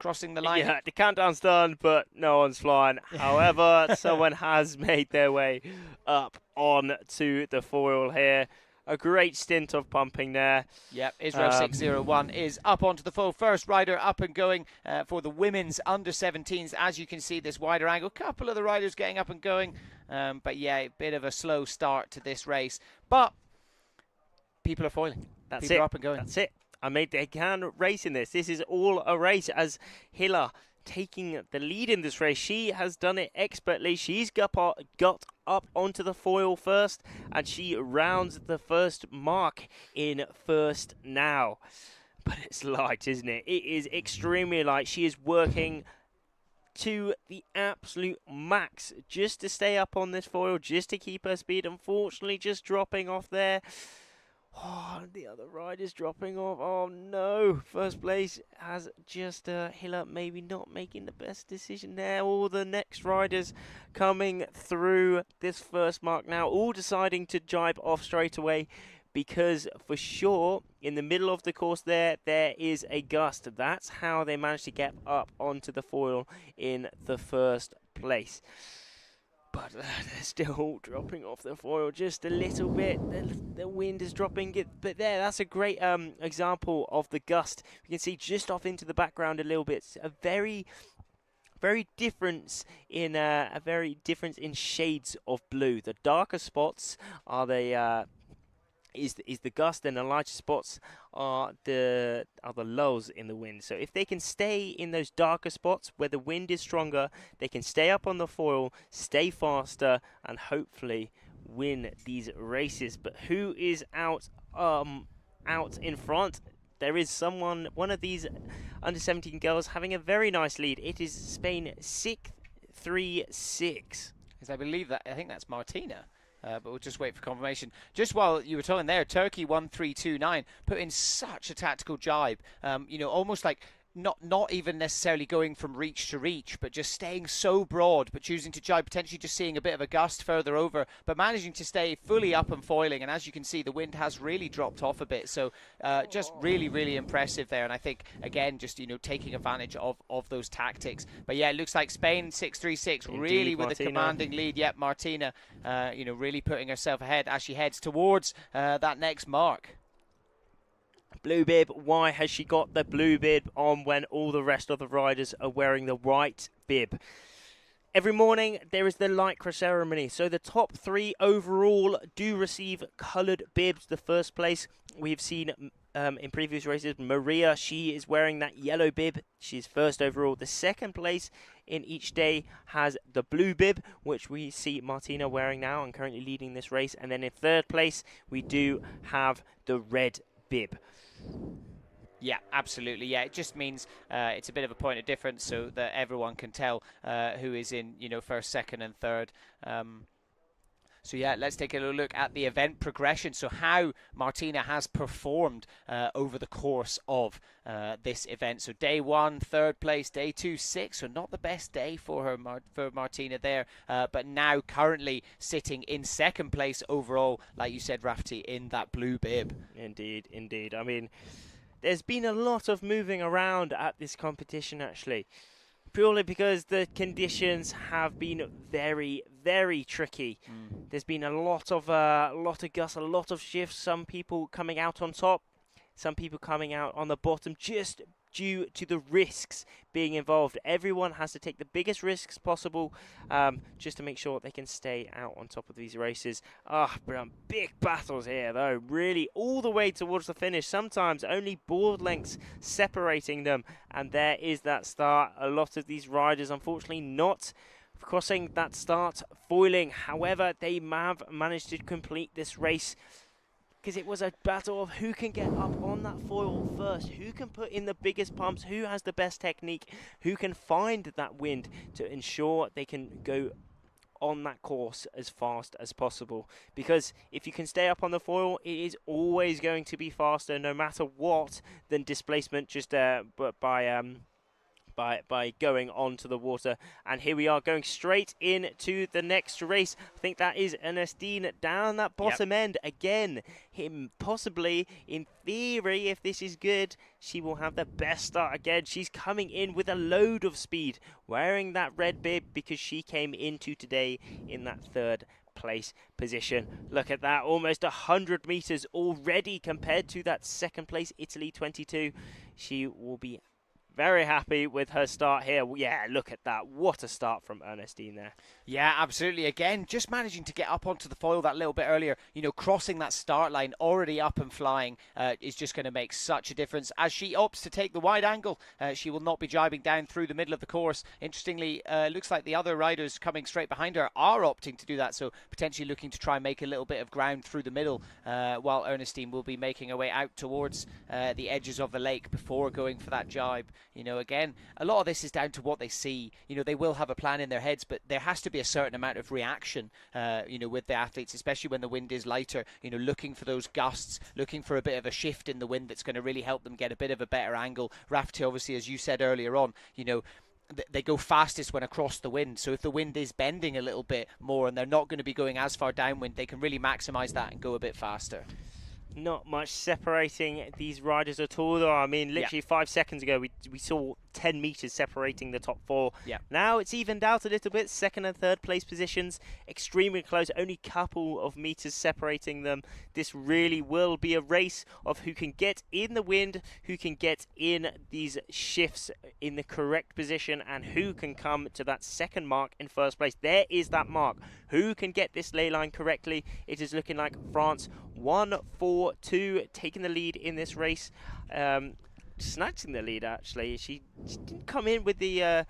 Speaker 1: Crossing the line.
Speaker 2: Yeah, the countdown's done, but no one's flying. However, someone has made their way up on to the foil here. A great stint of pumping there.
Speaker 1: Yep, Israel 601 is up onto the foil. First rider up and going for the women's under-17s. As you can see, this wider angle. Couple of the riders getting up and going. But yeah, a bit of a slow start to this race. But people are foiling. People are up and going.
Speaker 2: That's it. I mean, they can race in this. This is all a race as Hilla taking the lead in this race. She has done it expertly. She's got up onto the foil first, and she rounds the first mark in first now. But it's light, isn't it? It is extremely light. She is working to the absolute max just to stay up on this foil, just to keep her speed. Unfortunately, just dropping off there. Oh, the other rider's dropping off. Oh no, first place has just Hilla maybe not making the best decision there. All the next riders coming through this first mark now, all deciding to jibe off straight away, because for sure in the middle of the course there is a gust. That's how they managed to get up onto the foil in the first place. but they're still dropping off the foil just a little bit. The wind is dropping it, but that's a great example of the gust. You can see just off into the background a little bit. A very difference in shades of blue. The darker spots are the is the gust, and the lighter spots are the lulls in the wind. So if they can stay in those darker spots where the wind is stronger, they can stay up on the foil, stay faster, and hopefully win these races. But who is out in front? There is one of these under 17 girls having a very nice lead. It is Spain 6-3-6.
Speaker 1: I think that's Martina. But we'll just wait for confirmation. Just while you were talking there, Turkey 1-3-2-9 put in such a tactical jibe. Almost like not even necessarily going from reach to reach, but just staying so broad, but choosing to jibe, potentially just seeing a bit of a gust further over, but managing to stay fully up and foiling. And as you can see, the wind has really dropped off a bit. So just really, really impressive there. And I think, again, just, taking advantage of those tactics. But yeah, it looks like Spain 6-3-6, really with
Speaker 2: Martina.
Speaker 1: a commanding lead. Yep, Martina, really putting herself ahead as she heads towards that next mark.
Speaker 2: Blue bib, why has she got the blue bib on when all the rest of the riders are wearing the white bib? Every morning there is the lycra ceremony, so the top 3 overall do receive coloured bibs. The first place we've seen in previous races, Maria, she is wearing that yellow bib. She's first overall. The second place in each day has the blue bib, which we see Martina wearing now and currently leading this race. And then in third place we do have the red bib.
Speaker 1: Yeah, absolutely. Yeah, it just means it's a bit of a point of difference so that everyone can tell who is in, first, second, and third. So yeah, let's take a little look at the event progression. So how Martina has performed over the course of this event. So day 1, 3rd place. Day 2, 6th. So not the best day for her, for Martina there. But now currently sitting in 2nd place overall, like you said, Rafti, in that blue bib.
Speaker 2: Indeed, indeed. I mean, there's been a lot of moving around at this competition, actually. Purely because the conditions have been very, very tricky. There's been a lot of gusts, a lot of shifts. Some people coming out on top, some people coming out on the bottom, just due to the risks being involved. Everyone has to take the biggest risks possible just to make sure they can stay out on top of these races. But big battles here, though, really all the way towards the finish. Sometimes only board lengths separating them, and there is that start. A lot of these riders, unfortunately, not crossing that start foiling. However, they have managed to complete this race, because it was a battle of who can get up on that foil first, who can put in the biggest pumps, who has the best technique, who can find that wind to ensure they can go on that course as fast as possible. Because if you can stay up on the foil, it is always going to be faster, no matter what, than displacement just by going onto the water. And here we are going straight into the next race. I think that is Ernestine down that bottom end again. Him possibly, in theory, if this is good, she will have the best start again. She's coming in with a load of speed, wearing that red bib because she came into today in that 3rd place position. Look at that, almost 100 meters already compared to that 2nd place Italy 22. She will be very happy with her start here. Yeah, look at that. What a start from Ernestine there.
Speaker 1: Yeah, absolutely. Again, just managing to get up onto the foil that little bit earlier, crossing that start line, already up and flying, is just going to make such a difference. As she opts to take the wide angle, she will not be jibing down through the middle of the course. Interestingly, looks like the other riders coming straight behind her are opting to do that, so potentially looking to try and make a little bit of ground through the middle, while Ernestine will be making her way out towards the edges of the lake before going for that jibe. Again, a lot of this is down to what they see. They will have a plan in their heads, but there has to be a certain amount of reaction, with the athletes, especially when the wind is lighter, looking for those gusts, looking for a bit of a shift in the wind that's going to really help them get a bit of a better angle. Rafti, obviously, as you said earlier on, they go fastest when across the wind. So if the wind is bending a little bit more and they're not going to be going as far downwind, they can really maximize that and go a bit faster.
Speaker 2: Not much separating these riders at all, though. I mean, literally 5 seconds ago, we saw 10 metres separating the top 4.
Speaker 1: Yeah.
Speaker 2: Now it's evened out a little bit. Second and third place positions extremely close, only couple of metres separating them. This really will be a race of who can get in the wind, who can get in these shifts in the correct position, and who can come to that second mark in first place. There is that mark. Who can get this ley line correctly? It is looking like France 1-4-2 taking the lead in this race. Snatching the lead, actually. She didn't come in with the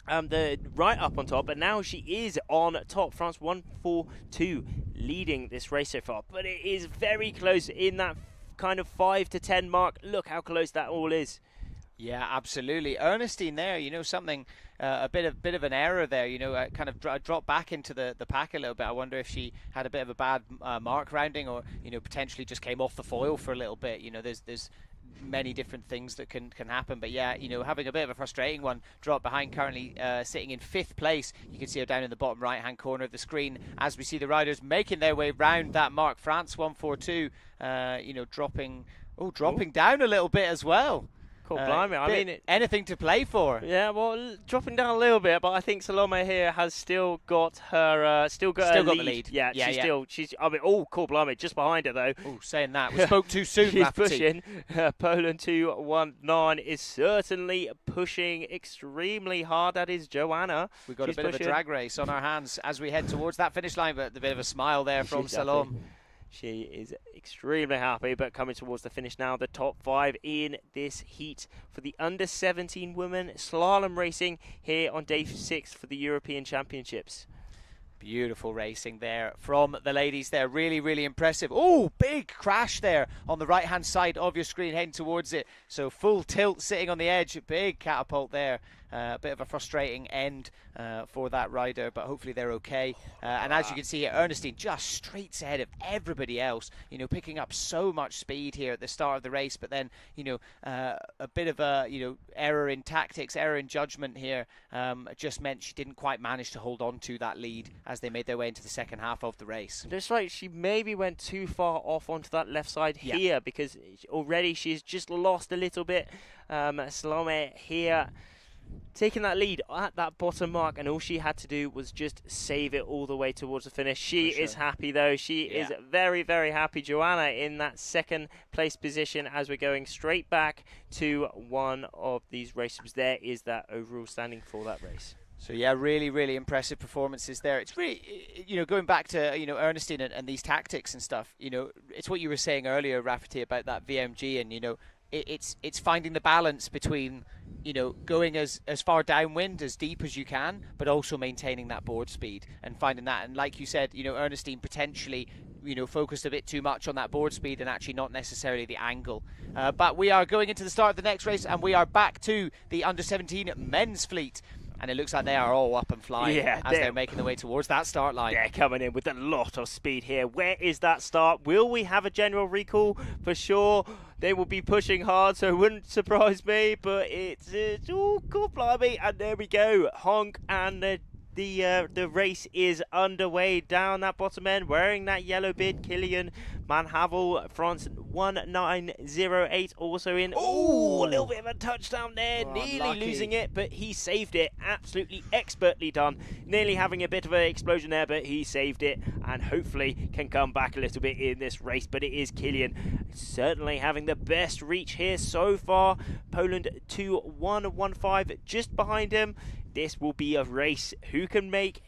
Speaker 2: right up on top, but now she is on top. France 1-4-2 leading this race so far, but it is very close in that kind of 5 to 10 mark. Look how close that all is.
Speaker 1: Yeah, absolutely. Ernestine there, you know, something, a bit of an error there, you know, kind of dropped back into the pack a little bit. I wonder if she had a bit of a bad mark rounding, or, you know, potentially just came off the foil for a little bit. You know, there's many different things that can happen, but yeah, you know, having a bit of a frustrating one. Drop behind, currently sitting in 5th place. You can see her down in the bottom right hand corner of the screen as we see the riders making their way round that mark. France 1-4-2, you know, dropping down a little bit as well.
Speaker 2: Cool, blimey. I mean,
Speaker 1: anything to play for.
Speaker 2: Yeah, well, dropping down a little bit, but I think Salome here has still got her, still got
Speaker 1: the
Speaker 2: lead.
Speaker 1: lead.
Speaker 2: Yeah, she's. I mean, oh, cool, blimey, just behind her though.
Speaker 1: Oh, saying that, we spoke too soon.
Speaker 2: She's pushing. Poland 2-1-9 is certainly pushing extremely hard. That is Joanna.
Speaker 1: We've got a bit of a drag race on our hands as we head towards that finish line, but a bit of a smile there from Salome.
Speaker 2: She is extremely happy, but coming towards the finish now, the top 5 in this heat for the under-17 women slalom racing here on day 6 for the European Championships.
Speaker 1: Beautiful racing there from the ladies there. Really, really impressive. Oh, big crash there on the right-hand side of your screen, heading towards it. So full tilt, sitting on the edge. Big catapult there. A bit of a frustrating end for that rider, but hopefully they're okay. And as you can see here, Ernestine just straight ahead of everybody else, you know, picking up so much speed here at the start of the race, but then, you know, a bit of a, you know, error in tactics, error in judgment here just meant she didn't quite manage to hold on to that lead as they made their way into the second half of the race.
Speaker 2: That's right, she maybe went too far off onto that left side here, because already she's just lost a little bit. Salome here taking that lead at that bottom mark, and all she had to do was just save it all the way towards the finish. She is happy though. She is very, very happy. Joanna in that second place position as we're going straight back to one of these races. There is that overall standing for that race.
Speaker 1: So yeah, really, really impressive performances there. It's really, you know, going back to, you know, Ernestine and these tactics and stuff, you know, it's what you were saying earlier, Rafferty, about that VMG, and, you know, it's finding the balance between, you know, going as far downwind, as deep as you can, but also maintaining that board speed and finding that. And like you said, you know, Ernestine potentially, you know, focused a bit too much on that board speed and actually not necessarily the angle. But we are going into the start of the next race, and we are back to the under-17 men's fleet. And it looks like they are all up and flying as they're making their way towards that start line.
Speaker 2: They're coming in with a lot of speed here. Where is that start? Will we have a general recall? For sure, they will be pushing hard, so it wouldn't surprise me. But it's all cool, blimey. And there we go. Honk, and the race is underway down that bottom end, wearing that yellow bib. Kilian Van Havel, France 1908, also in. Oh, a little bit of a touchdown there, nearly losing it, but he saved it. Absolutely expertly done. Nearly having a bit of an explosion there, but he saved it, and hopefully can come back a little bit in this race. But it is Kilian certainly having the best reach here so far. Poland 2-1-1-5 just behind him. This will be a race. Who can make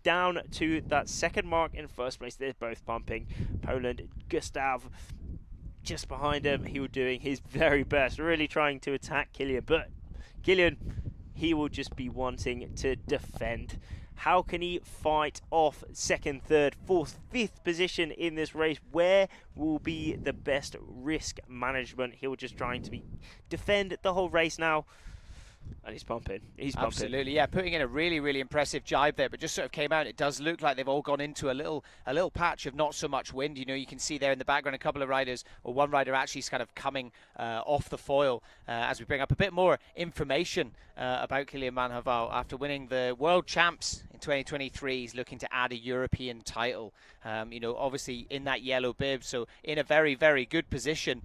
Speaker 2: down to that second mark in first place? They're both pumping. Poland, Gustav just behind him. He was doing his very best, really trying to attack Kilian. But Kilian, he will just be wanting to defend. How can he fight off second, third, fourth, fifth position in this race? Where will be the best risk management? He'll just trying to defend the whole race now. And he's pumping. He's pumping.
Speaker 1: Absolutely, yeah. Putting in a really, really impressive jibe there, but just sort of came out. It does look like they've all gone into a little patch of not so much wind. You know, you can see there in the background a couple of riders, or one rider actually is kind of coming off the foil as we bring up a bit more information about Kilian Van Havel after winning the World Champs in in 2023 he's looking to add a European title. You know, obviously in that yellow bib, so in a very, very good position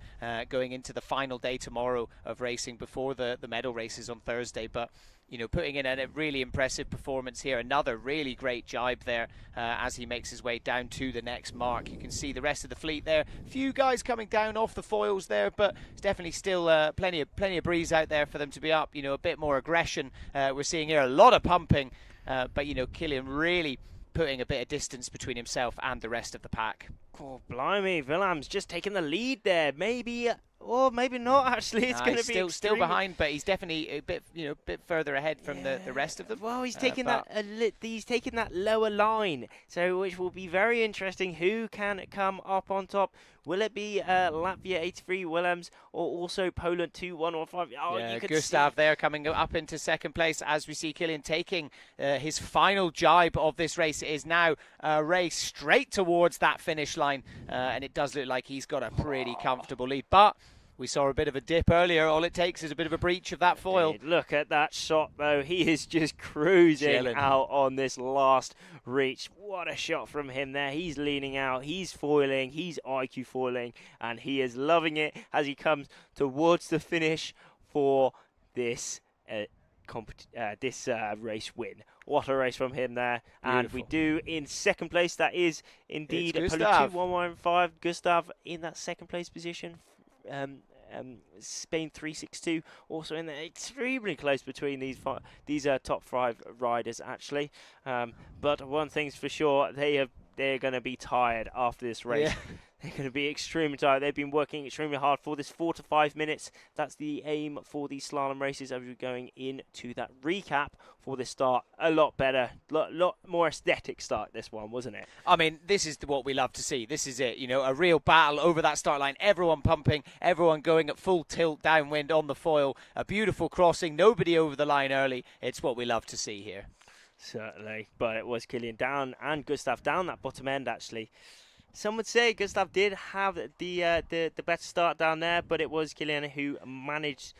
Speaker 1: going into the final day tomorrow of racing before the medal races on Thursday. But you know, putting in a really impressive performance here. Another really great jibe there as he makes his way down to the next mark. You can see the rest of the fleet there. Few guys coming down off the foils there, but it's definitely still plenty of breeze out there for them to be up. You know, a bit more aggression. We're seeing here a lot of pumping, but you know, Kilian really putting a bit of distance between himself and the rest of the pack.
Speaker 2: Oh, blimey, Willem's just taking the lead there. Maybe, or maybe not. Actually, it's going to be
Speaker 1: still behind, but he's definitely a bit, you know, bit further ahead from the rest of them.
Speaker 2: Well, he's taking he's taking that lower line, so which will be very interesting. Who can come up on top? Will it be Latvia 83 Willems or also Poland 2115? Oh,
Speaker 1: yeah,
Speaker 2: you could
Speaker 1: Gustav there coming up into second place as we see Kilian taking his final jibe of this race. It is now a race straight towards that finish line, and it does look like he's got a pretty comfortable lead. But we saw a bit of a dip earlier. All it takes is a bit of a breach of that foil.
Speaker 2: Look at that shot, though. He is just cruising
Speaker 1: Chilling
Speaker 2: out on this last reach. What a shot from him there. He's leaning out. He's foiling. He's IQ foiling. And he is loving it as he comes towards the finish for this race win. What a race from him there.
Speaker 1: Beautiful.
Speaker 2: And we do in second place. That is indeed
Speaker 1: It's
Speaker 2: Poland
Speaker 1: Gustav.
Speaker 2: 2115. Gustav in that second place position. Spain 362 also in there, extremely close between these top 5 riders actually, but one thing's for sure, they're going to be tired after this race.
Speaker 1: Yeah.
Speaker 2: They're going to be extremely tired. They've been working extremely hard for this 4 to 5 minutes. That's the aim for these slalom races as we're going into that recap for this start. A lot better, lot more aesthetic start this one, wasn't it?
Speaker 1: I mean, this is what we love to see. This is it, you know, a real battle over that start line. Everyone pumping, everyone going at full tilt downwind on the foil. A beautiful crossing, nobody over the line early. It's what we love to see here.
Speaker 2: Certainly, but it was Kilian down and Gustav down that bottom end actually. Some would say Gustav did have the better start down there, but it was Kilian who managed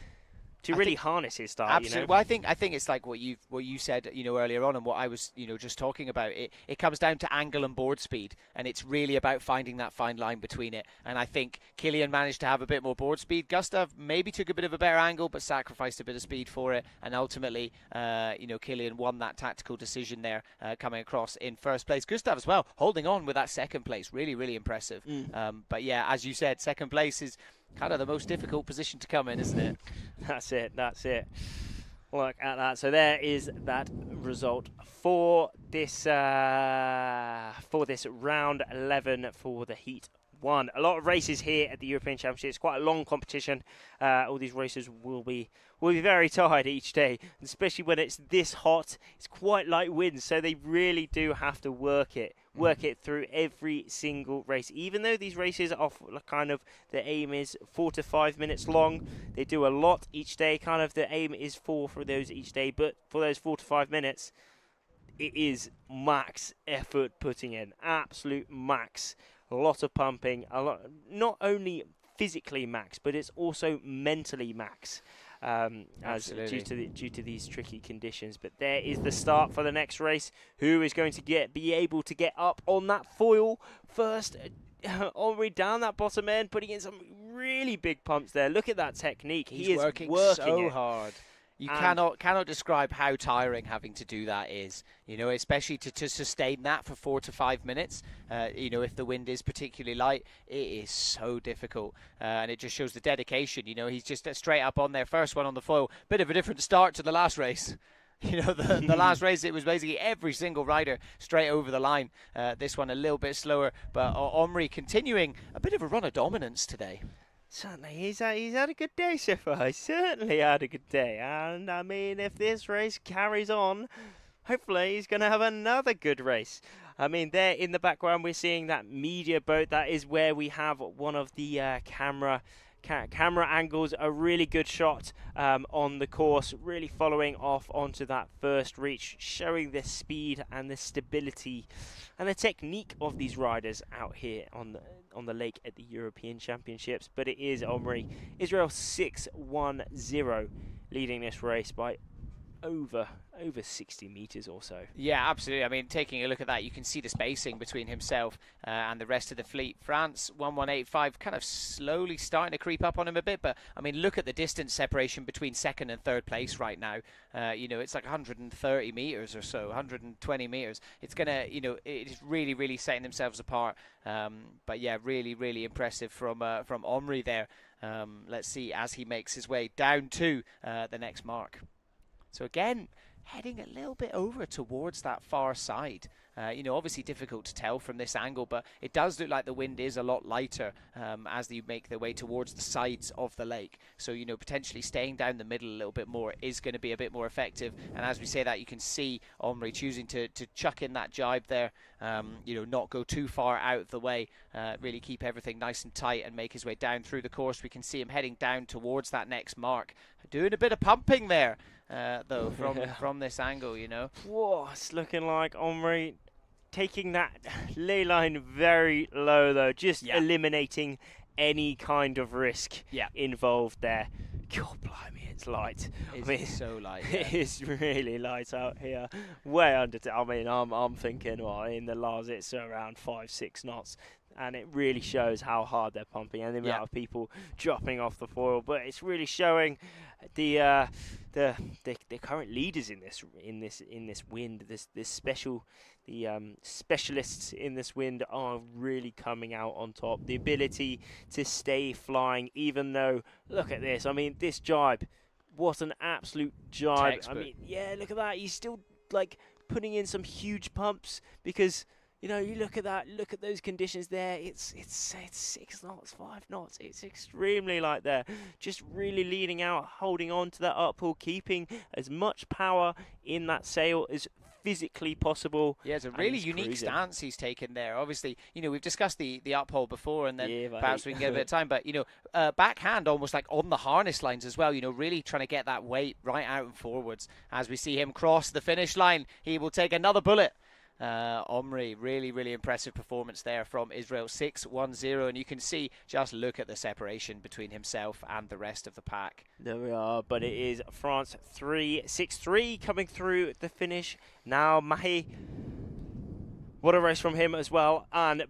Speaker 2: to really harness his start.
Speaker 1: Absolutely.
Speaker 2: You know?
Speaker 1: Well, I think it's like what you said, you know, earlier on, and what I was, you know, just talking about. It comes down to angle and board speed, and it's really about finding that fine line between it. And I think Kilian managed to have a bit more board speed. Gustav maybe took a bit of a better angle, but sacrificed a bit of speed for it. And ultimately, you know, Kilian won that tactical decision there, coming across in first place. Gustav as well, holding on with that second place, really, really impressive. But yeah, as you said, second place is kind of the most difficult position to come in, isn't it?
Speaker 2: That's it. Look at that. So there is that result for this round 11 for the Heat 1. A lot of races here at the European Championship. It's quite a long competition. All these races will be very tired each day, especially when it's this hot. It's quite light winds, so they really do have to work it through every single race. Even though these races are kind of, the aim is 4 to 5 minutes long, they do a lot each day. Kind of the aim is 4 for those each day, but for those 4 to 5 minutes, it is max effort putting in, absolute max. A lot of pumping, a lot, not only physically max, but it's also mentally max. As due to these tricky conditions. But there is the start for the next race. Who is going to be able to get up on that foil first? Henri down that bottom end, putting in some really big pumps there. Look at that technique.
Speaker 1: He's
Speaker 2: He is
Speaker 1: working so hard. You cannot describe how tiring having to do that is, you know, especially to sustain that for 4 to 5 minutes. You know, if the wind is particularly light, it is so difficult, and it just shows the dedication. You know, he's just straight up on there, first one on the foil. Bit of a different start to the last race. You know, the last race, it was basically every single rider straight over the line. This one a little bit slower, but Henri continuing a bit of a run of dominance today.
Speaker 2: Certainly, he's had a good day so far. He's certainly had a good day. And, I mean, if this race carries on, hopefully he's going to have another good race. I mean, there in the background, we're seeing that media boat. That is where we have one of the camera angles, a really good shot on the course, really following off onto that first reach, showing the speed and the stability and the technique of these riders out here on the lake at the European Championships. But it is Henri, Israel 610, leading this race by over 60 meters or so.
Speaker 1: Yeah, absolutely. I mean, taking a look at that, you can see the spacing between himself and the rest of the fleet. France 1185, kind of slowly starting to creep up on him a bit, but I mean, look at the distance separation between second and third place right now. You know, it's like 130 meters or so, 120 meters. It's gonna, you know, it is really setting themselves apart. But yeah, really impressive from Omri there. Let's see as he makes his way down to the next mark. So again, heading a little bit over towards that far side. You know, obviously difficult to tell from this angle, but it does look like the wind is a lot lighter as you make their way towards the sides of the lake. So, you know, potentially staying down the middle a little bit more is going to be a bit more effective. And as we say that, you can see Omri choosing to chuck in that jibe there, you know, not go too far out of the way, really keep everything nice and tight and make his way down through the course. We can see him heading down towards that next mark, doing a bit of pumping there. Though from this angle, you know.
Speaker 2: Whoa, it's looking like Omri taking that ley line very low though, just eliminating any kind of risk involved there. God blimey, it's light.
Speaker 1: It's so light. Yeah.
Speaker 2: It's really light out here. Way under. I mean, I'm thinking, well, in the Lars it's around 5-6 knots. And it really shows how hard they're pumping and the amount of people dropping off the foil. But it's really showing the current leaders in this wind. Specialists in this wind are really coming out on top. The ability to stay flying, even though, look at this. I mean, this jibe, what an absolute jibe.
Speaker 1: Textbook.
Speaker 2: I mean, yeah, look at that. He's still like putting in some huge pumps because. You know, you look at that, look at those conditions there, it's 6 knots, 5 knots, it's extremely light there. Just really leaning out, holding on to that uphill, keeping as much power in that sail as physically possible.
Speaker 1: Yeah, it's a really unique stance he's taken there. Obviously, you know, we've discussed the uphole before, and then perhaps we can get a bit of time, but, you know, backhand almost like on the harness lines as well, you know, really trying to get that weight right out and forwards. As we see him cross the finish line, he will take another bullet. Omri, really impressive performance there from Israel, 6-1-0, and you can see, just look at the separation between himself and the rest of the pack.
Speaker 2: There we are, but it is France 3-6-3 coming through the finish. Now Mahi, what a race from him as well,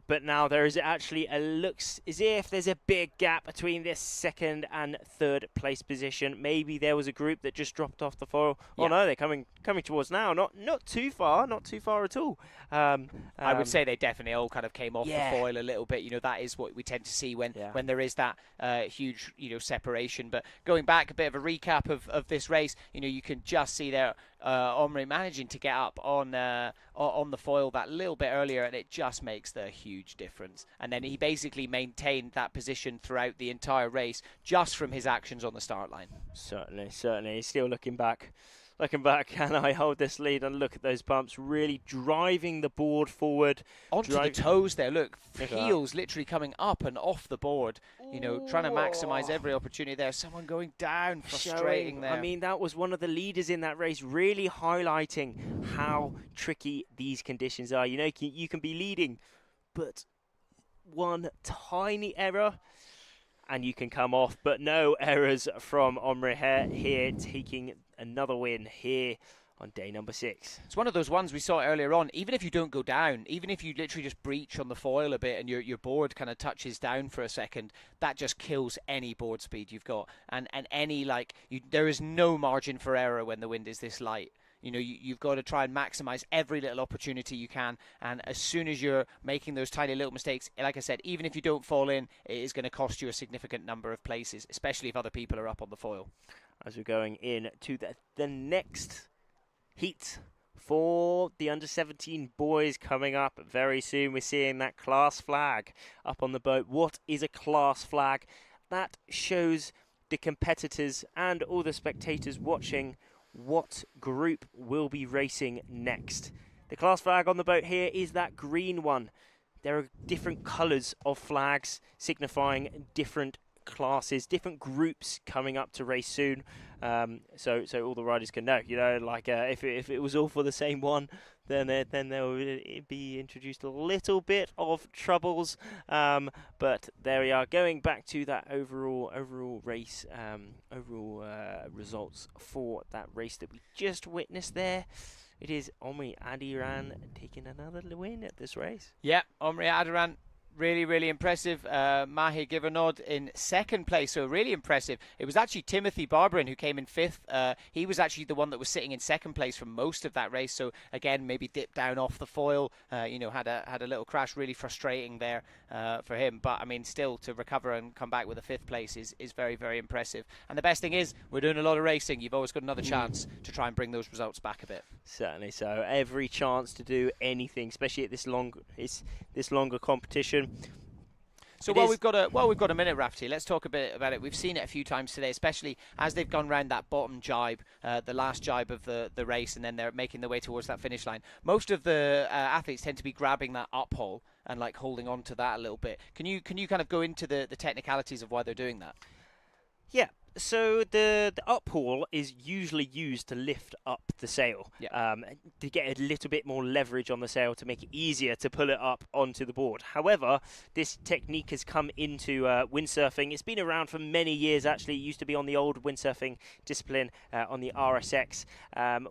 Speaker 2: but now there is actually looks as if there's a big gap between this second and third place position. Maybe there was a group that just dropped off the foil. Oh no, they're coming towards now. Not too far at all.
Speaker 1: I would say they definitely all kind of came off the foil a little bit. You know, that is what we tend to see when there is that huge, you know, separation. But going back, a bit of a recap of this race, you know, you can just see there Omri managing to get up on the foil that little bit earlier, and it just makes the huge difference. And then he basically maintained that position throughout the entire race just from his actions on the start line. Certainly.
Speaker 2: He's still looking back. Can I hold this lead? And look at those bumps, really driving the board forward.
Speaker 1: Onto the toes there, look. Heels literally coming up and off the board. You know, trying to maximise every opportunity there. Someone going down, frustrating there.
Speaker 2: I mean, that was one of the leaders in that race, really highlighting how tricky these conditions are. You know, you can be leading, but one tiny error and you can come off. But no errors from Omri here, taking another win here on day number 6.
Speaker 1: It's one of those ones we saw earlier on. Even if you don't go down, even if you literally just breach on the foil a bit and your board kind of touches down for a second, that just kills any board speed you've got. And any, like, there is no margin for error when the wind is this light. You know, you've got to try and maximize every little opportunity you can. And as soon as you're making those tiny little mistakes, like I said, even if you don't fall in, it is going to cost you a significant number of places, especially if other people are up on the foil.
Speaker 2: As we're going in to the next heat for the under-17 boys coming up very soon. We're seeing that class flag up on the boat. What is a class flag? That shows the competitors and all the spectators watching what group will be racing next. The class flag on the boat here is that green one. There are different colours of flags signifying different classes, different groups coming up to race soon. So all the riders can know, you know, like if it was all for the same one, then there will be introduced a little bit of troubles. But there we are, going back to that overall race, results for that race that we just witnessed there. It is Omri Adiran taking another win at this race.
Speaker 1: Yeah, Omri Adiran. Really, really impressive. Mahi Givanod in second place, so really impressive. It was actually Timothy Barberin who came in fifth. He was actually the one that was sitting in second place for most of that race. So again, maybe dipped down off the foil. Had a little crash. Really frustrating there for him. But I mean, still to recover and come back with a fifth place is very, very impressive. And the best thing is, we're doing a lot of racing. You've always got another chance to try and bring those results back a bit.
Speaker 2: Certainly so. Every chance to do anything, especially at this longer competition.
Speaker 1: So while we've got a minute, Rafty, let's talk a bit about it. We've seen it a few times today, especially as they've gone round that bottom jibe, the last jibe of the race, and then they're making their way towards that finish line. Most of the athletes tend to be grabbing that uphole and like holding on to that a little bit. Can you kind of go into the technicalities of why they're doing that?
Speaker 2: Yeah. So the uphaul is usually used to lift up the sail, to get a little bit more leverage on the sail to make it easier to pull it up onto the board. However, this technique has come into windsurfing. It's been around for many years, actually. It used to be on the old windsurfing discipline, on the RSX,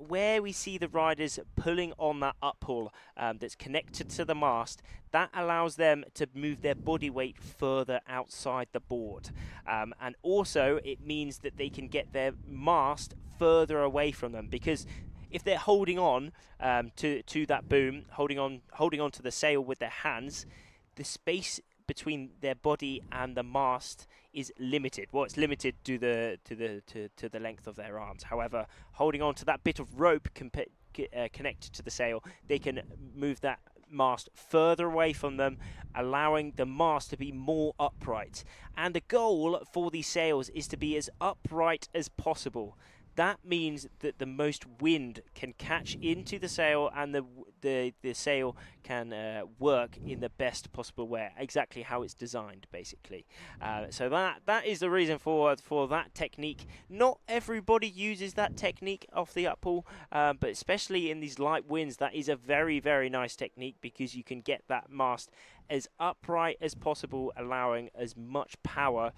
Speaker 2: where we see the riders pulling on that uphaul that's connected to the mast. That allows them to move their body weight further outside the board. And also, it means that they can get their mast further away from them, because if they're holding on to that boom, holding on to the sail with their hands, the space between their body and the mast is limited. Well, it's limited to the length of their arms. However, holding on to that bit of rope connected to the sail, they can move that mast further away from them, allowing the mast to be more upright. And the goal for these sails is to be as upright as possible. That means that the most wind can catch into the sail, and the sail can work in the best possible way, exactly how it's designed, basically. So that is the reason for that technique. Not everybody uses that technique off the uphaul, but especially in these light winds, that is a very, very nice technique, because you can get that mast as upright as possible, allowing as much power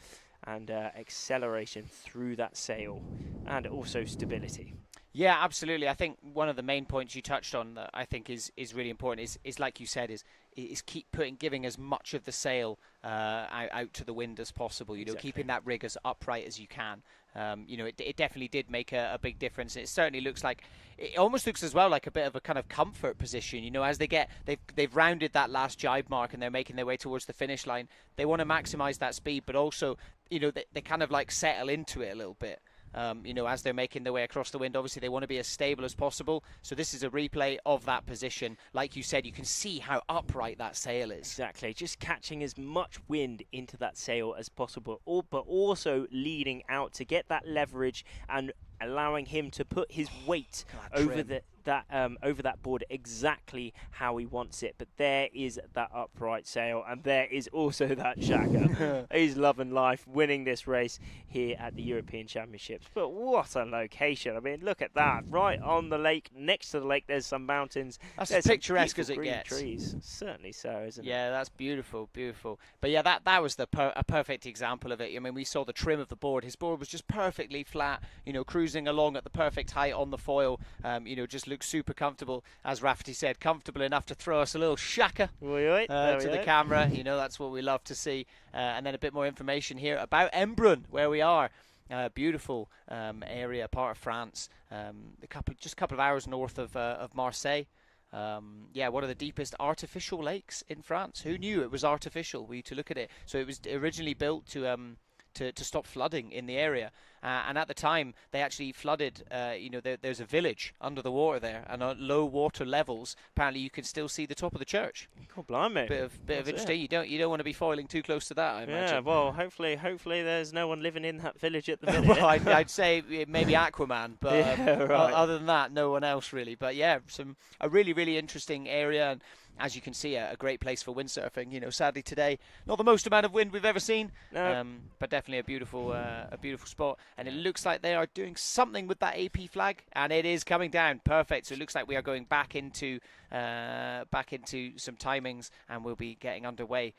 Speaker 2: and acceleration through that sail, and also stability.
Speaker 1: Yeah, absolutely. I think one of the main points you touched on that I think is really important is like you said, is keep giving as much of the sail out to the wind as possible.
Speaker 2: Exactly.
Speaker 1: Keeping that rig as upright as you can. It definitely did make a big difference. It certainly it almost looks as well like a bit of a kind of comfort position. As they've rounded that last jibe mark and they're making their way towards the finish line. They want to maximize that speed, but also they kind of like settle into it a little bit. As they're making their way across the wind. Obviously, they want to be as stable as possible. So this is a replay of that position. Like you said, you can see how upright that sail is.
Speaker 2: Exactly. Just catching as much wind into that sail as possible, but also leading out to get that leverage and allowing him to put his weight over that board exactly how he wants it. But there is that upright sail, and there is also that Shaka. He's loving life, winning this race here at the European Championships. But what a location. I mean, look at that. Right on the lake, next to the lake, there's some mountains.
Speaker 1: That's as picturesque as it
Speaker 2: green
Speaker 1: gets.
Speaker 2: Trees. Certainly so, isn't it?
Speaker 1: Yeah, that's beautiful, beautiful. But yeah, that was a perfect example of it. I mean, we saw the trim of the board. His board was just perfectly flat, cruising along at the perfect height on the foil. Just looks super comfortable, as Rafferty said, comfortable enough to throw us a little shaka to the camera. That's what we love to see. And then a bit more information here about Embrun, where we are. Beautiful area, part of France. Just a couple of hours north of Marseille. One of the deepest artificial lakes in France. Who knew it was artificial? We to look at it. So it was originally built to stop flooding in the area. And at the time, they actually flooded, there's a village under the water there, and at low water levels, apparently you can still see the top of the church.
Speaker 2: Oh, blimey.
Speaker 1: Bit of interesting. You don't want to be foiling too close to that, I imagine.
Speaker 2: Yeah, well, hopefully there's no one living in that village at the minute.
Speaker 1: Well, I'd say maybe Aquaman, but
Speaker 2: right.
Speaker 1: Other than that, no one else really. But yeah, a really, really interesting area, and as you can see, a great place for windsurfing. Sadly today, not the most amount of wind we've ever seen,
Speaker 2: No.
Speaker 1: but definitely a beautiful spot. and it looks like they are doing something with that AP flag, and it is coming down. Perfect. So it looks like we are going back into some timings, and we'll be getting underway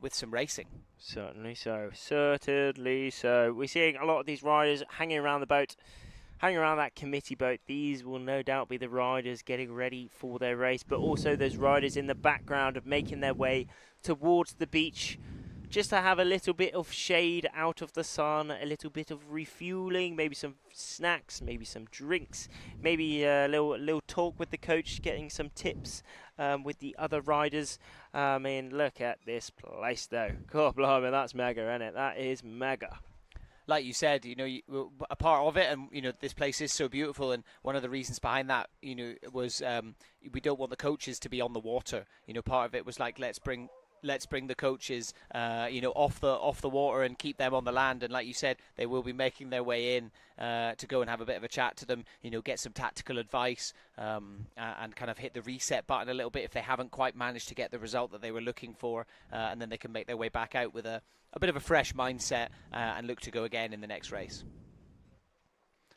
Speaker 1: with some racing.
Speaker 2: Certainly so. Certainly so. We're seeing a lot of these riders hanging around the boat, hanging around that committee boat. These will no doubt be the riders getting ready for their race, but also those riders in the background of making their way towards the beach, just to have a little bit of shade out of the sun, a little bit of refueling, maybe some snacks, maybe some drinks, maybe a little talk with the coach, getting some tips with the other riders. I mean, look at this place though. God blimey, that's mega, isn't it? That is mega.
Speaker 1: Like you said, a part of it, and this place is so beautiful, and one of the reasons behind that, was we don't want the coaches to be on the water. Part of it was like, let's bring the coaches, off the water and keep them on the land. And like you said, they will be making their way in to go and have a bit of a chat to them, get some tactical advice, and kind of hit the reset button a little bit if they haven't quite managed to get the result that they were looking for, and then they can make their way back out with a bit of a fresh mindset and look to go again in the next race.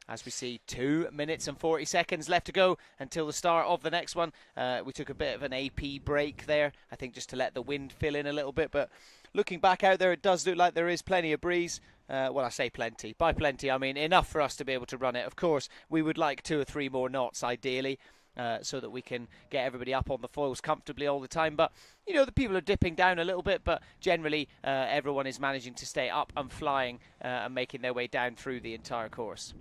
Speaker 1: As we see 2 minutes and 40 seconds left to go until the start of the next one. We took a bit of an AP break there, I think, just to let the wind fill in a little bit. But looking back out there, it does look like there is plenty of breeze. Well, I say plenty. By plenty, I mean enough for us to be able to run it. Of course, we would like 2 or 3 more knots, ideally, so that we can get everybody up on the foils comfortably all the time. But, the people are dipping down a little bit, but generally everyone is managing to stay up and flying and making their way down through the entire course.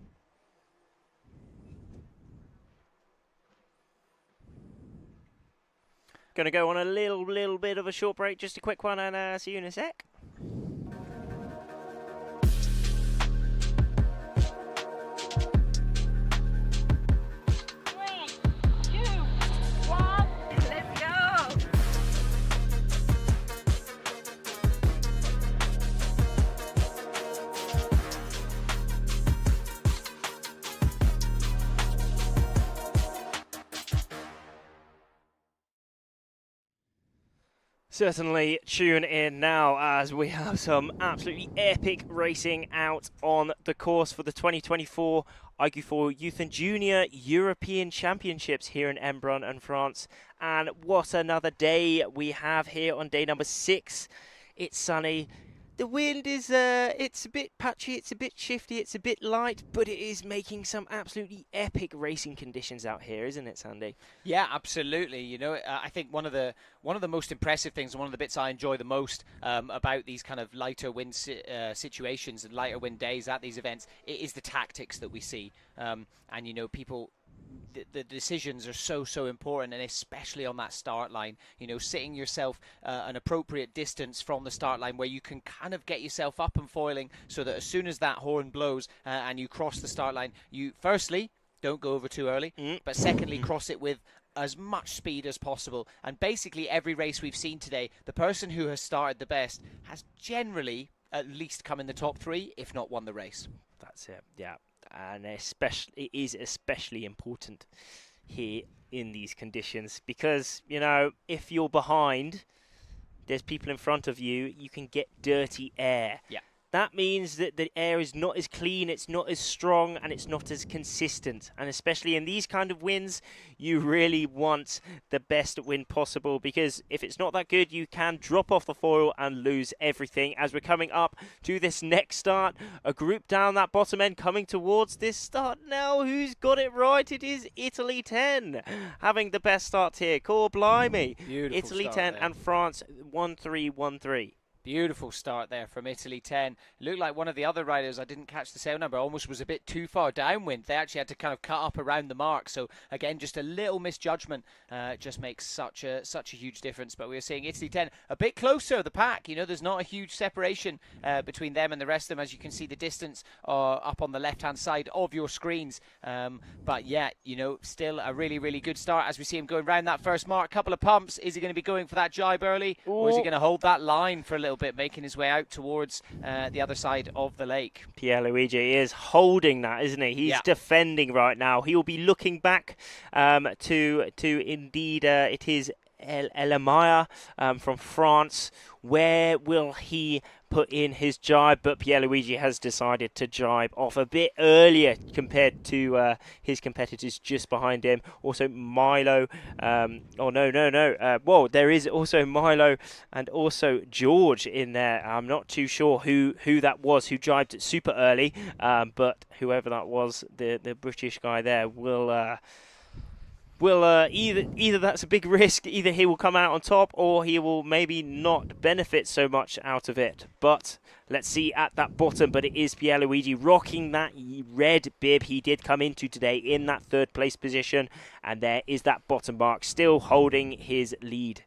Speaker 2: Going to go on a little bit of a short break, just a quick one, and see you in a sec. Certainly tune in now as we have some absolutely epic racing out on the course for the 2024 iQFoil Youth&Junior European Championships here in Embrun and France. And what another day we have here on day number 6. It's sunny. The wind is, it's a bit patchy, it's a bit shifty, it's a bit light, but it is making some absolutely epic racing conditions out here, isn't it, Sandy?
Speaker 1: Yeah, absolutely. I think one of the most impressive things, and one of the bits I enjoy the most about these kind of lighter wind situations and lighter wind days at these events, is the tactics that we see. And people. The decisions are so important, and especially on that start line, sitting yourself an appropriate distance from the start line where you can kind of get yourself up and foiling, so that as soon as that horn blows and you cross the start line, you firstly don't go over too early, but secondly cross it with as much speed as possible. And basically every race we've seen today, the person who has started the best has generally at least come in the top 3, if not won the race.
Speaker 2: That's it, yeah. And especially, it is especially important here in these conditions because, if you're behind, there's people in front of you, you can get dirty air.
Speaker 1: Yeah.
Speaker 2: That means that the air is not as clean, it's not as strong, and it's not as consistent. And especially in these kind of winds, you really want the best wind possible, because if it's not that good, you can drop off the foil and lose everything. As we're coming up to this next start, a group down that bottom end coming towards this start now. Who's got it right? It is Italy 10 having the best start here. Core blimey.
Speaker 1: Beautiful
Speaker 2: Italy
Speaker 1: start
Speaker 2: 10
Speaker 1: there.
Speaker 2: and France 1-3-1-3.
Speaker 1: Beautiful start there from Italy 10. It looked like one of the other riders, I didn't catch the sail number, almost was a bit too far downwind. They actually had to kind of cut up around the mark. So again, just a little misjudgment just makes such a huge difference. But we were seeing Italy 10 a bit closer, the pack. There's not a huge separation between them and the rest of them. As you can see, the distance up on the left-hand side of your screens. But yeah, still a really good start as we see him going round that first mark. Couple of pumps. Is he going to be going for that jibe early? Or is he going to hold that line for a little bit, making his way out towards the other side of the lake?
Speaker 2: Pierluigi is holding that, isn't he? He's defending right now. He will be looking back to indeed it is Elamaya from France. Where will he put in his jibe? But Pierluigi has decided to jibe off a bit earlier compared to his competitors just behind him. Also Milo, well, there is also Milo and also George in there. I'm not too sure who that was who jibed super early, but whoever that was, the British guy there will either that's a big risk, either he will come out on top or he will maybe not benefit so much out of it. But let's see at that bottom, but it is Pierluigi rocking that red bib he did come into today in that 3rd place position, and there is that bottom mark still holding his lead.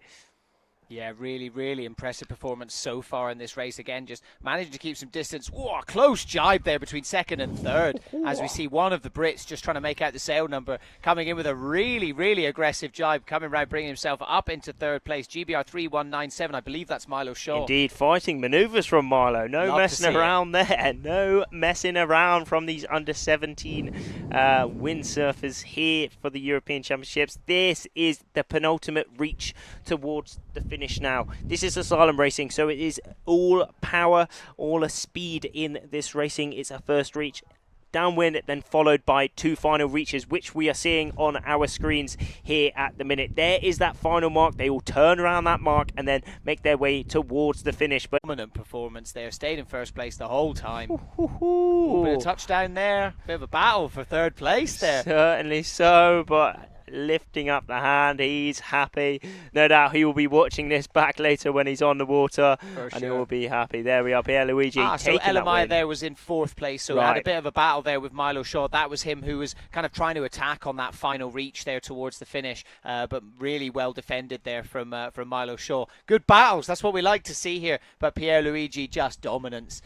Speaker 1: Yeah, really, really impressive performance so far in this race. Again, just managing to keep some distance. Whoa, close jibe there between 2nd and 3rd. As we see one of the Brits just trying to make out the sail number, coming in with a really, really aggressive jibe, coming round, bringing himself up into 3rd place. GBR 3197, I believe that's Milo Shaw.
Speaker 2: Indeed, fighting manoeuvres from Milo. No
Speaker 1: Love
Speaker 2: messing around there. No messing around from these under-17 windsurfers here for the European Championships. This is the penultimate reach towards the finish now. This is asylum racing, so it is all power, all speed in this racing. It's a first reach downwind, then followed by 2 final reaches, which we are seeing on our screens here at the minute. There is that final mark. They will turn around that mark and then make their way towards the finish. But
Speaker 1: dominant performance there, stayed in 1st place the whole time. Ooh, bit of touchdown there, bit of a battle for 3rd place there.
Speaker 2: Certainly so, but lifting up the hand, he's happy. No doubt he will be watching this back later when he's on the water, and he will be happy. There we are, Pierluigi.
Speaker 1: So Elamaya there was in 4th place, so had a bit of a battle there with Milo Shaw. That was him who was kind of trying to attack on that final reach there towards the finish, but really well defended there from Milo Shaw. Good battles, that's what we like to see here, but Pierluigi just dominance.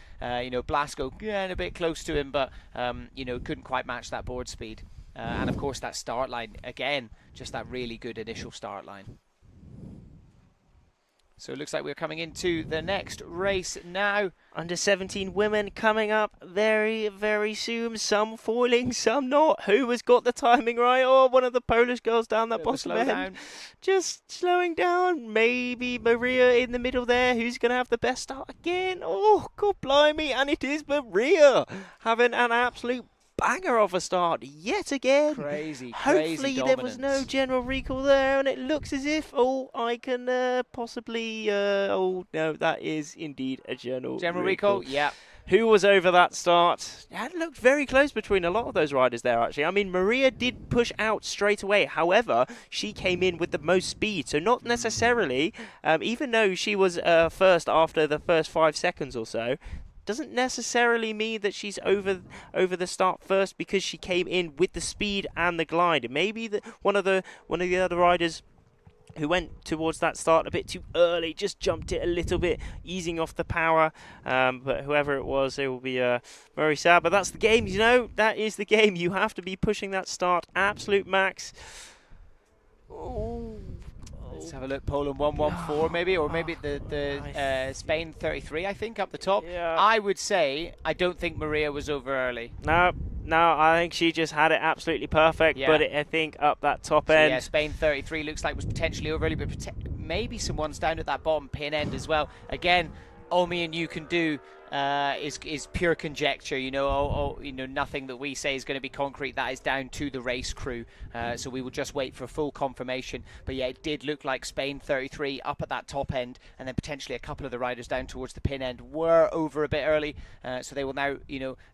Speaker 1: Blasco getting a bit close to him, but couldn't quite match that board speed. And of course that start line, again, just that really good initial start line. So it looks like we're coming into the next race now.
Speaker 2: Under 17 women coming up very, very soon. Some foiling, some not. Who has got the timing right? Oh, one of the Polish girls down that bottom end. Just slowing down. Maybe Maria in the middle there. Who's going to have the best start again? Oh, God blimey. And it is Maria having an absolute banger of a start yet again.
Speaker 1: Crazy
Speaker 2: Hopefully
Speaker 1: dominance.
Speaker 2: There was no general recall there, and it looks as if I can possibly no, that is indeed a general
Speaker 1: recall. Yeah.
Speaker 2: Who was over that start? It looked very close between a lot of those riders there, actually. I mean, Maria did push out straight away. However, she came in with the most speed. So not necessarily, even though she was first after the first 5 seconds or so, doesn't necessarily mean that she's over the start first because she came in with the speed and the glide. Maybe one of the other riders who went towards that start a bit too early just jumped it a little bit, easing off the power. But whoever it was, they will be very sad. But that's the game, that is the game. You have to be pushing that start absolute max.
Speaker 1: Let's have a look. Poland 114 maybe, or maybe the Spain 33, I think, up the top.
Speaker 2: Yeah.
Speaker 1: I would say I don't think Maria was over early.
Speaker 2: No, I think she just had it absolutely perfect. Yeah. But I think up that top end.
Speaker 1: Yeah, Spain 33 looks like was potentially over early, but maybe someone's down at that bottom pin end as well. Again, all me and you can do is pure conjecture. Nothing that we say is going to be concrete. That is down to the race crew. So we will just wait for full confirmation. But yeah, it did look like Spain 33 up at that top end, and then potentially a couple of the riders down towards the pin end were over a bit early. So they will now,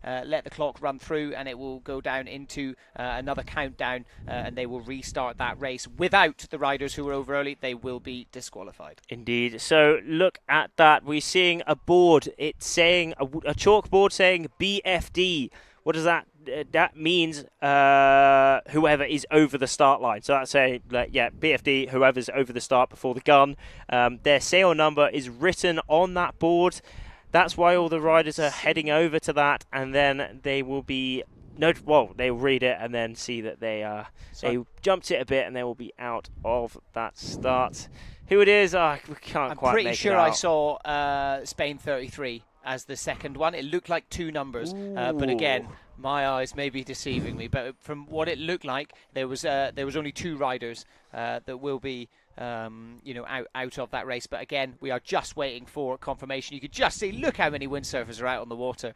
Speaker 1: let the clock run through, and it will go down into another countdown, and they will restart that race. Without the riders who were over early, they will be disqualified.
Speaker 2: Indeed. So look at that. We're seeing a board. It's saying a chalkboard saying BFD. What does that? That means whoever is over the start line. So that's saying, BFD, whoever's over the start before the gun. Their sail number is written on that board. That's why all the riders are heading over to that, and then they will be they'll read it and then see that they jumped it a bit, and they will be out of that start. Who it is, we can't quite make it out. I'm
Speaker 1: pretty sure I saw Spain 33 as the second one. It looked like 2 numbers, but again, my eyes may be deceiving me. But from what it looked like, there was only 2 riders that will be you know, out of that race. But again, we are just waiting for confirmation. You could just see, look how many windsurfers are out on the water.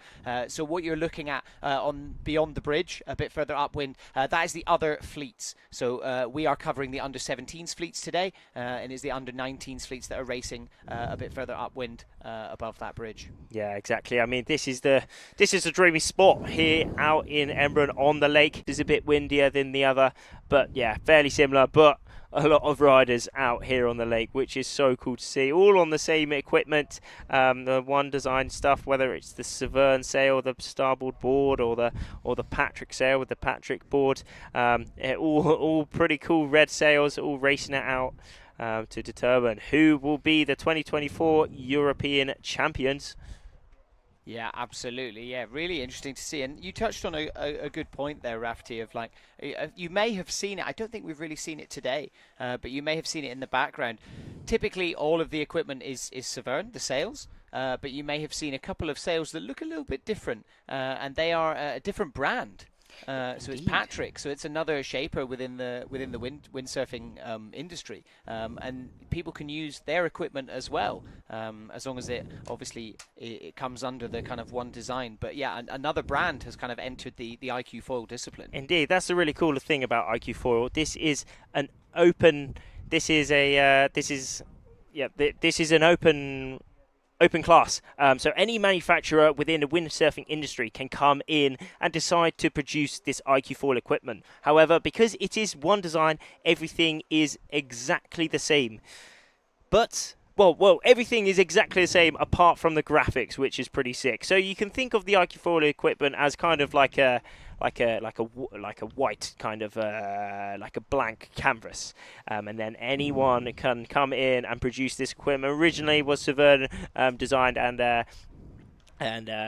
Speaker 1: So what you're looking at on beyond the bridge, a bit further upwind, that is the other fleets. So we are covering the under 17s fleets today, and it's the under 19s fleets that are racing a bit further upwind above that bridge.
Speaker 2: Yeah, exactly. I mean, this is a dreamy spot here out in Embrun on the lake. It's a bit windier than the other, but yeah, fairly similar. But a lot of riders out here on the lake, which is so cool to see. All on the same equipment, the One Design stuff, whether it's the Severn sail, the starboard board, or the Patrick sail with the Patrick board. All pretty cool red sails, all racing it out to determine who will be the 2024 European champions.
Speaker 1: Yeah, absolutely. Yeah, really interesting to see. And you touched on a good point there, Rafty, of like, you may have seen it. I don't think we've really seen it today, but you may have seen it in the background. Typically, all of the equipment is Severn, the sails, but you may have seen a couple of sails that look a little bit different, and they are a different brand. So it's Patrick. So it's another shaper within the windsurfing industry, and people can use their equipment as well, as long as it obviously it comes under the kind of One Design. But yeah, another brand has kind of entered the iQFoil discipline.
Speaker 2: Indeed, that's the really cool thing about iQFoil. This is an open. This is an open class, so any manufacturer within the windsurfing industry can come in and decide to produce this iQFoil equipment. However, because it is One Design, everything is exactly the same. But everything is exactly the same apart from the graphics, which is pretty sick. So you can think of the iQFoil equipment as kind of like a white kind of like a blank canvas, and then anyone can come in and produce this equipment. Originally was Severn designed and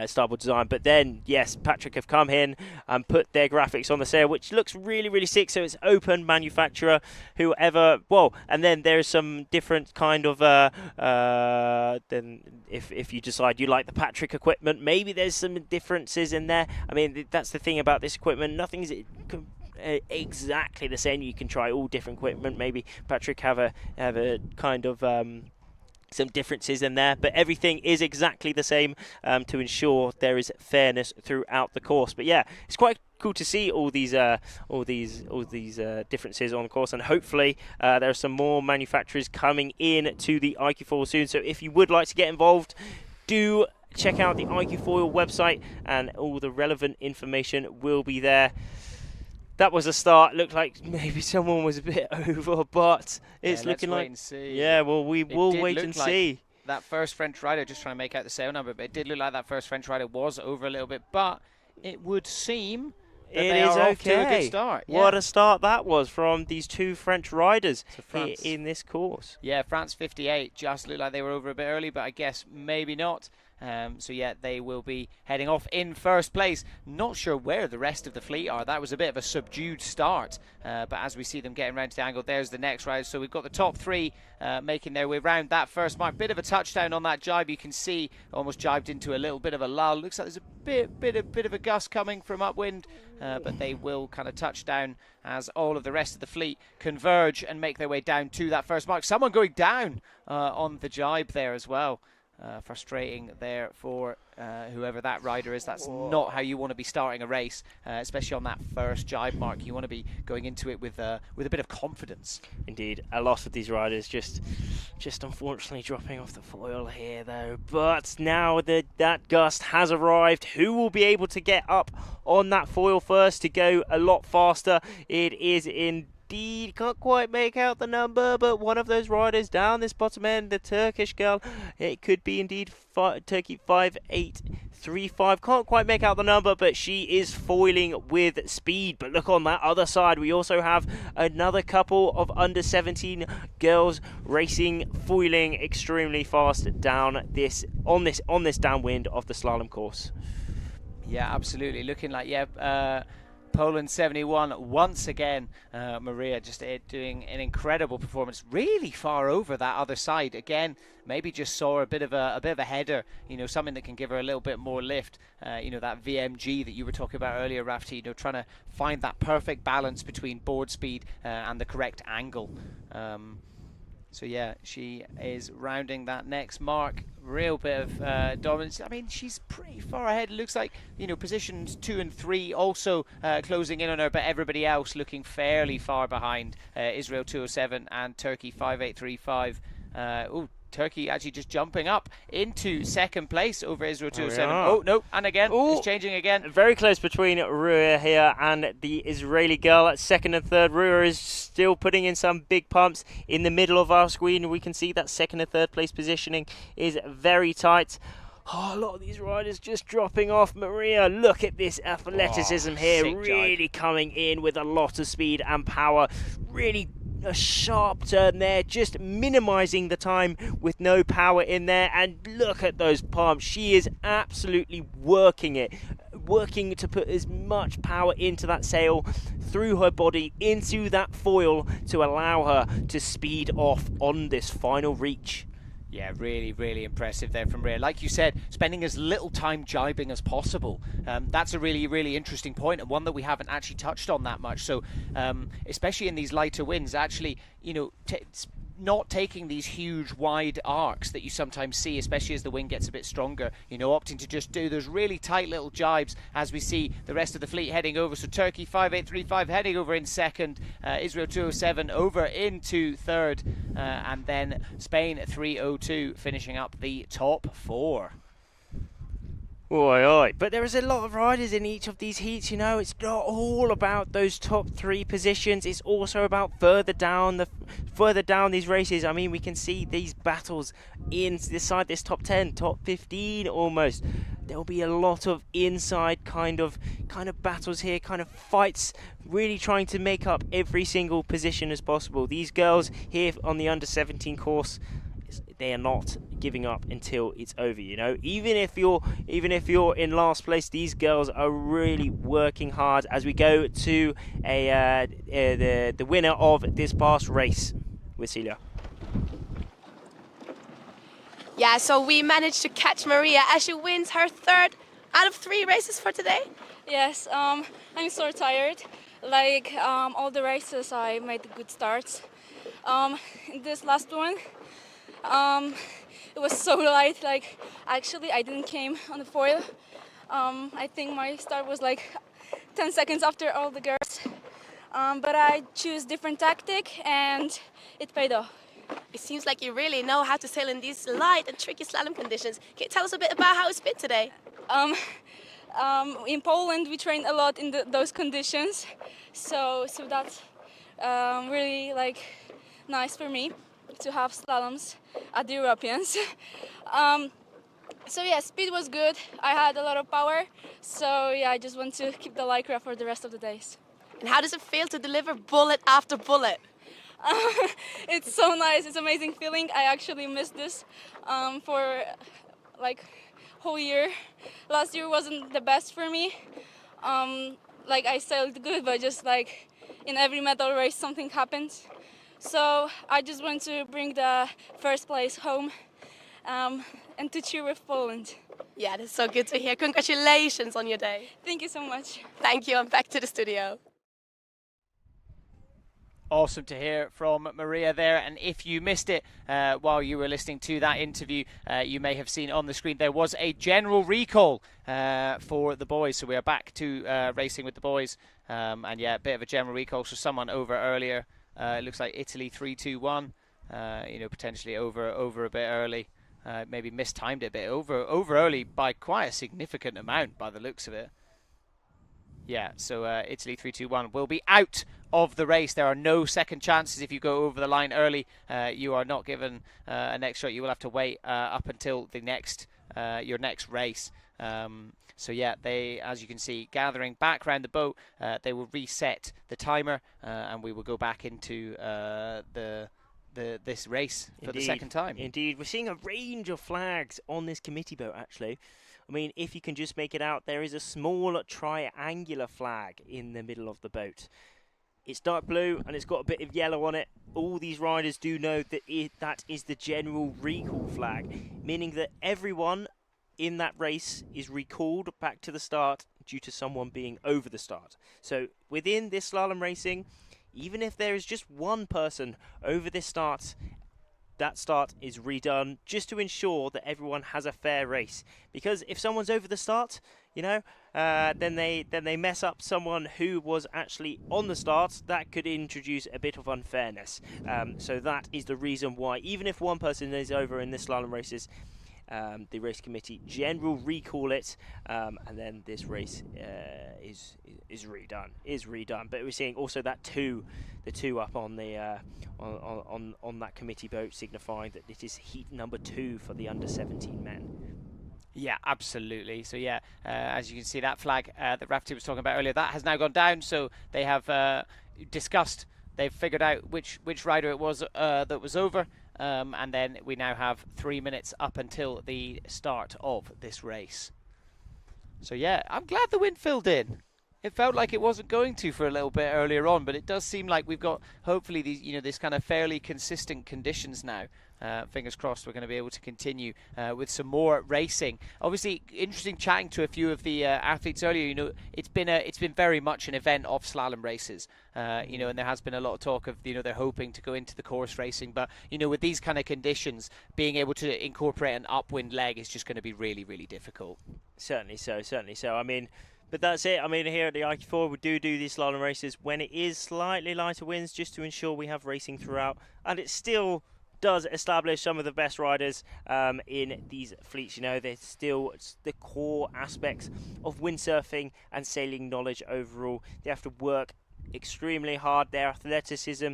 Speaker 2: starboard design, but then yes, Patrick have come in and put their graphics on the sail, which looks really, really sick. So it's open manufacturer, whoever. And then there's some different kind of then if you decide you like the Patrick equipment, maybe there's some differences in there. I mean, that's the thing about this equipment, nothing's exactly the same. You can try all different equipment. Maybe Patrick have a kind of some differences in there, but everything is exactly the same to ensure there is fairness throughout the course. But yeah, it's quite cool to see all these differences on the course, and hopefully there are some more manufacturers coming in to the iQFoil soon. So if you would like to get involved, do check out the iQFoil website, and all the relevant information will be there. That was a start. Looked like maybe someone was a bit over, but it's looking like.
Speaker 1: Let's wait and see.
Speaker 2: Yeah, well, we will wait and see.
Speaker 1: That first French rider, just trying to make out the sail number, but it did look like that first French rider was over a little bit. But it would seem that they are off to a good start. Yeah.
Speaker 2: What a start that was from these two French riders in this course.
Speaker 1: Yeah, France 58 just looked like they were over a bit early, but I guess maybe not. So yeah, they will be heading off in first place. Not sure where the rest of the fleet are. That was a bit of a subdued start, but as we see them getting round to the angle, there's the next rider. So we've got the top three making their way round that first mark. Bit of a touchdown on that jibe. You can see almost jibed into a little bit of a lull. Looks like there's a bit of a gust coming from upwind, but they will kind of touch down as all of the rest of the fleet converge and make their way down to that first mark. Someone going down on the jibe there as well. Frustrating there for whoever that rider is. That's not how you want to be starting a race, especially on that first jibe mark. You want to be going into it with a bit of confidence.
Speaker 2: Indeed, a lot of these riders just unfortunately dropping off the foil here though. But now that gust has arrived, who will be able to get up on that foil first to go a lot faster? It is indeed, can't quite make out the number, but one of those riders down this bottom end, the Turkish girl, it could be indeed Turkey 5835. Can't quite make out the number, but she is foiling with speed. But look on that other side, we also have another couple of under 17 girls racing, foiling extremely fast down this on this downwind of the slalom course.
Speaker 1: Yeah, absolutely. Looking like Poland 71 once again. Maria just doing an incredible performance, really far over that other side. Again, maybe just saw a bit of a header, something that can give her a little bit more lift. That VMG that you were talking about earlier, Rafty, trying to find that perfect balance between board speed and the correct angle. So yeah, she is rounding that next mark. Real bit of dominance. I mean, she's pretty far ahead. It looks like, you know, positions 2 and 3 also closing in on her, but everybody else looking fairly far behind. Israel 207 and Turkey 5835. Turkey actually just jumping up into second place over Israel 207. Oh, no, and again, it's changing again.
Speaker 2: Very close between Rua here and the Israeli girl at second and third. Rua is still putting in some big pumps in the middle of our screen. We can see that second and third place positioning is very tight. Oh, a lot of these riders just dropping off. Maria, look at this athleticism here, really coming in with a lot of speed and power. Really a sharp turn there, just minimizing the time with no power in there. And look at those pumps. She is absolutely working it, working to put as much power into that sail through her body into that foil to allow her to speed off on this final reach.
Speaker 1: Yeah, really, really impressive there from Rhea. Like you said, spending as little time jibing as possible. That's a really, really interesting point, and one that we haven't actually touched on that much. So, especially in these lighter winds, actually, you know, not taking these huge wide arcs that you sometimes see, especially as the wind gets a bit stronger, you know, opting to just do those really tight little jibes as we see the rest of the fleet heading over. So Turkey 5835 heading over in second, Israel 207 over into third, and then Spain 302 finishing up the top 4.
Speaker 2: Oi, oi. But there is a lot of riders in each of these heats, you know. It's not all about those top 3 positions. It's also about further down these races. I mean, we can see these battles inside this top 10, top 15 almost. There will be a lot of inside kind of battles here, kind of fights, really trying to make up every single position as possible. These girls here on the under 17 course, they are not giving up until it's over, you know. Even if you're in last place, these girls are really working hard as we go to the winner of this past race with Celia.
Speaker 6: Yeah, so we managed to catch Maria as she wins her 3rd out of 3 races for today.
Speaker 3: Yes, I'm so tired. Like all the races, I made good starts. In this last one, it was so light. Like actually, I didn't came on the foil. I think my start was like 10 seconds after all the girls. But I choose different tactic, and it paid off.
Speaker 6: It seems like you really know how to sail in these light and tricky slalom conditions. Can you tell us a bit about how it's been today?
Speaker 3: In Poland, we train a lot in those conditions, so that's really like nice for me to have slaloms at the Europeans. So yeah, speed was good. I had a lot of power, so yeah, I just want to keep the lycra for the rest of the days.
Speaker 6: And how does it feel to deliver bullet after bullet?
Speaker 3: It's so nice. It's an amazing feeling. I actually missed this for like whole year. Last year wasn't the best for me. Like I sailed good, but just like in every medal race something happened. So I just want to bring the first place home and to cheer with Poland.
Speaker 6: Yeah, that's so good to hear. Congratulations on your day.
Speaker 3: Thank you so much.
Speaker 6: Thank you. I'm back to the studio.
Speaker 1: Awesome to hear from Maria there. And if you missed it while you were listening to that interview, you may have seen on the screen there was a general recall for the boys. So we are back to racing with the boys. And yeah, a bit of a general recall. So someone over earlier. It looks like Italy 3-2-1. You know, potentially over a bit early. Maybe mistimed it a bit. Over early by quite a significant amount by the looks of it. Yeah, so Italy 3-2-1 will be out of the race. There are no second chances if you go over the line early. You are not given a next shot. You will have to wait up until the next your next race. So yeah, they, as you can see, gathering back around the boat. They will reset the timer, and we will go back into this race for the second time.
Speaker 2: Indeed, we're seeing a range of flags on this committee boat, actually. I mean, if you can just make it out, there is a small triangular flag in the middle of the boat. It's dark blue and it's got a bit of yellow on it. All these riders do know that that is the general recall flag, meaning that everyone in that race is recalled back to the start due to someone being over the start. So within this slalom racing, even if there is just one person over this start, that start is redone just to ensure that everyone has a fair race. Because if someone's over the start, then they mess up someone who was actually on the start. That could introduce a bit of unfairness. So that is the reason why, even if one person is over in this slalom races, the race committee general recall it, and then this race is redone. But we're seeing also that the two up on the on that committee boat, signifying that it is heat number 2 for the under 17 men.
Speaker 1: Yeah, absolutely. So yeah, as you can see, that flag that Rafferty was talking about earlier, that has now gone down. So they have discussed, they've figured out which rider it was that was over, and then we now have 3 minutes up until the start of this race. So yeah, I'm glad the wind filled in. It felt like it wasn't going to for a little bit earlier on, but it does seem like we've got hopefully these, this kind of fairly consistent conditions now. Fingers crossed we're going to be able to continue with some more racing. Obviously, interesting chatting to a few of the athletes earlier. It's been very much an event of slalom races. And there has been a lot of talk of they're hoping to go into the course racing, but with these kind of conditions, being able to incorporate an upwind leg is just going to be really, really difficult.
Speaker 2: Certainly so. But that's it. Here at the iQFoil, we do these slalom races when it is slightly lighter winds, just to ensure we have racing throughout, and it still does establish some of the best riders in these fleets. They're still the core aspects of windsurfing and sailing knowledge overall. They have to work extremely hard. Their athleticism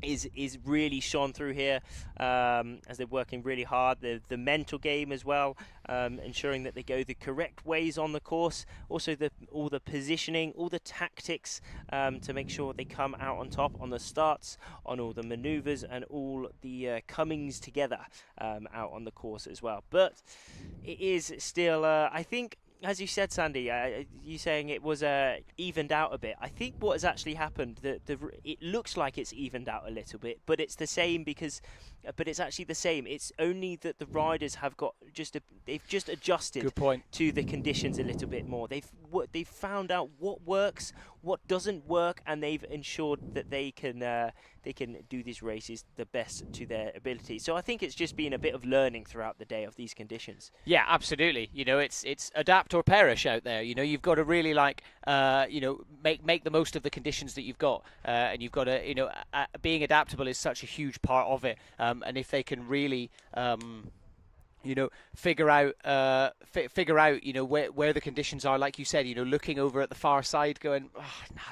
Speaker 2: is really shone through here as they're working really hard. The mental game as well, ensuring that they go the correct ways on the course. Also all the positioning, all the tactics to make sure they come out on top on the starts, on all the maneuvers, and all the comings together out on the course as well. But it is still, I think, as you said, Sandy, you saying it was evened out a bit. I think what has actually happened, it looks like it's evened out a little bit, but it's the same but it's actually the same. It's only that the riders have got they've just adjusted to the conditions a little bit more. They've found out what works, what doesn't work, and they've ensured that they can do these races the best to their ability. So I think it's just been a bit of learning throughout the day of these conditions.
Speaker 1: Yeah, absolutely. It's adapt or perish out there. You've got to really make the most of the conditions that you've got, and you've got to being adaptable is such a huge part of it. And if they can really figure out where the conditions are, like you said, looking over at the far side going,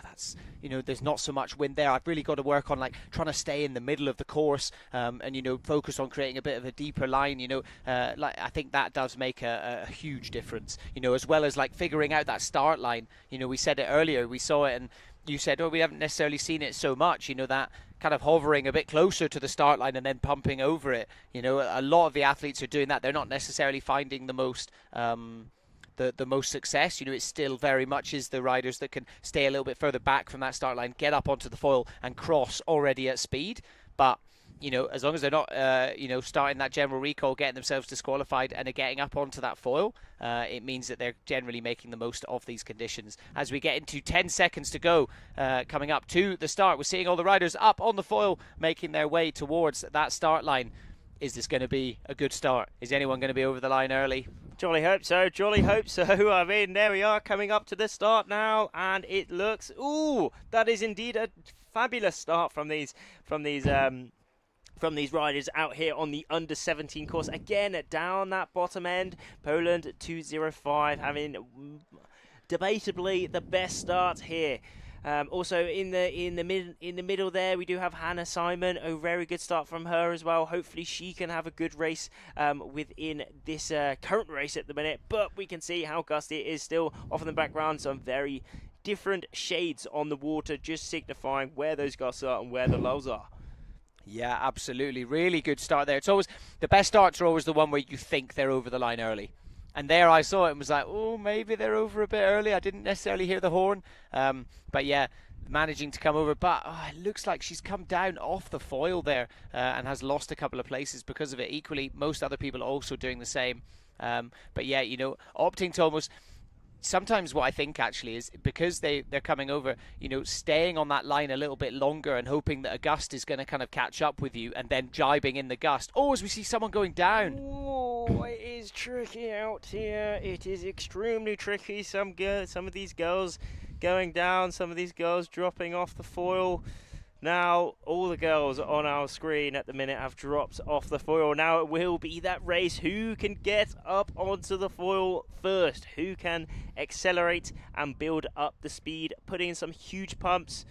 Speaker 1: that's there's not so much wind there. I've really got to work on trying to stay in the middle of the course, and focus on creating a bit of a deeper line. I think that does make a huge difference, as well as figuring out that start line. We said it earlier, we saw it, and you said, we haven't necessarily seen it so much, that kind of hovering a bit closer to the start line and then pumping over it. A lot of the athletes are doing that. They're not necessarily finding the most the most success. It still very much is the riders that can stay a little bit further back from that start line, get up onto the foil and cross already at speed. But as long as they're not, starting that general recall, getting themselves disqualified and are getting up onto that foil, it means that they're generally making the most of these conditions. As we get into 10 seconds to go, coming up to the start, we're seeing all the riders up on the foil, making their way towards that start line. Is this going to be a good start? Is anyone going to be over the line early?
Speaker 2: Jolly hope so. There we are, coming up to the start now, and it looks, that is indeed a fabulous start from these riders out here on the under 17 course. Again, down that bottom end, Poland 2:05, having debatably the best start here. Also in the middle there, we do have Hannah Simon. A very good start from her as well. Hopefully she can have a good race within this current race at the minute. But we can see how gusty it is still. Off in the background, some very different shades on the water, just signifying where those gusts are and where the lows are.
Speaker 1: Yeah, absolutely. Really good start there. It's always the best starts are always the one where you think they're over the line early. And there I saw it and was like, maybe they're over a bit early. I didn't necessarily hear the horn. But yeah, managing to come over. But it looks like she's come down off the foil there and has lost a couple of places because of it. Equally, most other people are also doing the same. But yeah, opting to almost sometimes what I think actually is because they're coming over, you know, staying on that line a little bit longer and hoping that a gust is going to kind of catch up with you and then jibing in the gust. Oh, as we see someone going down.
Speaker 2: Oh, it is tricky out here. It is extremely tricky. Some of these girls going down, some of these girls dropping off the foil. Now, all the girls on our screen at the minute have dropped off the foil. Now it will be that race. Who can get up onto the foil first? Who can accelerate and build up the speed, put in some huge pumps?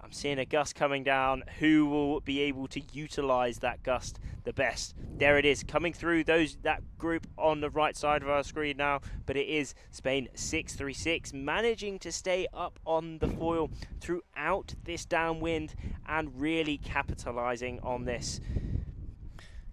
Speaker 2: I'm seeing a gust coming down. Who will be able to utilize that gust the best? There it is, coming through that group on the right side of our screen now. But it is Spain 636 managing to stay up on the foil throughout this downwind and really capitalizing on this.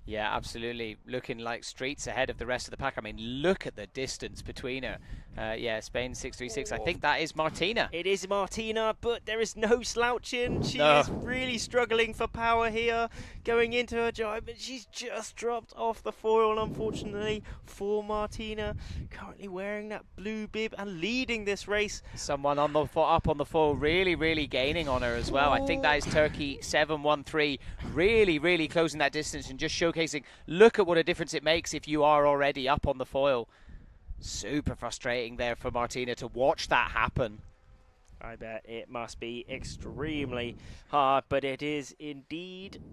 Speaker 1: Yeah, absolutely. Looking like streets ahead of the rest of the pack. I mean, look at the distance between her. Yeah, Spain 636. I think that is Martina.
Speaker 2: It is Martina, but there is no slouching. She is really struggling for power here, going into her jibe, but she's just dropped off the foil, unfortunately, for Martina. Currently wearing that blue bib and leading this race.
Speaker 1: Someone on the up on the foil, really gaining on her as well. I think that is Turkey 713. Really closing that distance and just showcasing, look at what a difference it makes if you are already up on the foil. Super frustrating there for Martina to watch that happen.
Speaker 2: I bet it must be extremely hard, but it is indeed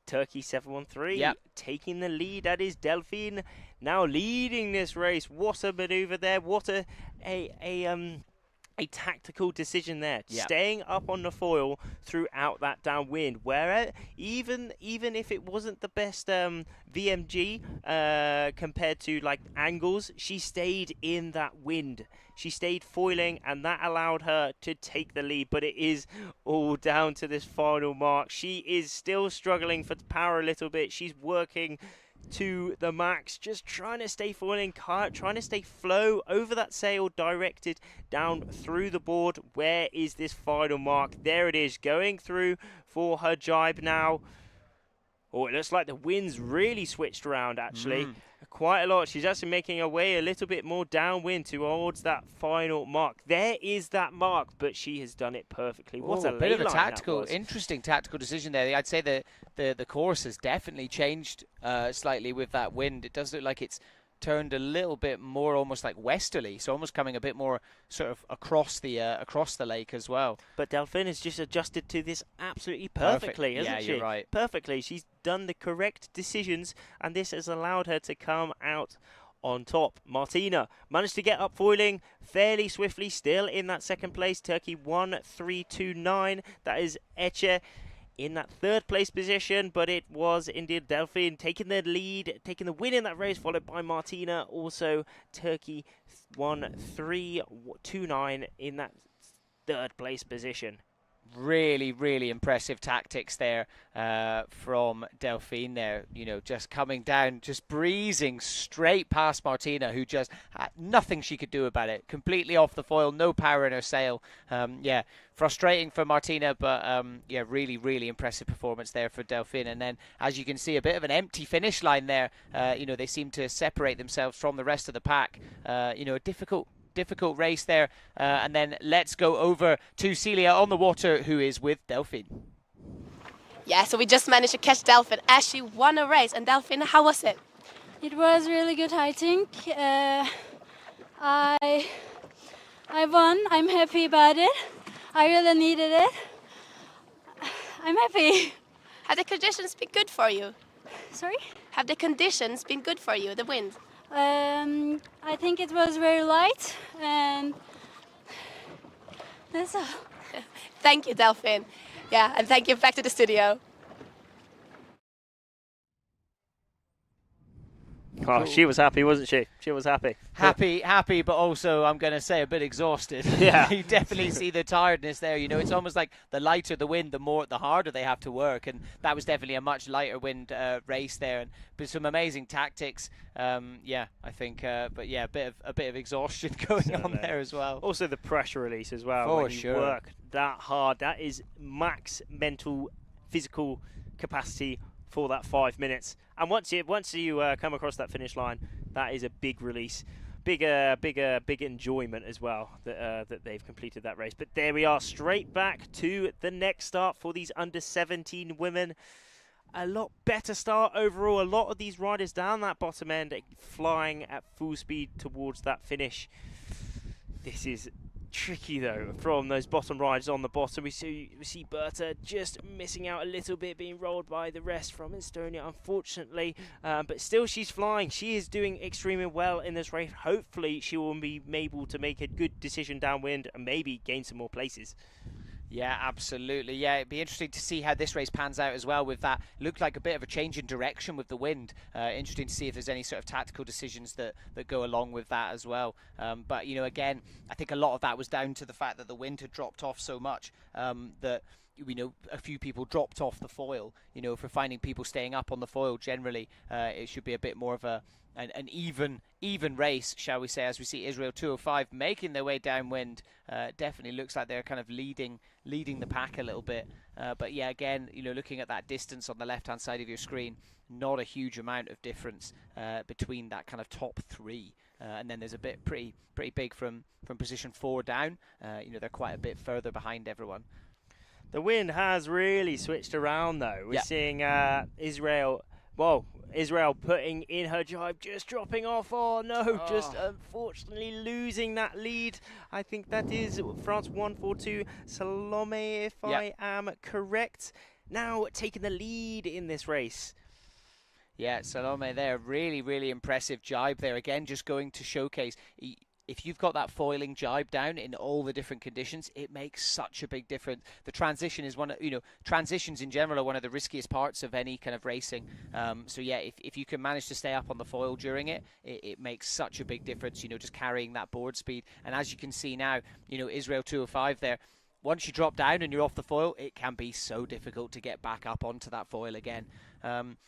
Speaker 2: Turkey 713 taking the lead. That is Delphine now leading this race. What a maneuver there. What a tactical decision there, staying up on the foil throughout that downwind, where even if it wasn't the best VMG compared to like angles, she stayed in that wind. She stayed foiling, and that allowed her to take the lead. But it is all down to this final mark. She is still struggling for power a little bit. She's working to the max, just trying to stay foiling, trying to stay flow over that sail, directed down through the board. Where is this final mark? There it is, going through for her jibe now. Oh, it looks like the wind's really switched around, actually. Quite a lot. She's actually making her way a little bit more downwind towards that final mark. There is that mark, but she has done it perfectly. What a
Speaker 1: bit of a tactical, interesting tactical decision there. I'd say the course has definitely changed slightly with that wind. It does look like it's turned a little bit more almost like westerly, so almost coming a bit more sort of across the lake as well.
Speaker 2: But Delphine has just adjusted to this absolutely perfectly, hasn't she?
Speaker 1: Yeah, you're right.
Speaker 2: Perfectly. She's done the correct decisions, and this has allowed her to come out on top. Martina managed to get up foiling fairly swiftly, still in that second place. Turkey 1-3-2-9. That is Eche in that third place position, but it was indeed Delphine taking the lead, taking the win in that race, followed by Martina. Also Turkey 1-3-2-9 in that third place position.
Speaker 1: Really impressive tactics there from Delphine there, you know, just coming down, just breezing straight past Martina, who just had nothing she could do about it, completely off the foil, no power in her sail. Yeah, frustrating for Martina, but yeah, really impressive performance there for Delphine. And then, as you can see, a bit of an empty finish line there. You know, they seem to separate themselves from the rest of the pack. You know, a difficult race there, and then let's go over to Celia on the water, who is with Delphine.
Speaker 6: Yeah, so we just managed to catch Delphine as she won a race. And Delphine, how was it?
Speaker 8: It was really good, I think. I won. I'm happy about it. I really needed it. I'm happy.
Speaker 6: Have the conditions been good for you?
Speaker 8: Sorry?
Speaker 6: Have the conditions been good for you, the wind?
Speaker 8: I think it was very light, and that's all.
Speaker 6: Thank you, Delphine. Yeah, and thank you. Back to the studio.
Speaker 2: Oh, she was happy, wasn't she? She was happy.
Speaker 1: Happy, but also, I'm going to say, a bit exhausted.
Speaker 2: Yeah.
Speaker 1: You definitely see the tiredness there. You know, it's almost like the lighter the wind, the harder they have to work. And that was definitely a much lighter wind race there. But some amazing tactics. Yeah, I think. But yeah, a bit of exhaustion going on there as well.
Speaker 2: Also the pressure release as well.
Speaker 1: For
Speaker 2: when you
Speaker 1: sure.
Speaker 2: work that hard, that is max mental, physical capacity for that 5 minutes. And once you come across that finish line, that is a big release. big enjoyment as well that they've completed that race. But there we are, straight back to the next start for these under-17 women. A lot better start overall. A lot of these riders down that bottom end flying at full speed towards that finish. This is tricky though from those bottom riders on the bottom. We see Berta just missing out a little bit, being rolled by the rest from Estonia, unfortunately. But still, she's flying. She is doing extremely well in this race. Hopefully, she will be able to make a good decision downwind and maybe gain some more places.
Speaker 1: Yeah, absolutely. Yeah, it'd be interesting to see how this race pans out as well with that. Looked like a bit of a change in direction with the wind. Interesting to see if there's any sort of tactical decisions that go along with that as well. But, you know, again, I think a lot of that was down to the fact that the wind had dropped off so much that, you know, a few people dropped off the foil. You know, for finding people staying up on the foil generally, it should be a bit more of an even race, shall we say, as we see Israel 205 making their way downwind. Definitely looks like they're kind of leading the pack a little bit. But yeah, again, you know, looking at that distance on the left-hand side of your screen, not a huge amount of difference between that kind of top three. And then there's a bit pretty big from position 4 down. You know, they're quite a bit further behind everyone.
Speaker 2: The wind has really switched around though. We're seeing Israel putting in her jibe, just dropping off. Oh no, just unfortunately losing that lead. I think that is France 142 Salome, if I am correct. Now taking the lead in this race.
Speaker 1: Yeah, Salome there, really impressive jibe there. Again, just going to showcase, if you've got that foiling jibe down in all the different conditions, it makes such a big difference. The transition is transitions in general are one of the riskiest parts of any kind of racing. So yeah, if you can manage to stay up on the foil during it, it makes such a big difference, you know, just carrying that board speed. And as you can see now, you know, Israel 205 there, once you drop down and you're off the foil, it can be so difficult to get back up onto that foil again.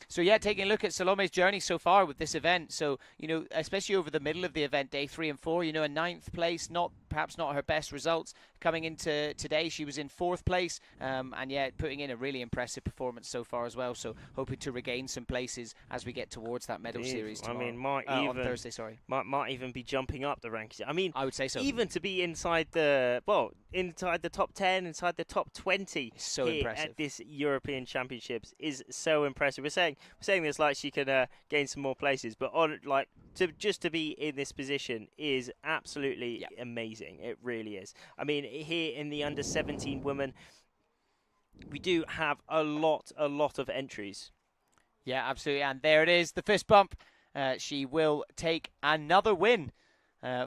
Speaker 1: So yeah, taking a look at Salome's journey so far with this event. So, you know, especially over the middle of the event, day 3 and 4, you know, a 9th place, perhaps not her best results. Coming into today, she was in 4th place, and yeah, putting in a really impressive performance so far as well. So hoping to regain some places as we get towards that medal series tomorrow.
Speaker 2: I mean,
Speaker 1: on Thursday, sorry.
Speaker 2: Might even be jumping up the rankings. I mean,
Speaker 1: I would say so.
Speaker 2: Even to be inside the top 10, inside the top 20
Speaker 1: so
Speaker 2: here
Speaker 1: impressive.
Speaker 2: At this European Championships is so impressive. We're saying this like she can gain some more places, but just to be in this position is absolutely amazing. It really is. I mean, here in the under-17 women, we do have a lot of entries.
Speaker 1: Yeah, absolutely. And there it is, the fist bump. She will take another win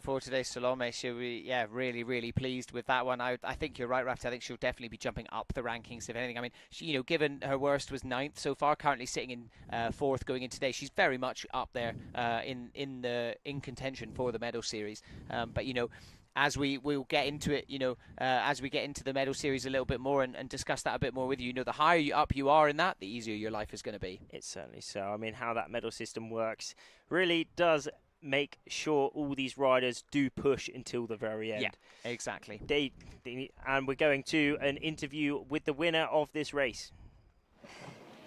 Speaker 1: for today's Salome. She'll be, really pleased with that one. I think you're right, Raft. I think she'll definitely be jumping up the rankings, if anything. I mean, she, you know, given her worst was 9th so far, currently sitting in 4th going in today, she's very much up there in contention for the medal series. But, you know, as we'll get into it, you know, as we get into the medal series a little bit more and discuss that a bit more with you, you know, the higher up you are in that, the easier your life is going to be.
Speaker 2: It's certainly so. I mean, how that medal system works really does make sure all these riders do push until the very end.
Speaker 1: Yeah, exactly.
Speaker 2: And we're going to an interview with the winner of this race.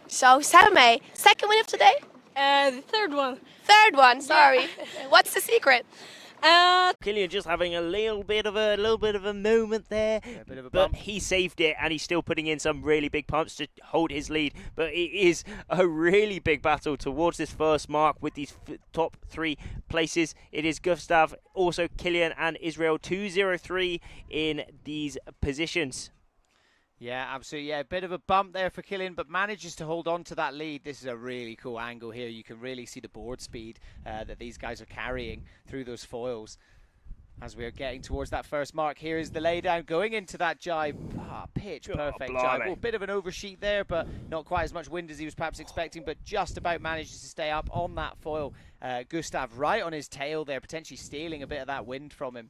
Speaker 6: So, Salome, second win of today?
Speaker 8: The third one.
Speaker 6: Third one, sorry. What's the secret?
Speaker 2: Killian just having a little bit of a moment there,
Speaker 1: a bit of a
Speaker 2: but
Speaker 1: bump.
Speaker 2: he saved it, and he's still putting in some really big pumps to hold his lead. But it is a really big battle towards this first mark with these top 3 places. It is Gustav, also Killian, and Israel 203 in these positions.
Speaker 1: Yeah, absolutely. Yeah, a bit of a bump there for Killian, but manages to hold on to that lead. This is a really cool angle here. You can really see the board speed that these guys are carrying through those foils. As we are getting towards that first mark, here is the laydown going into that jibe. Pitch perfect jibe. Oh, bit of an oversheet there, but not quite as much wind as he was perhaps expecting, but just about manages to stay up on that foil. Gustav right on his tail there, potentially stealing a bit of that wind from him.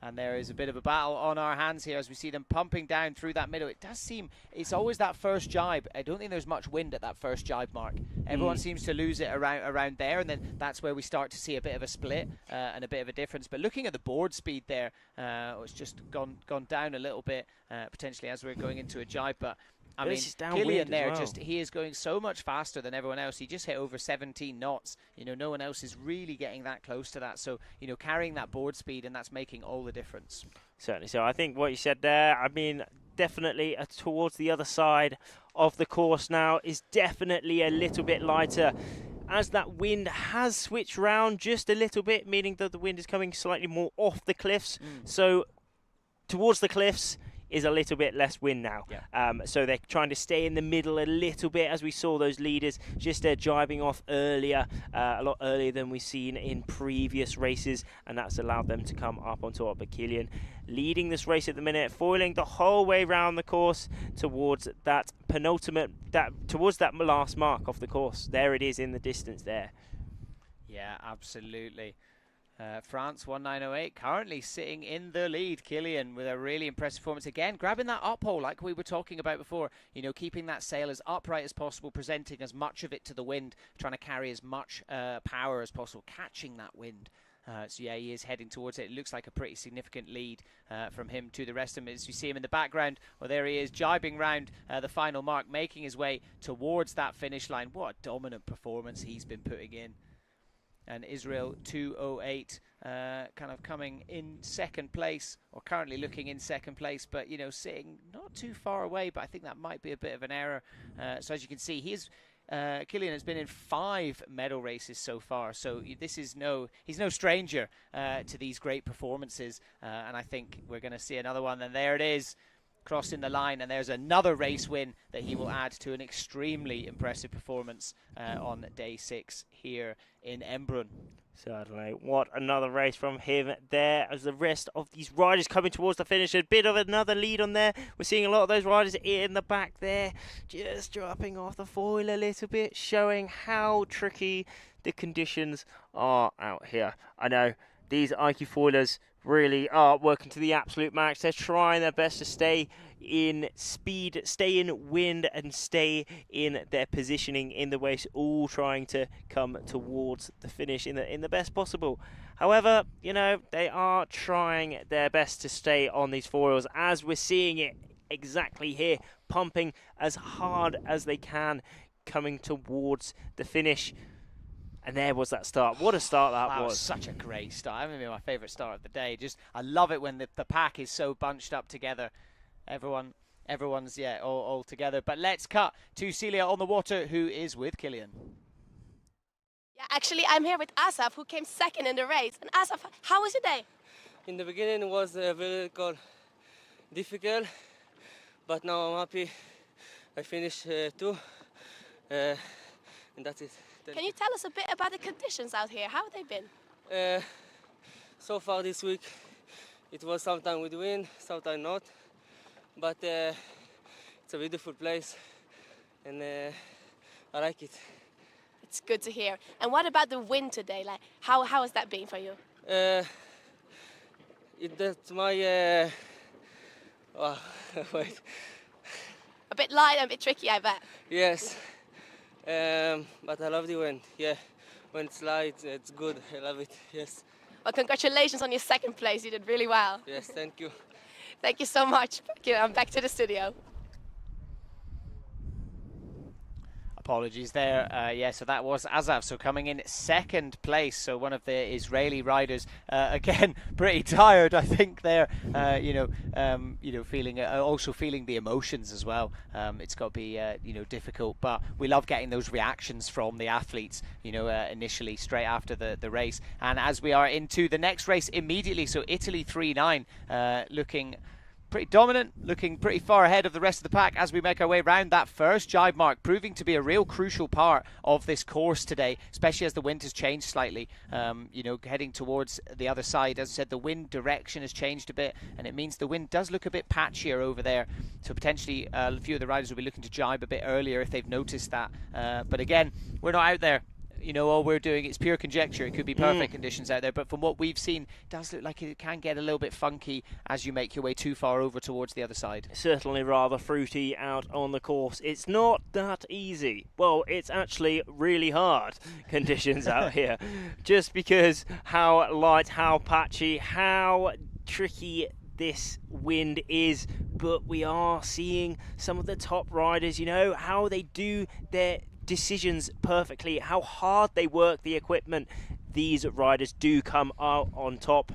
Speaker 1: And there is a bit of a battle on our hands here as we see them pumping down through that middle. It does seem it's always that first jibe. I don't think there's much wind at that first jibe mark. Everyone seems to lose it around there, and then that's where we start to see a bit of a split and a bit of a difference. But looking at the board speed there, it's just gone down a little bit potentially as we're going into a jibe. But I mean,
Speaker 2: This is downwind
Speaker 1: Killian
Speaker 2: as
Speaker 1: there,
Speaker 2: well.
Speaker 1: he is going so much faster than everyone else. He just hit over 17 knots. You know, no one else is really getting that close to that. So, you know, carrying that board speed, and that's making all the difference.
Speaker 2: Certainly. So I think what you said there, I mean, definitely towards the other side of the course now is definitely a little bit lighter, as that wind has switched round just a little bit, meaning that the wind is coming slightly more off the cliffs. So towards the cliffs is a little bit less wind now.
Speaker 1: Yeah.
Speaker 2: So they're trying to stay in the middle a little bit, as we saw those leaders just jibing off earlier, a lot earlier than we've seen in previous races, and that's allowed them to come up on top. But Killian leading this race at the minute, foiling the whole way round the course towards that penultimate, towards that last mark of the course. There it is in the distance there.
Speaker 1: Yeah, absolutely. France 1908 currently sitting in the lead. Killian with a really impressive performance again, grabbing that uphole like we were talking about before. You know, keeping that sail as upright as possible, presenting as much of it to the wind, trying to carry as much power as possible, catching that wind. So yeah, he is heading towards it. It looks like a pretty significant lead from him to the rest of them. As you see him in the background, well, there he is, jibing round the final mark, making his way towards that finish line. What a dominant performance he's been putting in. And Israel 208 kind of coming in second place, or currently looking in second place, but, you know, sitting not too far away, but I think that might be a bit of an error. So as you can see, Killian has been in 5 medal races so far, so he's no stranger to these great performances, and I think we're going to see another one. And there it is, crossing the line, and there's another race win that he will add to an extremely impressive performance on day 6 here in Embrun.
Speaker 2: Certainly. What another race from him there, as the rest of these riders coming towards the finish. A bit of another lead on there. We're seeing a lot of those riders in the back there, just dropping off the foil a little bit, showing how tricky the conditions are out here. I know these iQFoilers really are working to the absolute max. They're trying their best to stay in speed, stay in wind, and stay in their positioning in the race, all trying to come towards the finish in the best possible. However, you know, they are trying their best to stay on these foils, as we're seeing it exactly here, pumping as hard as they can, coming towards the finish. And there was that start. What a start that was.
Speaker 1: Such a great start. I mean, my favourite start of the day. I love it when the pack is so bunched up together. Everyone's all together. But let's cut to Celia on the water, who is with Killian.
Speaker 6: Yeah, actually, I'm here with Asaf, who came second in the race. And Asaf, how was your day?
Speaker 7: In the beginning, it was very difficult, but now I'm happy. I finished 2, and that's it.
Speaker 6: Can you tell us a bit about the conditions out here? How have they been?
Speaker 7: So far this week, it was sometimes with wind, sometimes not. But it's a beautiful place, and I like it.
Speaker 6: It's good to hear. And what about the wind today? Like, how has that been for you?
Speaker 7: That's my wait.
Speaker 6: A bit light and a bit tricky, I bet.
Speaker 7: Yes. But I love the wind. Yeah, when it's light, it's good. I love it. Yes.
Speaker 6: Well, congratulations on your second place. You did really well.
Speaker 7: Yes, thank you.
Speaker 6: Thank you so much. I'm back to the studio.
Speaker 1: Apologies there. So that was Asaf, so coming in second place. So one of the Israeli riders, again, pretty tired, I think. There, feeling also feeling the emotions as well. It's got to be difficult, but we love getting those reactions from the athletes. Initially straight after the race, and as we are into the next race immediately. So Italy 3-9, looking pretty dominant, looking pretty far ahead of the rest of the pack as we make our way around that first jibe mark, proving to be a real crucial part of this course today, especially as the wind has changed slightly, heading towards the other side. As I said, the wind direction has changed a bit, and it means the wind does look a bit patchier over there, so potentially a few of the riders will be looking to jibe a bit earlier if they've noticed that, but again, we're not out there. All we're doing, it's pure conjecture. It could be perfect conditions out there, but from what we've seen, it does look like it can get a little bit funky as you make your way too far over towards the other side.
Speaker 2: Certainly rather fruity out on the course. It's not that easy. Well, it's actually really hard conditions out here, just because how light, how patchy, how tricky this wind is but we are seeing some of the top riders, you know, how they do their decisions perfectly, how hard they work the equipment. These riders do come out on top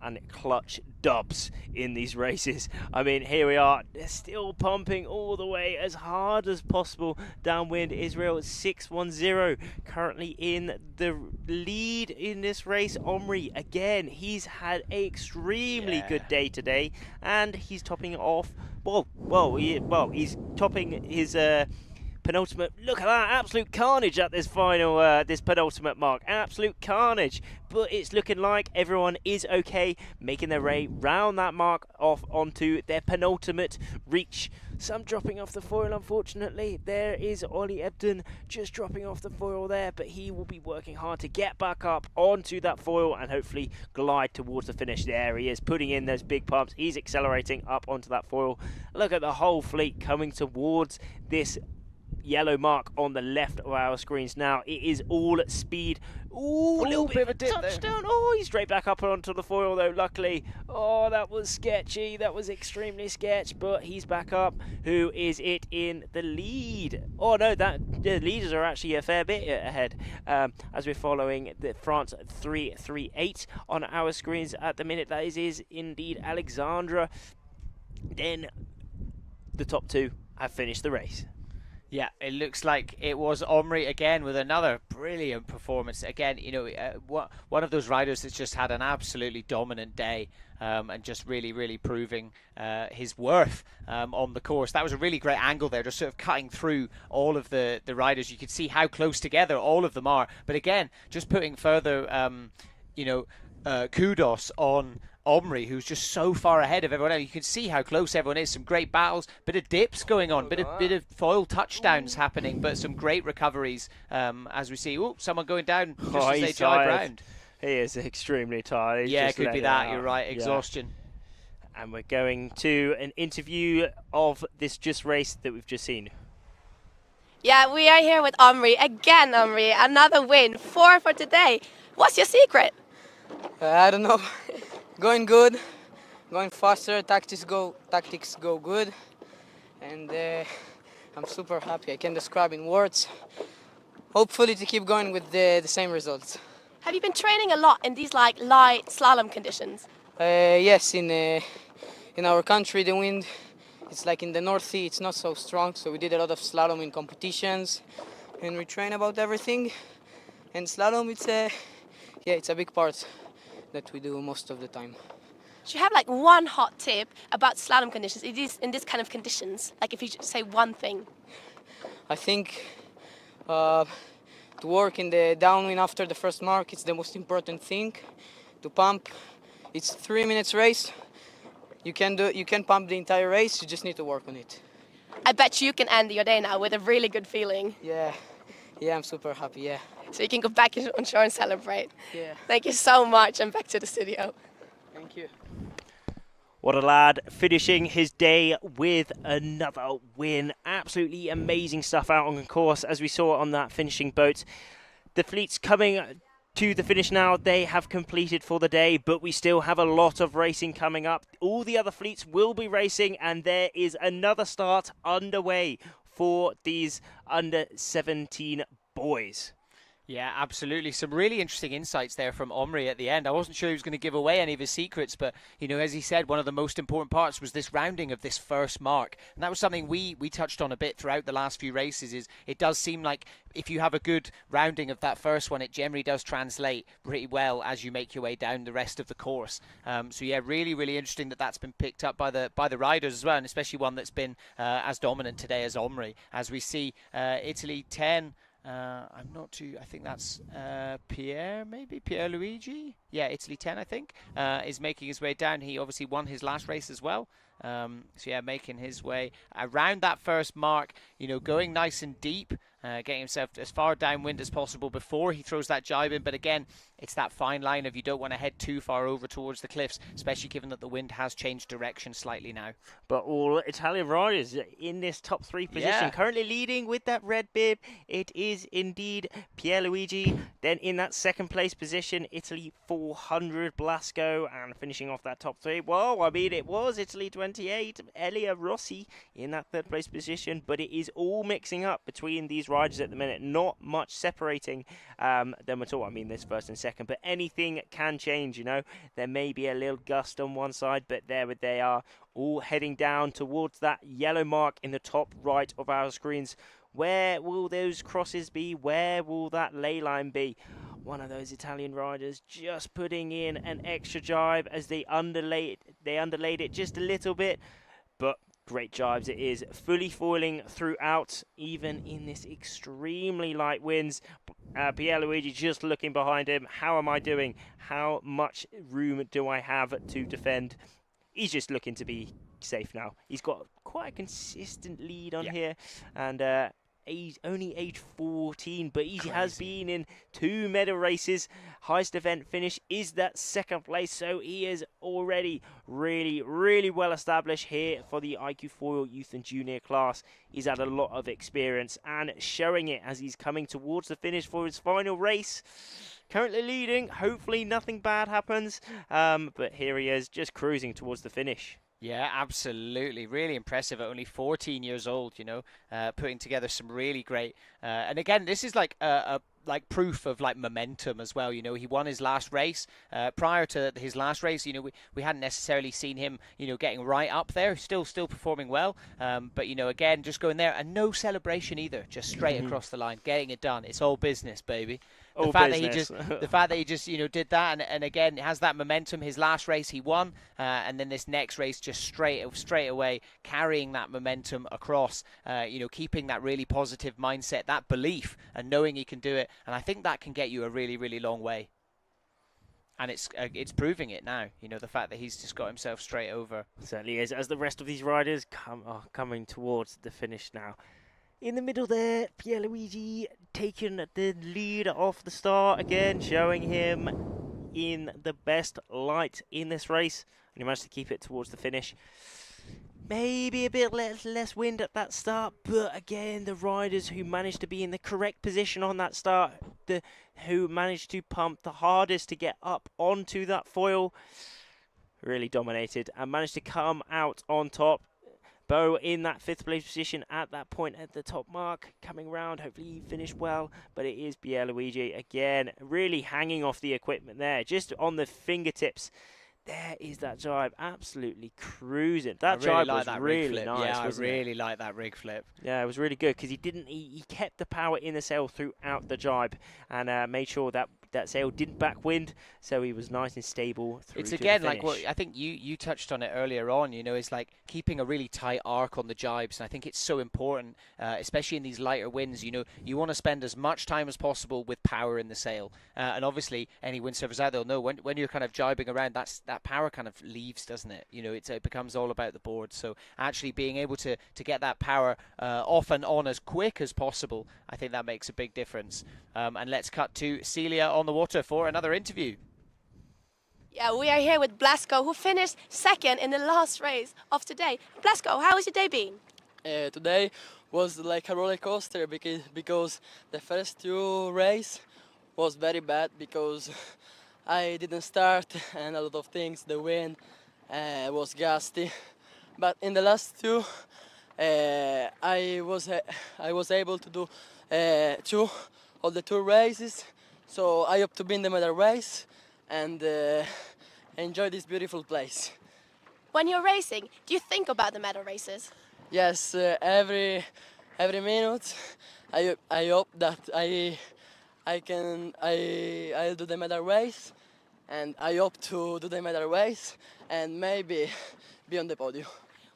Speaker 2: and clutch dubs in these races. I mean, here we are, they're still pumping all the way as hard as possible downwind. Israel is 6-1-0, currently in the lead in this race. Omri, again, he's had an extremely good day today, and he's topping it off. He's topping his penultimate. Look at that, absolute carnage at this final, this penultimate mark. Absolute carnage. But it's looking like everyone is okay, making their way round that mark off onto their penultimate reach. Some dropping off the foil, unfortunately. There is Ollie Ebden just dropping off the foil there, but he will be working hard to get back up onto that foil and hopefully glide towards the finish. There he is, putting in those big pumps. He's accelerating up onto that foil. Look at the whole fleet coming towards this yellow mark on the left of our screens now. It is all speed. Ooh, a little bit of a dip touchdown. Oh, he's straight back up onto the foil though, luckily. Oh, that was sketchy. That was extremely sketch, but he's back up. Who is it in the lead? Oh no, the leaders are actually a fair bit ahead, as we're following the France 338 on our screens at the minute. That is indeed Alexandra. Then the top two have finished the race.
Speaker 1: Yeah, it looks like it was Omri again with another brilliant performance. Again, you know, one of those riders that's just had an absolutely dominant day, and just really proving his worth on the course. That was a really great angle there, just sort of cutting through all of the riders. You could see how close together all of them are. But again, just putting further, kudos on Omri, who's just so far ahead of everyone else. You can see how close everyone is. Some great battles, bit of dips going on, bit of foil touchdowns happening, but some great recoveries as we see. Oh, someone going down just as they drive round.
Speaker 2: He is extremely tired.
Speaker 1: Yeah, it could be that. You're right, exhaustion.
Speaker 2: Yeah. And we're going to an interview of this race that we've just seen.
Speaker 6: Yeah, we are here with Omri. Again, Omri, another win. 4 for today. What's your secret?
Speaker 9: I don't know. Going good, going faster, tactics go good, and I'm super happy. I can't describe in words. Hopefully to keep going with the same results.
Speaker 6: Have you been training a lot in these like light slalom conditions?
Speaker 9: Yes, in our country the wind, it's like in the North Sea, it's not so strong, so we did a lot of slalom in competitions, and we train about everything. And slalom, it's a big part that we do most of the time.
Speaker 6: Do you have like one hot tip about slalom conditions? It is in this kind of conditions. Like if you say one thing.
Speaker 9: I think to work in the downwind after the first mark, it's the most important thing. To pump, it's 3 minutes race. You can pump the entire race. You just need to work on it.
Speaker 6: I bet you can end your day now with a really good feeling.
Speaker 9: Yeah, I'm super happy. Yeah.
Speaker 6: So you can go back on shore and celebrate.
Speaker 9: Yeah.
Speaker 6: Thank you so much, and back to the studio.
Speaker 9: Thank you.
Speaker 2: What a lad, finishing his day with another win. Absolutely amazing stuff out on the course, as we saw on that finishing boat. The fleet's coming to the finish now. They have completed for the day, but we still have a lot of racing coming up. All the other fleets will be racing, and there is another start underway for these under 17 boys.
Speaker 1: Yeah, absolutely. Some really interesting insights there from Omri at the end. I wasn't sure he was going to give away any of his secrets, but, you know, as he said, one of the most important parts was this rounding of this first mark. And that was something we touched on a bit throughout the last few races. Is it does seem like if you have a good rounding of that first one, it generally does translate pretty well as you make your way down the rest of the course. So yeah, really interesting that that's been picked up by the riders as well, and especially one that's been as dominant today as Omri. As we see Italy 10. I'm not too. I think that's Pierre Luigi. Yeah, Italy 10. I think is making his way down. He obviously won his last race as well. So yeah, making his way around that first mark. You know, going nice and deep. getting himself as far downwind as possible before he throws that jibe in. But again, it's that fine line of you don't want to head too far over towards the cliffs, especially given that the wind has changed direction slightly now.
Speaker 2: But all Italian riders in this top 3 position, currently leading with that red bib, it is indeed Pierluigi. Then in that second place position, Italy 400, Blasco, and finishing off that top 3. Well, I mean, it was Italy 28, Elia Rossi in that third place position, but it is all mixing up between these riders at the minute. Not much separating them at all. I mean, this first and second, but anything can change, you know. There may be a little gust on one side, but there they are, all heading down towards that yellow mark in the top right of our screens. Where will those crosses be? Where will that ley line be? One of those Italian riders just putting in an extra jibe as they underlaid it just a little bit, but great jibes it is, fully foiling throughout, even in this extremely light winds. Pierluigi just looking behind him. How am I doing? How much room do I have to defend? He's just looking to be safe now. He's got quite a consistent lead on here, and he's only age 14, but he has been in 2 medal races. Highest event finish is that second place, so he is already really well established here for the iQFoil Youth and Junior class. He's had a lot of experience and showing it as he's coming towards the finish for his final race. Currently leading, hopefully nothing bad happens, but here he is, just cruising towards the finish.
Speaker 1: Yeah, absolutely. Really impressive at only 14 years old, you know, putting together some really great. And again, this is like proof of like momentum as well. You know, he won his last race. Prior to his last race, you know, we hadn't necessarily seen him, you know, getting right up there. Still performing well. But, you know, again, just going there and no celebration either. Just straight across the line, getting it done. It's all business, baby. The fact that he just, you know, did that, and again has that momentum. His last race he won, and then this next race just straight away carrying that momentum across. You know, keeping that really positive mindset, that belief, and knowing he can do it. And I think that can get you a really long way. And it's proving it now. You know, the fact that he's just got himself straight over.
Speaker 2: Certainly is. As the rest of these riders coming towards the finish now. In the middle there, Pierluigi taking the lead off the start again, showing him in the best light in this race. And he managed to keep it towards the finish. Maybe a bit less wind at that start, but again, the riders who managed to be in the correct position on that start, who managed to pump the hardest to get up onto that foil, really dominated and managed to come out on top. Bo in that 5th place position at that point at the top mark, coming round, hopefully he finished well, but it is Pierluigi again, really hanging off the equipment there, just on the fingertips. There is that jibe, absolutely cruising. That jibe was really nice.
Speaker 1: Yeah, I really like that rig flip.
Speaker 2: Yeah, it was really good because he kept the power in the sail throughout the jibe and made sure that sail didn't backwind, so he was nice and stable through
Speaker 1: It's
Speaker 2: to
Speaker 1: again
Speaker 2: the finish.
Speaker 1: like what I think you touched on it earlier on. You know, it's like keeping a really tight arc on the jibes, and I think it's so important, especially in these lighter winds. You know, you want to spend as much time as possible with power in the sail, and obviously any windsurfers out there will know when you're kind of jibing around, that power kind of leaves, doesn't it? You know, it becomes all about the board. So actually being able to get that power off and on as quick as possible, I think that makes a big difference. And let's cut to Celia on the water for another interview.
Speaker 6: Yeah, we are here with Blasco, who finished 2nd in the last race of today. Blasco, how has your day been?
Speaker 10: Today was like a roller coaster because the first 2 races was very bad because I didn't start and a lot of things, the wind was gusty. But in the last 2, I was able to do 2 of the 2 races. So I hope to be in the medal race and enjoy this beautiful place.
Speaker 6: When you're racing, do you think about the medal races?
Speaker 10: Yes, every minute. I hope that I'll do the medal race, and I hope to do the medal race and maybe be on the podium.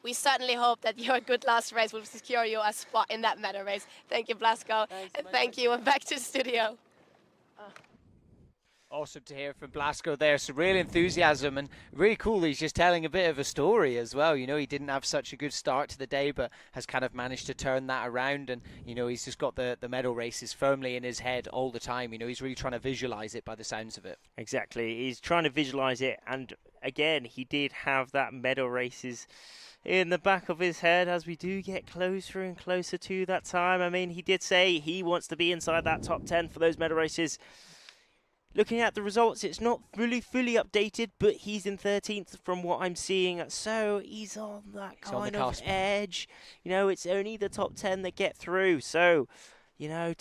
Speaker 6: We certainly hope that your good last race will secure you a spot in that medal race. Thank you, Blasco.
Speaker 10: Thanks,
Speaker 6: and thank you, and back to the studio.
Speaker 1: Awesome to hear from Blasco there. So real enthusiasm and really cool. He's just telling a bit of a story as well. You know, he didn't have such a good start to the day, but has kind of managed to turn that around. And, you know, he's just got the medal races firmly in his head all the time. You know, he's really trying to visualize it by the sounds of it.
Speaker 2: Exactly. He's trying to visualize it. And again, he did have that medal races in the back of his head as we do get closer and closer to that time. I mean, he did say he wants to be inside that top 10 for those medal races. Looking at the results, it's not fully updated, but he's in 13th from what I'm seeing. So he's on that kind of edge. You know, it's only the top 10 that get through. So, you know,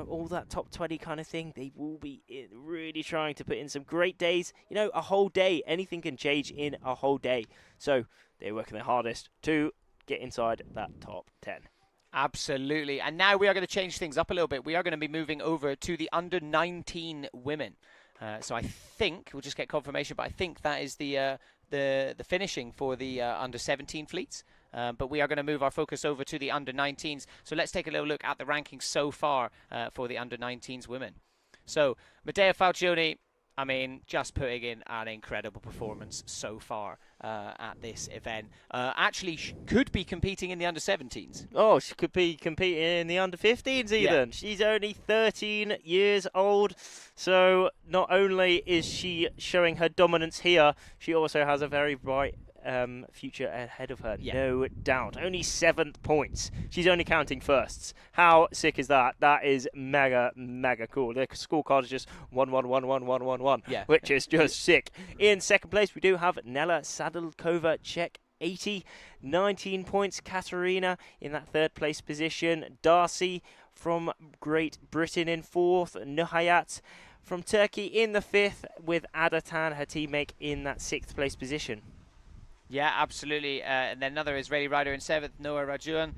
Speaker 2: all that top 20 kind of thing, they will be really trying to put in some great days. You know, a whole day, anything can change in a whole day. So they're working their hardest to get inside that top 10.
Speaker 1: Absolutely. And now we are going to change things up a little bit. We are going to be moving over to the under-19 women. So I think, we'll just get confirmation, but I think that is the finishing for the under-17 fleets. But we are going to move our focus over to the under-19s. So let's take a little look at the rankings so far for the under-19s women. So Matteo Falcioni, I mean, just putting in an incredible performance so far at this event. Actually, could be competing in the under-17s.
Speaker 2: Oh, she could be competing in the under-15s even. Yeah. She's only 13 years old. So not only is she showing her dominance here, she also has a very bright future ahead of her, no doubt. Only 7th points. She's only counting firsts. How sick is that? That is mega cool. The scorecard is just 1-1-1-1-1-1-1, which is just sick. In second place, we do have Nella Sadilkova, Czech, 80, 19 points. Katarina in that third place position. Darcy from Great Britain in fourth. Nuhayat from Turkey in the fifth, with Adatan, her teammate, in that sixth place position.
Speaker 1: Yeah, absolutely. And then another Israeli rider in 7th, Noah Rajuan,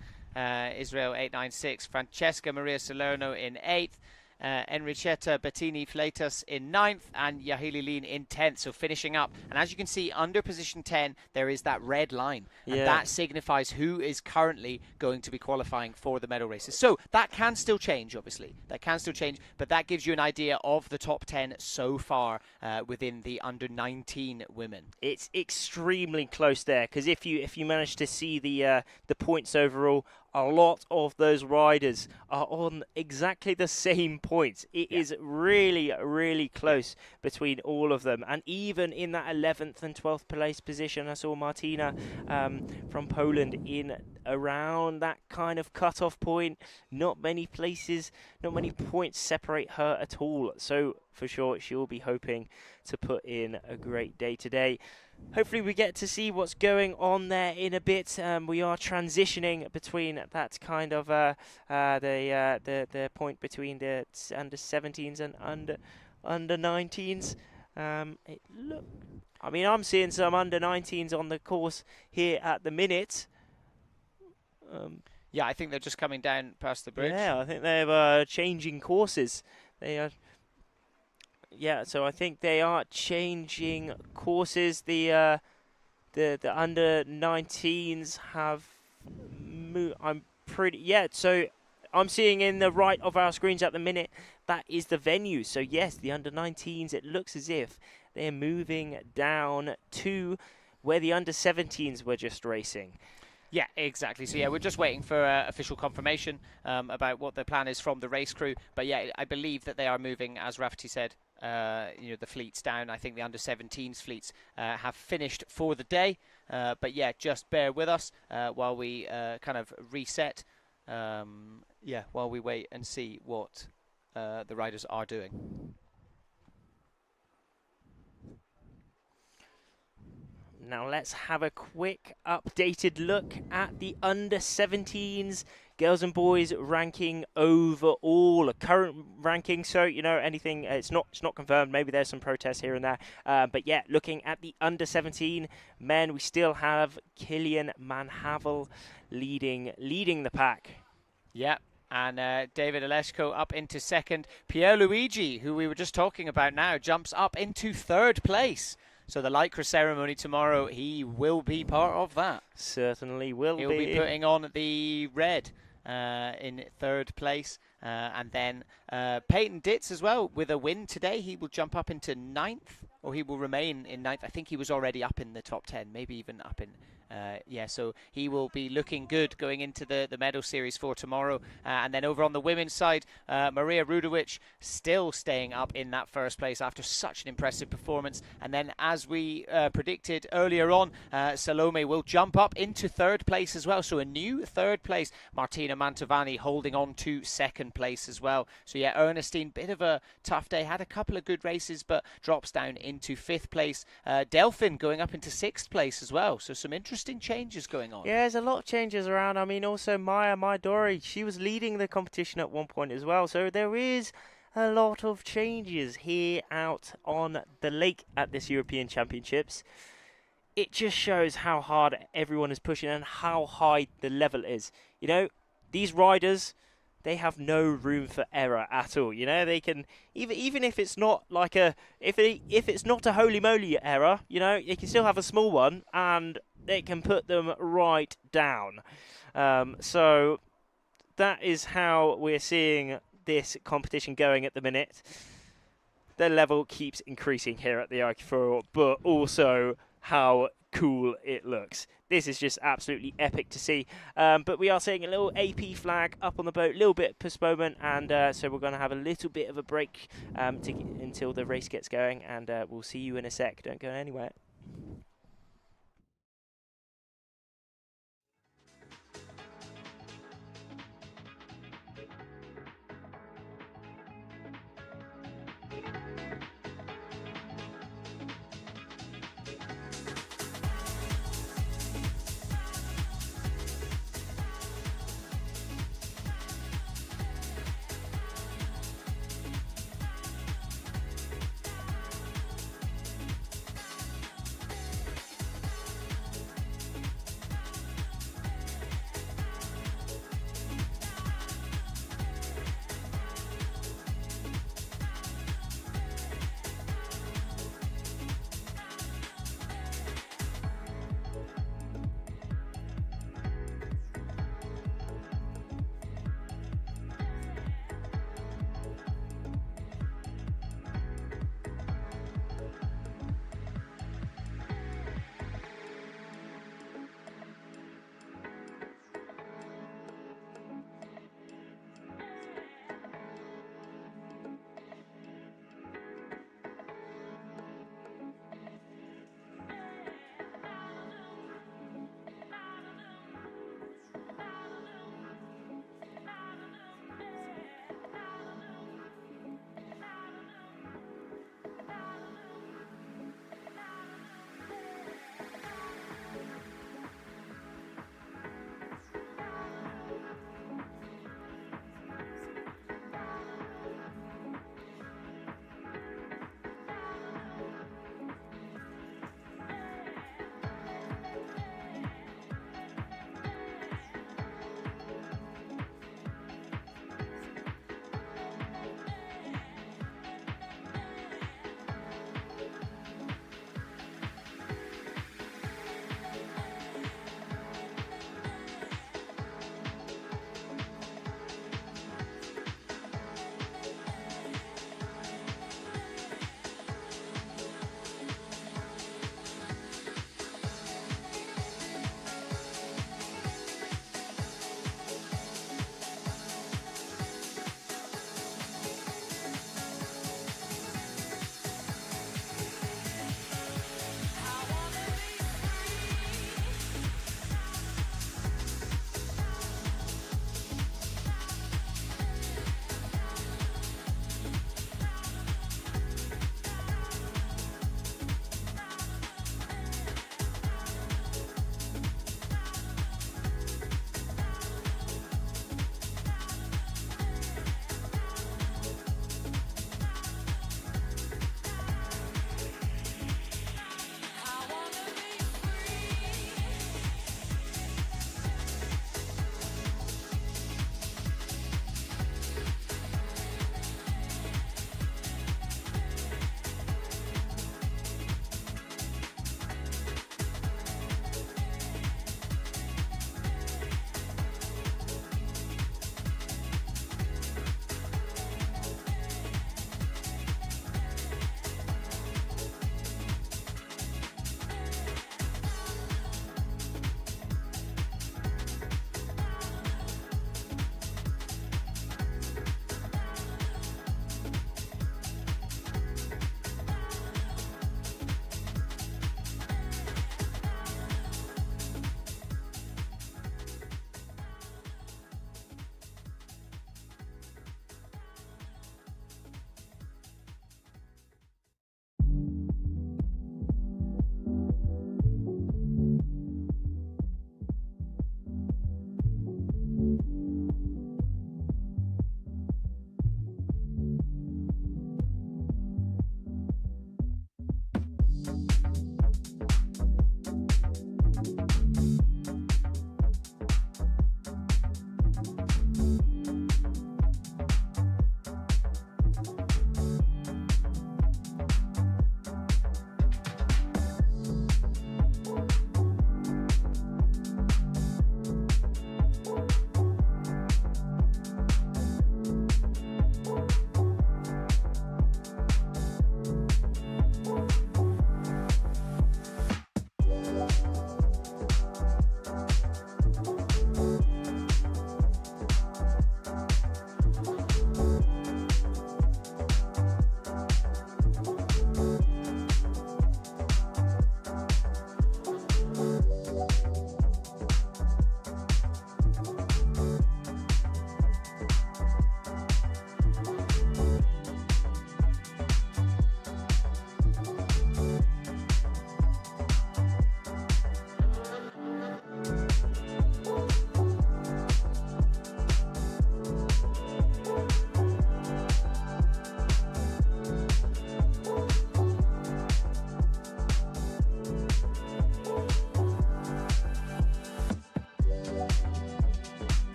Speaker 1: Israel 896. Francesca Maria Salerno in 8th. Enrichetta Bettini Fleitas in 9th, and Yahili Lean in 10th, so finishing up. And as you can see, under position 10, there is that red line, and that signifies who is currently going to be qualifying for the medal races. So that can still change, obviously. That can still change, but that gives you an idea of the top 10 so far within the under-19 women.
Speaker 2: It's extremely close there, because if you manage to see the points overall, a lot of those riders are on exactly the same points. It is really close between all of them. And even in that 11th and 12th place position, I saw Martina from Poland in around that kind of cut-off point. Not many points separate her at all. So for sure, she will be hoping to put in a great day today. Hopefully we get to see what's going on there in a bit. We are transitioning between that kind of the point between the under-17s and under-19s. I mean, I'm seeing some under-19s on the course here at the minute.
Speaker 1: Yeah, I think they're just coming down past the bridge.
Speaker 2: Yeah, I think they're changing courses. They are. Yeah, so I think they are changing courses. The under-19s have moved. So I'm seeing in the right of our screens at the minute, that is the venue. So yes, the under-19s, it looks as if they're moving down to where the under-17s were just racing.
Speaker 1: Yeah, exactly. So yeah, we're just waiting for official confirmation about what the plan is from the race crew. But yeah, I believe that they are moving, as Rafferty said, the fleets down. I think the under-17s fleets have finished for the day. But yeah, just bear with us while we kind of reset. While we wait and see what the riders are doing.
Speaker 2: Now let's have a quick updated look at the under-17s girls and boys ranking overall, a current ranking. So anything, it's not confirmed. Maybe there's some protests here and there. But yeah, looking at the under-17 men, we still have Kilian Manhavel leading the pack.
Speaker 1: Yeah. And David Oleshko up into second. Pierluigi, who we were just talking about now, jumps up into third place. So the Lycra ceremony tomorrow, he will be part of that.
Speaker 2: Certainly will
Speaker 1: He'll be putting on the red in third place. And then Peyton Ditz as well with a win today. He will jump up into ninth, or he will remain in ninth. I think he was already up in the top 10, maybe even up in so he will be looking good going into the medal series for tomorrow. And then over on the women's side, Maria Rudovic still staying up in that first place after such an impressive performance. And then, as we predicted earlier on, Salome will jump up into third place as well. So a new third place. Martina Mantovani holding on to second place as well. So yeah, Ernestine, bit of a tough day. Had a couple of good races, but drops down into fifth place. Delphin going up into sixth place as well. So some interesting changes going on.
Speaker 2: Yeah, there's a lot of changes around. I mean, also Maya Maidori, she was leading the competition at one point as well. So there is a lot of changes here out on the lake at this European Championships. It just shows how hard everyone is pushing and how high the level is. You know, these riders, they have no room for error at all. You know, they can, even if it's not like if it's not a holy moly error, you know, they can still have a small one and they can put them right down. So that is how we're seeing this competition going at the minute. The level keeps increasing here at the iQFoil, but also how cool it looks. This is just absolutely epic to see. But we are seeing a little AP flag up on the boat, a little bit of postponement, and so we're going to have a little bit of a break until the race gets going, and we'll see you in a sec. Don't go anywhere.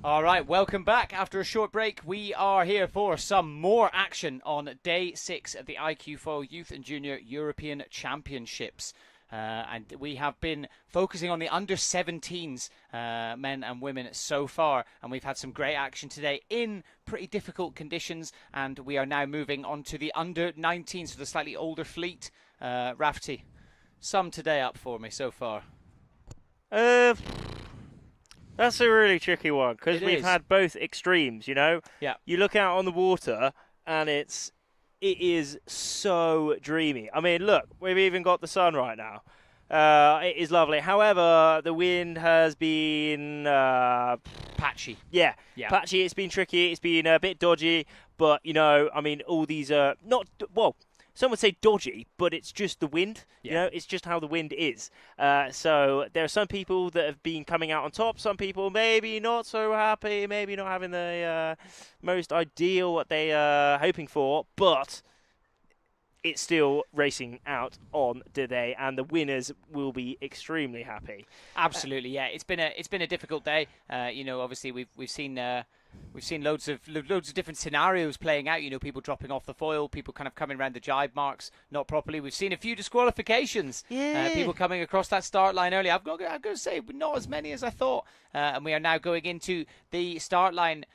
Speaker 1: All right, welcome back. After a short break, we are here for some more action on day 6 of the iQFoil Youth and Junior European Championships. And we have been focusing on the under-17s men and women so far, and we've had some great action today in pretty difficult conditions, and we are now moving on to the under-19s, so the slightly older fleet. Rafty, sum today up for me so far.
Speaker 2: That's a really tricky one because
Speaker 1: It
Speaker 2: we've
Speaker 1: is.
Speaker 2: had both extremes, you know?
Speaker 1: Yeah.
Speaker 2: You look out on the water and it is so dreamy. I mean, look, we've even got the sun right now. It is lovely. However, the wind has been
Speaker 1: patchy.
Speaker 2: Yeah,
Speaker 1: Yeah.
Speaker 2: patchy. It's been tricky. It's been a bit dodgy. But, you know, I mean, all these are not, well, some would say dodgy, but it's just the wind.
Speaker 1: Yeah.
Speaker 2: You know, it's just how the wind is. So there are some people that have been coming out on top. Some people maybe not so happy, maybe not having the most ideal what they are hoping for, but it's still racing out on today, and the winners will be extremely happy.
Speaker 1: Absolutely, yeah. It's been a difficult day. You know, obviously we've seen loads of different scenarios playing out. You know, people dropping off the foil, people kind of coming around the jibe marks not properly. We've seen a few disqualifications.
Speaker 2: Yeah.
Speaker 1: People coming across that start line early. I've got to say, not as many as I thought. And we are now going into the start line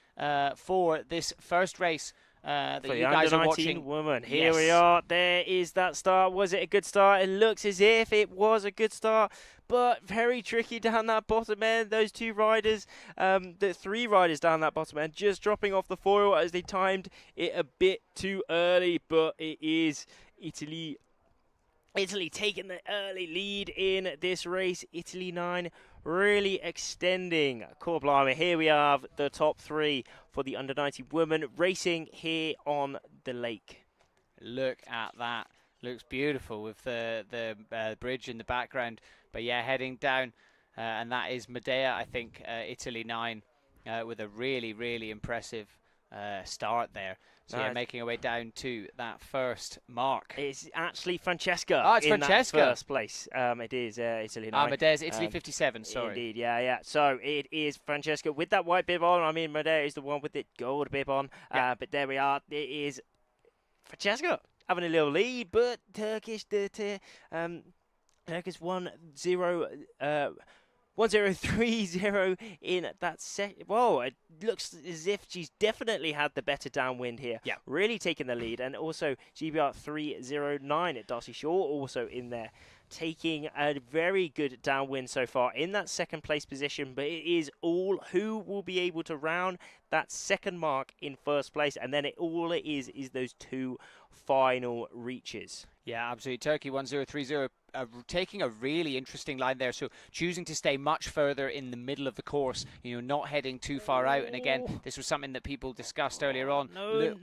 Speaker 1: for this first race. That
Speaker 2: For
Speaker 1: you
Speaker 2: the
Speaker 1: guys are
Speaker 2: under-19
Speaker 1: watching.
Speaker 2: woman. Here
Speaker 1: Yes.
Speaker 2: we are. There is that start. Was it a good start? It looks as if it was a good start, but very tricky down that bottom end. Those two riders, the three riders down that bottom end, just dropping off the foil as they timed it a bit too early, but it is Italy taking the early lead in this race. Italy 9 really extending. Core blimey, here we have the top 3 for the under-19 women racing here on the lake.
Speaker 1: Look at that. Looks beautiful with the bridge in the background. But yeah, heading down, and that is Medea, I think, Italy 9, with a really, really impressive start there. So yeah, making our way down to that first mark.
Speaker 2: It's actually Francesca.
Speaker 1: Oh, it's
Speaker 2: in
Speaker 1: Francesca.
Speaker 2: that first place. It is Italy 9.
Speaker 1: Medea's Italy 57, sorry.
Speaker 2: Indeed, yeah. So it is Francesca with that white bib on. I mean, Medea is the one with the gold bib on.
Speaker 1: Yeah.
Speaker 2: But there we are. It is Francesca having a little lead, but Turkish 1030 in that set. Whoa, it looks as if she's definitely had the better downwind here.
Speaker 1: Yeah.
Speaker 2: Really taking the lead. And also GBR 309 at Darcy Shaw also in there, taking a very good downwind so far in that second place position. But it is all who will be able to round that second mark in first place. And then all it is those two final reaches.
Speaker 1: Yeah, absolutely. Turkey 1030 taking a really interesting line there. So choosing to stay much further in the middle of the course, you know, not heading too far out. And again, this was something that people discussed earlier on.
Speaker 2: No,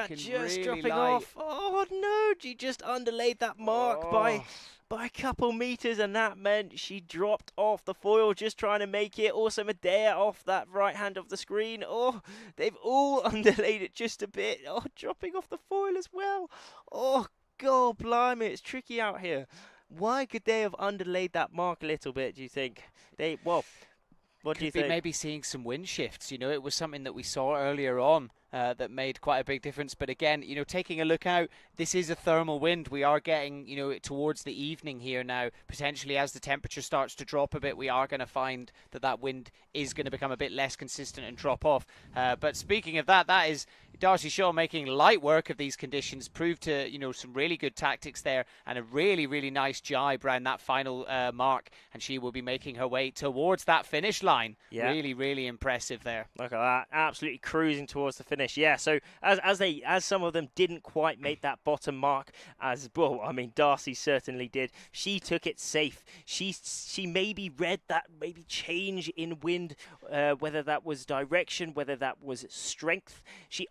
Speaker 2: just
Speaker 1: really
Speaker 2: dropping
Speaker 1: light.
Speaker 2: off. Oh no, she just underlaid that mark by a couple meters, and that meant she dropped off the foil, just trying to make it. Also Medea off that right hand of the screen. Oh, they've all underlaid it just a bit. Oh, dropping off the foil as well. Oh, God blimey, it's tricky out here. Why could they have underlaid that mark a little bit, do you think? What do you think?
Speaker 1: Maybe seeing some wind shifts. You know, it was something that we saw earlier on that made quite a big difference. But again, you know, taking a look out, this is a thermal wind. We are getting, you know, towards the evening here now. Potentially, as the temperature starts to drop a bit, we are going to find that wind is going to become a bit less consistent and drop off. But speaking of that, that is Darcy Shaw making light work of these conditions, proved to, you know, some really good tactics there, and a really, really nice jibe around that final mark. And she will be making her way towards that finish line.
Speaker 2: Yeah.
Speaker 1: Really, really impressive there.
Speaker 2: Look at that, absolutely cruising towards the finish. Yeah, so as some of them didn't quite make that bottom mark, as well, I mean, Darcy certainly did. She took it safe. She maybe read that maybe change in wind, whether that was direction, whether that was strength. She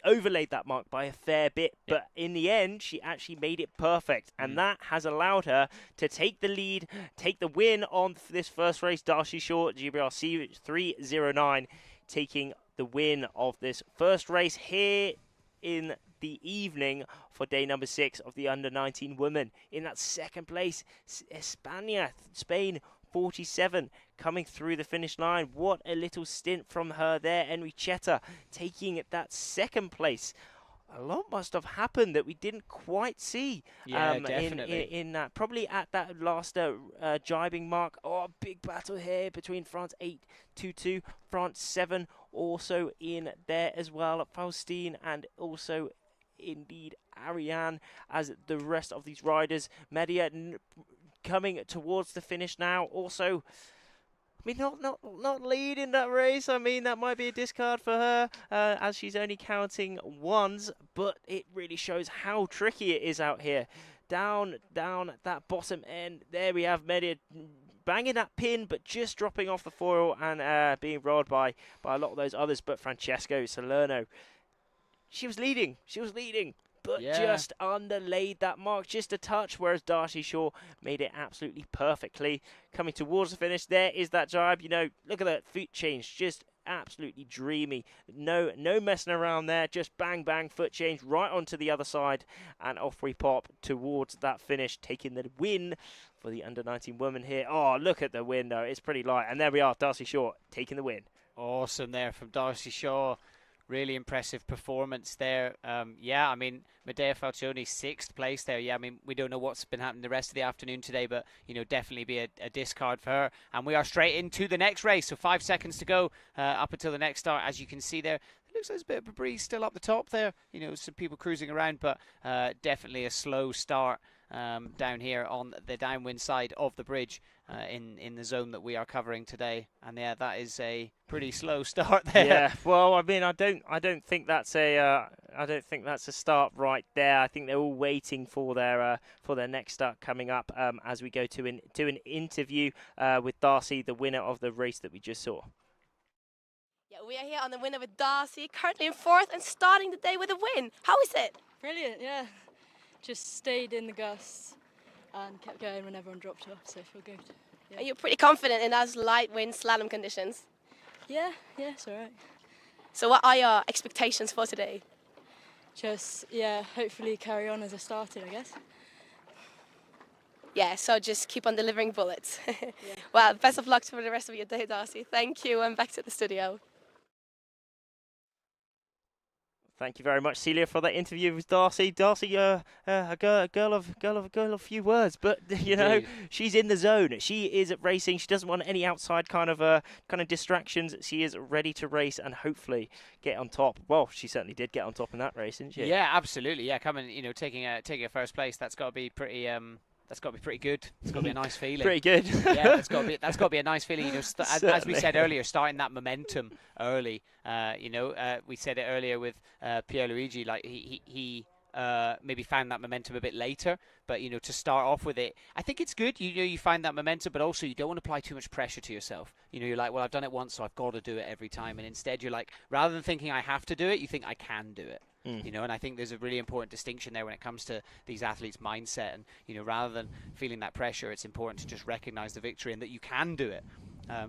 Speaker 2: overlaid that mark by a fair bit, but in the end, she actually made it perfect, and that has allowed her to take the lead, take the win on this first race. Darcy Shaw, GBRC 309, taking the win of this first race here in the evening for day number 6 of the under-19 women. In that second place, Spain 1:47 coming through the finish line. What a little stint from her there. Enrichetta taking that second place. A lot must have happened that we didn't quite see.
Speaker 1: Yeah, definitely.
Speaker 2: In that, probably at that last jibing mark. Oh, big battle here between France 8-2-2, France 7 also in there as well. Faustine and also indeed Ariane as the rest of these riders. Media coming towards the finish now. Also, I mean, not leading that race. I mean, that might be a discard for her as she's only counting ones, but it really shows how tricky it is out here. Down at that bottom end. There we have Media banging that pin, but just dropping off the foil and being rolled by a lot of those others. But Francesco Salerno, she was leading, but just underlaid that mark just a touch, whereas Darcy Shaw made it absolutely perfectly. Coming towards the finish, there is that jibe. You know, look at that foot change, just absolutely dreamy. No messing around there, just bang bang foot change right onto the other side, and off we pop towards that finish, taking the win for the under-19 women here. Oh, look at the win though, it's pretty light, and there we are, Darcy Shaw taking the win.
Speaker 1: Awesome there from Darcy Shaw. Really impressive performance there. Yeah, I mean, Medea Falcioni, 6th place there. Yeah, I mean, we don't know what's been happening the rest of the afternoon today, but, you know, definitely be a discard for her. And we are straight into the next race. So 5 seconds to go up until the next start. As you can see there, it looks like there's a bit of a breeze still up the top there. You know, some people cruising around, but definitely a slow start down here on the downwind side of the bridge in the zone that we are covering today. And yeah, that is a pretty slow start there.
Speaker 2: Yeah, well, I mean, I don't think that's a start right there. I think they're all waiting for their next start coming up as we go to an interview with Darcy, the winner of the race that we just saw.
Speaker 6: Yeah, we are here on the winner with Darcy, currently in 4th and starting the day with a win. How is it?
Speaker 8: Brilliant, yeah. Just stayed in the gusts and kept going when everyone dropped off, so I feel good. Yeah.
Speaker 6: Are you pretty confident in those light wind slalom conditions?
Speaker 8: Yeah, it's all right.
Speaker 6: So what are your expectations for today?
Speaker 8: Just, hopefully carry on as I started, I guess.
Speaker 6: Yeah, so just keep on delivering bullets. Well, best of luck for the rest of your day, Darcy. Thank you, and back to the studio.
Speaker 2: Thank you very much, Celia, for that interview with Darcy. Darcy, a girl of few words, but you know, she's in the zone. She is racing. She doesn't want any outside kind of distractions. She is ready to race and hopefully get on top. Well, she certainly did get on top in that race, didn't she?
Speaker 1: Yeah, absolutely. Yeah, coming, you know, taking a first place. That's got to be pretty. That's got to be pretty good. It's got to be a nice feeling.
Speaker 2: Pretty good.
Speaker 1: Yeah, that's got to be a nice feeling. You know, as we said earlier, starting that momentum early. You know, we said it earlier with Pierluigi. Like he maybe found that momentum a bit later, but you know, to start off with it, I think it's good. You know, you find that momentum, but also you don't want to apply too much pressure to yourself. You know, you're like, well, I've done it once, so I've got to do it every time. And instead, you're like, rather than thinking I have to do it, you think I can do it. You know, and I think there's a really important distinction there when it comes to these athletes' mindset. And, you know, rather than feeling that pressure, it's important to just recognize the victory and that you can do it.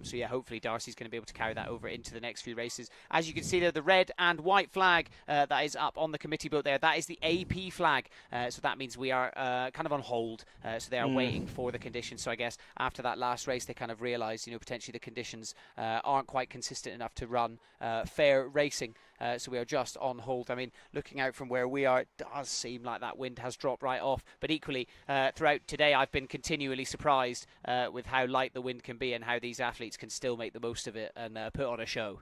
Speaker 1: So yeah, hopefully Darcy's going to be able to carry that over into the next few races. As you can see there, the red and white flag that is up on the committee boat there, that is the AP flag. So that means we are kind of on hold. So they are waiting for the conditions. So I guess after that last race, they kind of realised, you know, potentially the conditions aren't quite consistent enough to run fair racing. So we are just on hold. I mean, looking out from where we are, it does seem like that wind has dropped right off. But equally, throughout today, I've been continually surprised with how light the wind can be and how these athletes can still make the most of it and put on a show.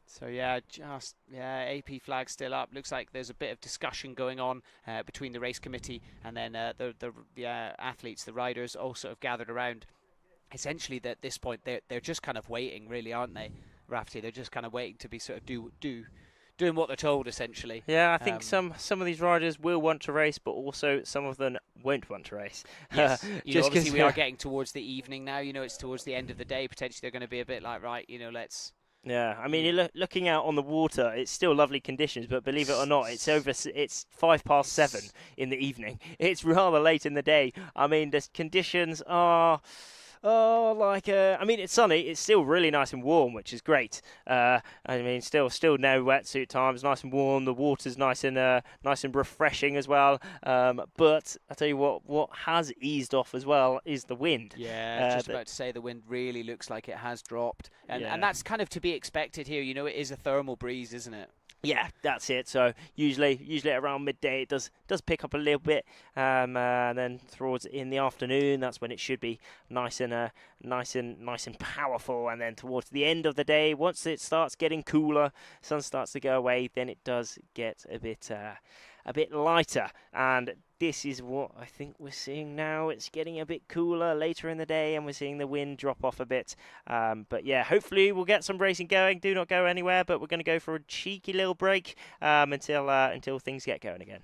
Speaker 1: So yeah, AP flag still up. Looks like there's a bit of discussion going on between the race committee and then the athletes, the riders, all sort of gathered around. Essentially, at this point, they're just kind of waiting, really, aren't they, Rafty? They're just kind of waiting to be sort of doing what they're told, essentially.
Speaker 2: Yeah, I think some of these riders will want to race, but also some of them won't want to race.
Speaker 1: Yes, you know, obviously we are getting towards the evening now. You know, it's towards the end of the day. Potentially, they're going to be a bit like, right, you know, let's.
Speaker 2: Yeah, I mean, you're looking out on the water, it's still lovely conditions, but believe it or not, it's 7:05 in the evening. It's rather late in the day. I mean, the conditions are Oh, I mean, it's sunny. It's still really nice and warm, which is great. I mean, still no wetsuit time. It's nice and warm. The water's nice and refreshing as well. But I tell you what has eased off as well is the wind.
Speaker 1: Yeah, just about to say the wind really looks like it has dropped, and that's kind of to be expected here. You know, it is a thermal breeze, isn't it?
Speaker 2: Yeah, that's it. So usually around midday it does pick up a little bit, and then towards in the afternoon that's when it should be nice and powerful. And then towards the end of the day, once it starts getting cooler, sun starts to go away, then it does get a bit lighter. And this is what I think we're seeing now. It's getting a bit cooler later in the day, and we're seeing the wind drop off a bit. But yeah, hopefully we'll get some racing going. Do not go anywhere, but we're going to go for a cheeky little break until things get going again.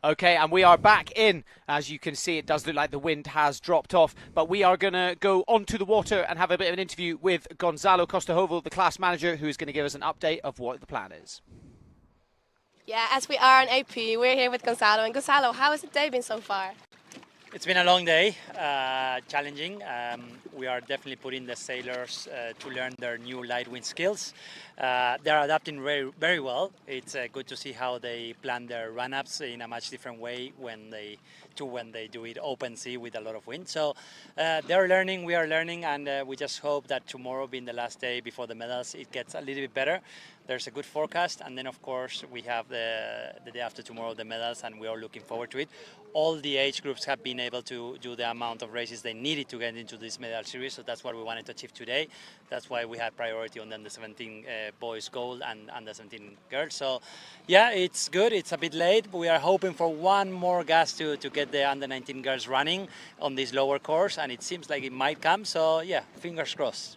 Speaker 1: Okay, and we are back in. As you can see, it does look like the wind has dropped off, but we are going to go onto the water and have a bit of an interview with Gonzalo Costahovel, the class manager, who is going to give us an update of what the plan is.
Speaker 6: Yeah, as we are on AP, we're here with Gonzalo. And Gonzalo, how has the day been so far?
Speaker 11: It's been a long day, challenging. We are definitely putting the sailors to learn their new light wind skills. They're adapting very, very well. It's good to see how they plan their run-ups in a much different way when they do it open sea with a lot of wind. So they're learning, we are learning, and we just hope that tomorrow, being the last day before the medals, it gets a little bit better. There's a good forecast, and then of course we have the day after tomorrow, the medals, and we are looking forward to it. All the age groups have been able to do the amount of races they needed to get into this medal series, so that's what we wanted to achieve today. That's why we had priority on the under 17 boys gold and under 17 girls. So yeah, it's good. It's a bit late, but we are hoping for one more gas to get the under 19 girls running on this lower course, and it seems like it might come. So yeah, fingers crossed.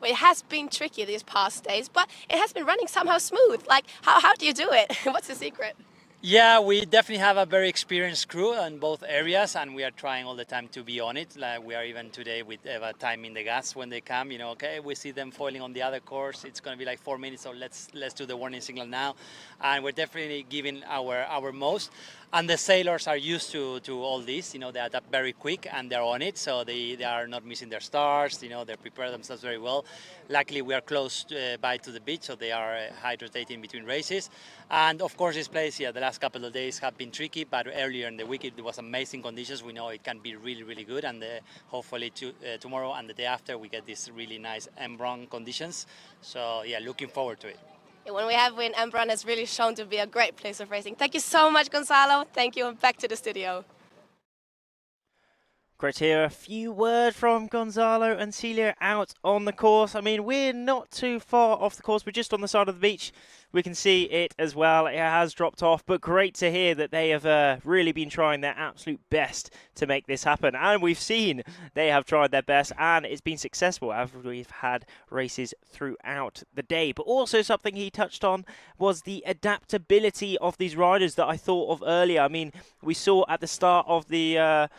Speaker 6: Well, it has been tricky these past days, but it has been running somehow smooth. Like, how do you do it? What's the secret?
Speaker 11: Yeah, we definitely have a very experienced crew in both areas, and we are trying all the time to be on it. Like we are even today with timing the gas when they come. You know, okay, we see them foiling on the other course. It's going to be like 4 minutes, so let's do the warning signal now. And we're definitely giving our most. And the sailors are used to all this. You know, they adapt very quick and they're on it, so they are not missing their starts. You know, they prepare themselves very well. Luckily, we are close by to the beach, so they are hydrating between races. And of course, this place, yeah, the last couple of days have been tricky, but earlier in the week it was amazing conditions. We know it can be really, really good, and hopefully tomorrow and the day after we get these really nice Embrun conditions. So yeah, looking forward to it.
Speaker 6: When we have wind, Embrun has really shown to be a great place of racing. Thank you so much, Gonzalo. Thank you, and back to the studio.
Speaker 2: Great to hear a few words from Gonzalo and Celia out on the course. I mean, we're not too far off the course. We're just on the side of the beach. We can see it as well. It has dropped off, but great to hear that they have really been trying their absolute best to make this happen. And we've seen they have tried their best, and it's been successful as we've had races throughout the day. But also something he touched on was the adaptability of these riders that I thought of earlier. I mean, we saw at the start of the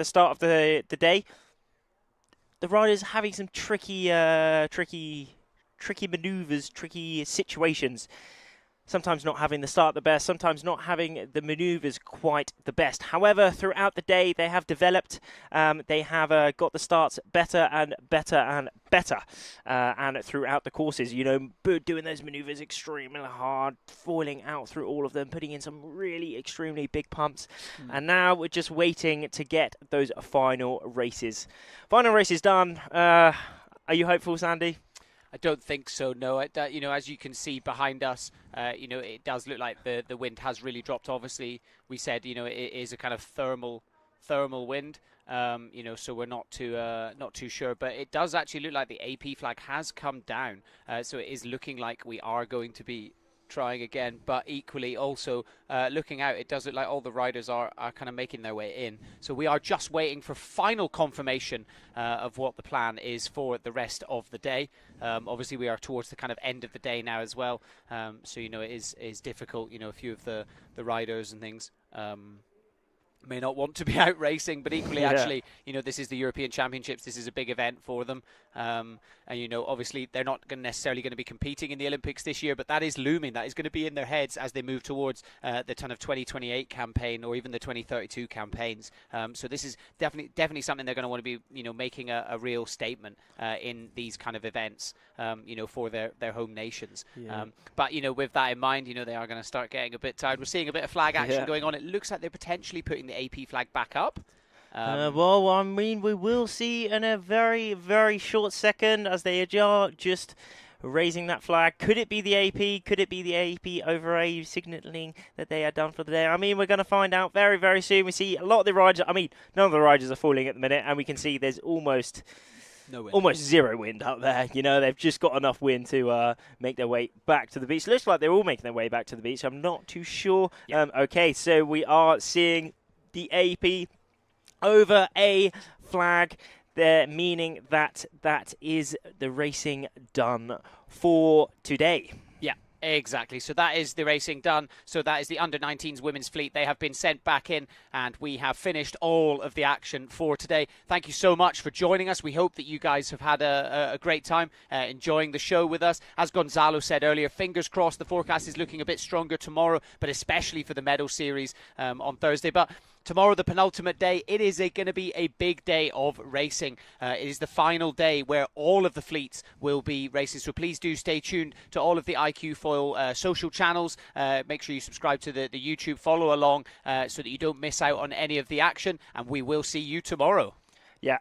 Speaker 2: start of the day, the riders having some tricky maneuvers, tricky situations. Sometimes not having the start the best, sometimes not having the maneuvers quite the best. However, throughout the day, they have developed. They have got the starts better and better and better. And throughout the courses, you know, doing those maneuvers extremely hard, foiling out through all of them, putting in some really extremely big pumps. And now we're just waiting to get those final races. Final races done. Are you hopeful, Sandy?
Speaker 1: I don't think so, no. You know, as you can see behind us, you know, it does look like the wind has really dropped. Obviously, we said, you know, it is a kind of thermal wind, you know, so we're not too sure. But it does actually look like the AP flag has come down, so it is looking like we are going to be trying again. But equally, also looking out, it does look like all the riders are kind of making their way in. So we are just waiting for final confirmation of what the plan is for the rest of the day. Obviously, we are towards the kind of end of the day now as well. So, you know, it is difficult. You know, a few of the riders and things may not want to be out racing, but equally, actually, you know, this is the European Championships. This is a big event for them. And, you know, obviously, they're not necessarily going to be competing in the Olympics this year, but that is looming. That is going to be in their heads as they move towards the kind of 2028 campaign or even the 2032 campaigns. So this is definitely something they're going to want to be, you know, making a real statement in these kind of events, you know, for their home nations.
Speaker 2: Yeah.
Speaker 1: But, you know, with that in mind, you know, they are going to start getting a bit tired. We're seeing a bit of flag action going on. It looks like they're potentially putting the AP flag back up.
Speaker 2: Well, I mean, we will see in a very, very short second as they are just raising that flag. Could it be the AP? Could it be the AP over signalling that they are done for the day? I mean, we're going to find out very, very soon. We see a lot of the riders. I mean, none of the riders are falling at the minute, and we can see there's almost zero wind out there. You know, they've just got enough wind to make their way back to the beach. Looks like they're all making their way back to the beach. I'm not too sure. Yep. Okay, so we are seeing the AP over a flag there, meaning that is the racing done for today.
Speaker 1: Yeah,
Speaker 12: Exactly. So that is the racing done. So that is the under-19s women's fleet. They have been sent back in, and we have finished all of the action for today. Thank you so much for joining us. We hope that you guys have had a great time enjoying the show with us. As Gonzalo said earlier, fingers crossed the forecast is looking a bit stronger tomorrow, but especially for the medal series on Thursday. But tomorrow, the penultimate day, it is going to be a big day of racing. It is the final day where all of the fleets will be racing. So please do stay tuned to all of the iQFoil social channels. Make sure you subscribe to the YouTube, follow along so that you don't miss out on any of the action. And we will see you tomorrow.
Speaker 2: Yeah.